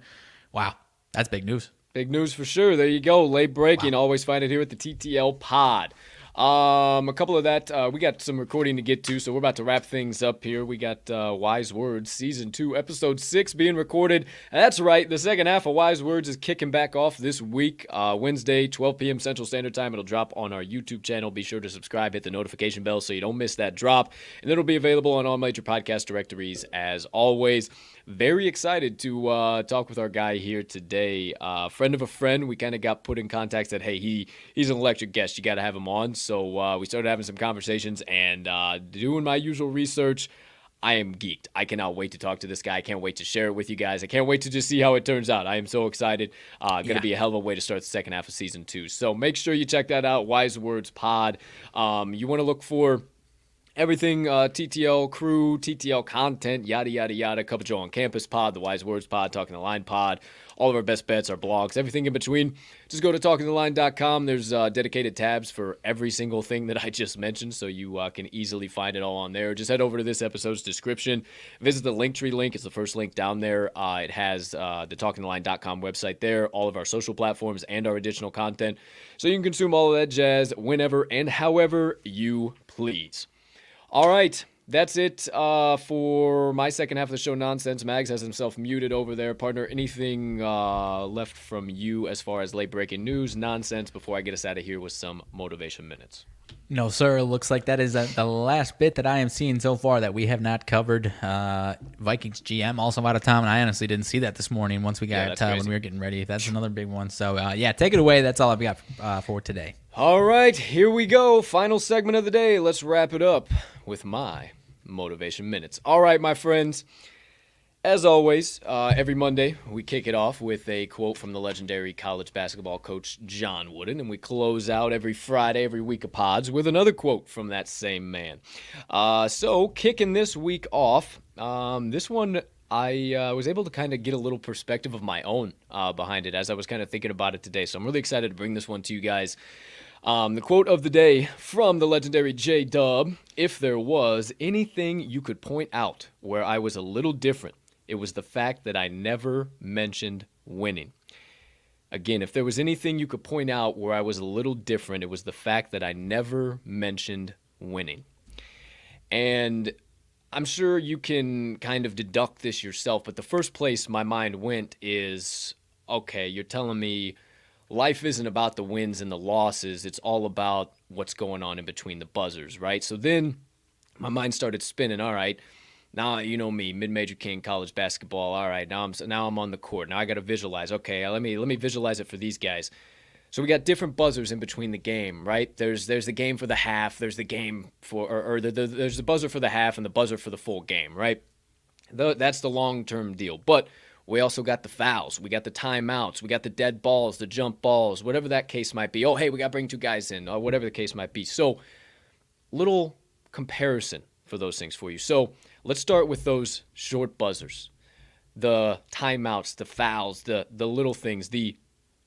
Wow, that's big news. Big news for sure. There you go. Late breaking. Always find it here at the TTL Pod. A couple of that, we got some recording to get to, so we're about to wrap things up here. We got Wise Words, Season 2, Episode 6 being recorded. That's right, the second half of Wise Words is kicking back off this week, Wednesday, 12 p.m. Central Standard Time. It'll drop on our YouTube channel. Be sure to subscribe, hit the notification bell so you don't miss that drop. And it'll be available on all major podcast directories as always. Very excited to talk with our guy here today. Friend of a friend. We kind of got put in contact that, hey, he's an electric guest. You got to have him on. So we started having some conversations and doing my usual research. I am geeked. I cannot wait to talk to this guy. I can't wait to share it with you guys. I can't wait to just see how it turns out. I am so excited. Going to be a hell of a way to start the second half of Season 2. So make sure you check that out, Wise Words Pod. You want to look for Everything TTL crew, TTL content, yada, yada, yada. Coverage on Campus Pod, the Wise Words Pod, Talking the Line Pod, all of our best bets, our blogs, everything in between. Just go to talkingtheline.com. There's dedicated tabs for every single thing that I just mentioned, so you can easily find it all on there. Just head over to this episode's description. Visit the Linktree link. It's the first link down there. It has the talkingtheline.com website there, all of our social platforms, and our additional content. So you can consume all of that jazz whenever and however you please. All right, that's it for my second half of the show. Nonsense. Mags has himself muted over there. Partner, anything left from you as far as late-breaking news, nonsense, before I get us out of here with some motivation minutes? No, sir. It looks like that is the last bit that I am seeing so far that we have not covered. Vikings GM also out of town, and I honestly didn't see that this morning once we got when we were getting ready. That's another big one. So, yeah, take it away. That's all I've got for today. All right, here we go. Final segment of the day. Let's wrap it up with my motivation minutes. All right, my friends. As always, every Monday, we kick it off with a quote from the legendary college basketball coach John Wooden, and we close out every Friday, every week of pods, with another quote from that same man. So, kicking this week off, this one, I was able to kind of get a little perspective of my own behind it as I was kind of thinking about it today. So, I'm really excited to bring this one to you guys. The quote of the day from the legendary J-Dub: "If there was anything you could point out where I was a little different, it was the fact that I never mentioned winning." Again, if there was anything you could point out where I was a little different, it was the fact that I never mentioned winning. And I'm sure you can kind of deduct this yourself, but the first place my mind went is, okay, you're telling me life isn't about the wins and the losses. It's all about what's going on in between the buzzers, right? So then my mind started spinning. All right, now you know me, mid-major king, college basketball. All right, now I'm on the court. Now I got to visualize. Okay, let me visualize it for these guys. So we got different buzzers in between the game, right? There's the game for the half. There's the game for there's the buzzer for the half and the buzzer for the full game, right? That's the long-term deal, but we also got the fouls. We got the timeouts. We got the dead balls, the jump balls, whatever that case might be. Oh, hey, we got to bring two guys in, or whatever the case might be. So, little comparison for those things for you. So, let's start with those short buzzers, the timeouts, the fouls, the little things, the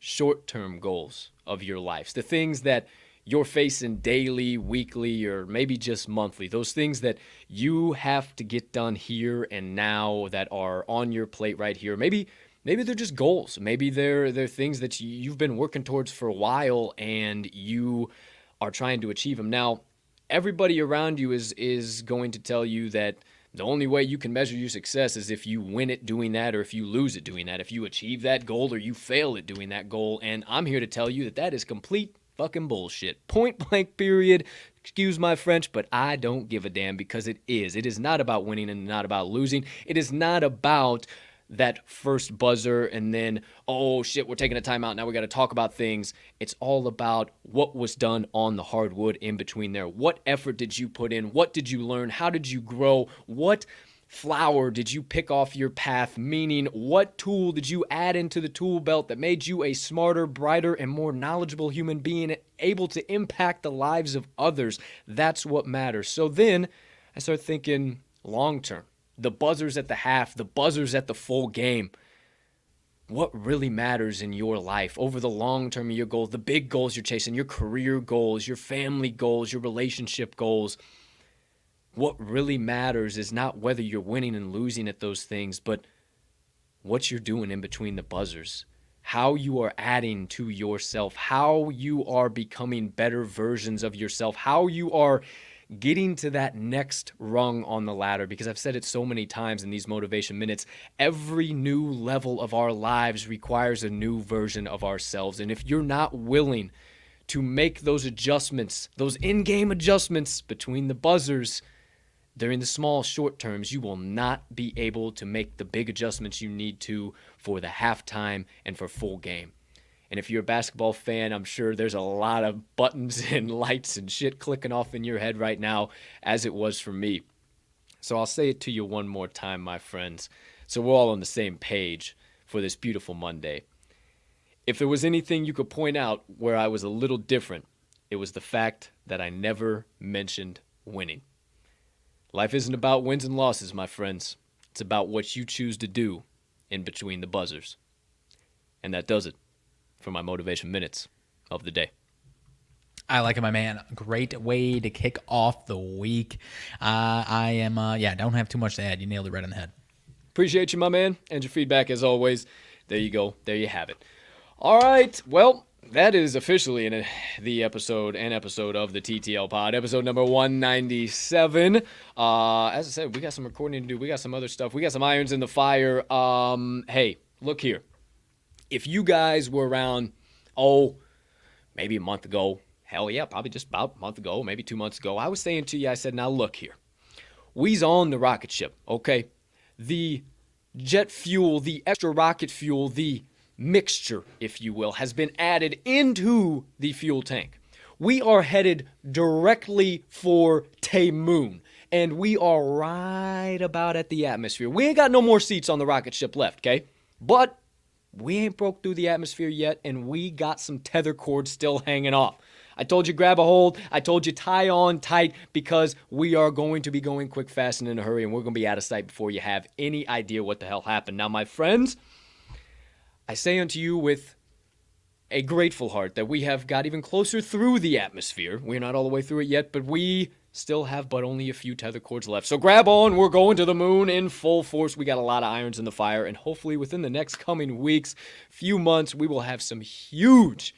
short-term goals of your lives, the things that you're facing daily, weekly, or maybe just monthly, those things that you have to get done here and now that are on your plate right here. Maybe they're just goals. Maybe they're things that you've been working towards for a while and you are trying to achieve them. Now, everybody around you is going to tell you that the only way you can measure your success is if you win it doing that or if you lose it doing that, if you achieve that goal or you fail at doing that goal. And I'm here to tell you that that is complete fucking bullshit. Point blank, period. Excuse my French, but I don't give a damn, because it is. It is not about winning and not about losing. It is not about that first buzzer and then, oh shit, we're taking a timeout. Now we got to talk about things. It's all about what was done on the hardwood in between there. What effort did you put in? What did you learn? How did you grow? What flower did you pick off your path? Meaning, what tool did you add into the tool belt that made you a smarter, brighter, and more knowledgeable human being, able to impact the lives of others? That's what matters. So then I start thinking long term. The buzzers at the half, the buzzers at the full game. What really matters in your life over the long term of your goals, the big goals you're chasing, your career goals, your family goals, your relationship goals. What really matters is not whether you're winning and losing at those things, but what you're doing in between the buzzers, how you are adding to yourself, how you are becoming better versions of yourself, how you are getting to that next rung on the ladder. Because I've said it so many times in these motivation minutes, every new level of our lives requires a new version of ourselves. And if you're not willing to make those adjustments, those in-game adjustments between the buzzers during the small short terms, you will not be able to make the big adjustments you need to for the halftime and for full game. And if you're a basketball fan, I'm sure there's a lot of buttons and lights and shit clicking off in your head right now, as it was for me. So I'll say it to you one more time, my friends, so we're all on the same page for this beautiful Monday. If there was anything you could point out where I was a little different, it was the fact that I never mentioned winning. Life isn't about wins and losses, my friends. It's about what you choose to do in between the buzzers. And that does it for my motivation minutes of the day. I like it, my man. Great way to kick off the week. Don't have too much to add. You nailed it right on the head. Appreciate you, my man, and your feedback as always. There you go. There you have it. All right. Well, that is officially the episode of the TTL Pod, episode number 197. As I said, we got some recording to do. We got some other stuff. We got some irons in the fire. Hey, look here. If you guys were around, maybe a month ago, hell yeah, probably just about a month ago, maybe 2 months ago, I was saying to you, I said, now look here. We's on the rocket ship, okay? The jet fuel, the extra rocket fuel, the mixture, if you will, has been added into the fuel tank. We are headed directly for Moon, and we are right about at the atmosphere. We ain't got no more seats on the rocket ship left, okay? But we ain't broke through the atmosphere yet, and we got some tether cords still hanging off. I told you grab a hold. I told you tie on tight because we are going to be going quick, fast, and in a hurry, and we're going to be out of sight before you have any idea what the hell happened. Now, my friends, I say unto you with a grateful heart that we have got even closer through the atmosphere. We're not all the way through it yet, but we still have but only a few tether cords left. So grab on. We're going to the moon in full force. We got a lot of irons in the fire, and hopefully within the next coming weeks, few months, we will have some huge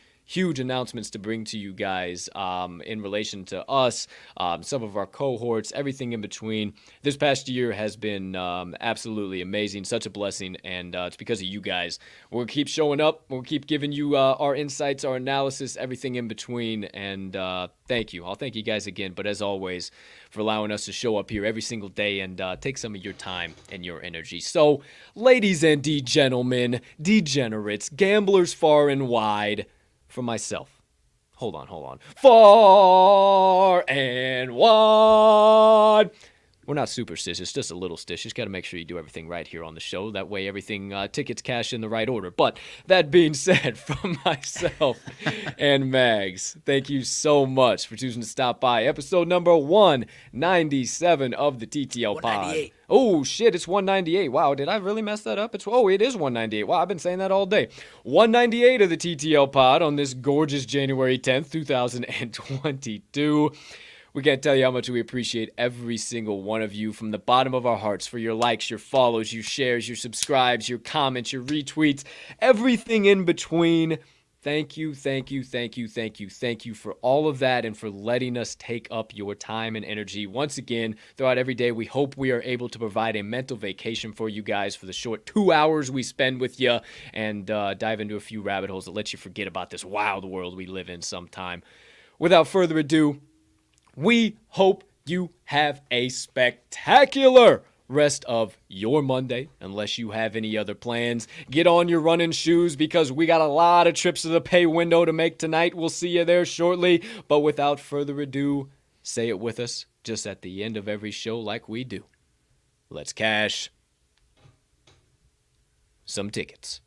announcements to bring to you guys in relation to us, some of our cohorts, everything in between. This past year has been absolutely amazing, such a blessing, and it's because of you guys. We'll keep showing up. We'll keep giving you our insights, our analysis, everything in between, and thank you. I'll thank you guys again, but as always, for allowing us to show up here every single day and take some of your time and your energy. So, ladies and gentlemen, degenerates, gamblers far and wide, for myself. Hold on. Far and wide. We're not superstitious, just a little stitious. Got to make sure you do everything right here on the show. That way everything, tickets cash in the right order. But that being said, from myself and Mags, thank you so much for choosing to stop by. Episode number 197 of the TTL Pod. Oh, shit, it's 198. Wow, did I really mess that up? It is 198. Wow, I've been saying that all day. 198 of the TTL Pod on this gorgeous January 10th, 2022. We can't tell you how much we appreciate every single one of you from the bottom of our hearts for your likes, your follows, your shares, your subscribes, your comments, your retweets, everything in between. Thank you for all of that and for letting us take up your time and energy. Once again, throughout every day, we hope we are able to provide a mental vacation for you guys for the short 2 hours we spend with you and dive into a few rabbit holes that let you forget about this wild world we live in sometime. Without further ado, we hope you have a spectacular rest of your Monday, unless you have any other plans. Get on your running shoes because we got a lot of trips to the pay window to make tonight. We'll see you there shortly. But without further ado, say it with us just at the end of every show like we do. Let's cash some tickets.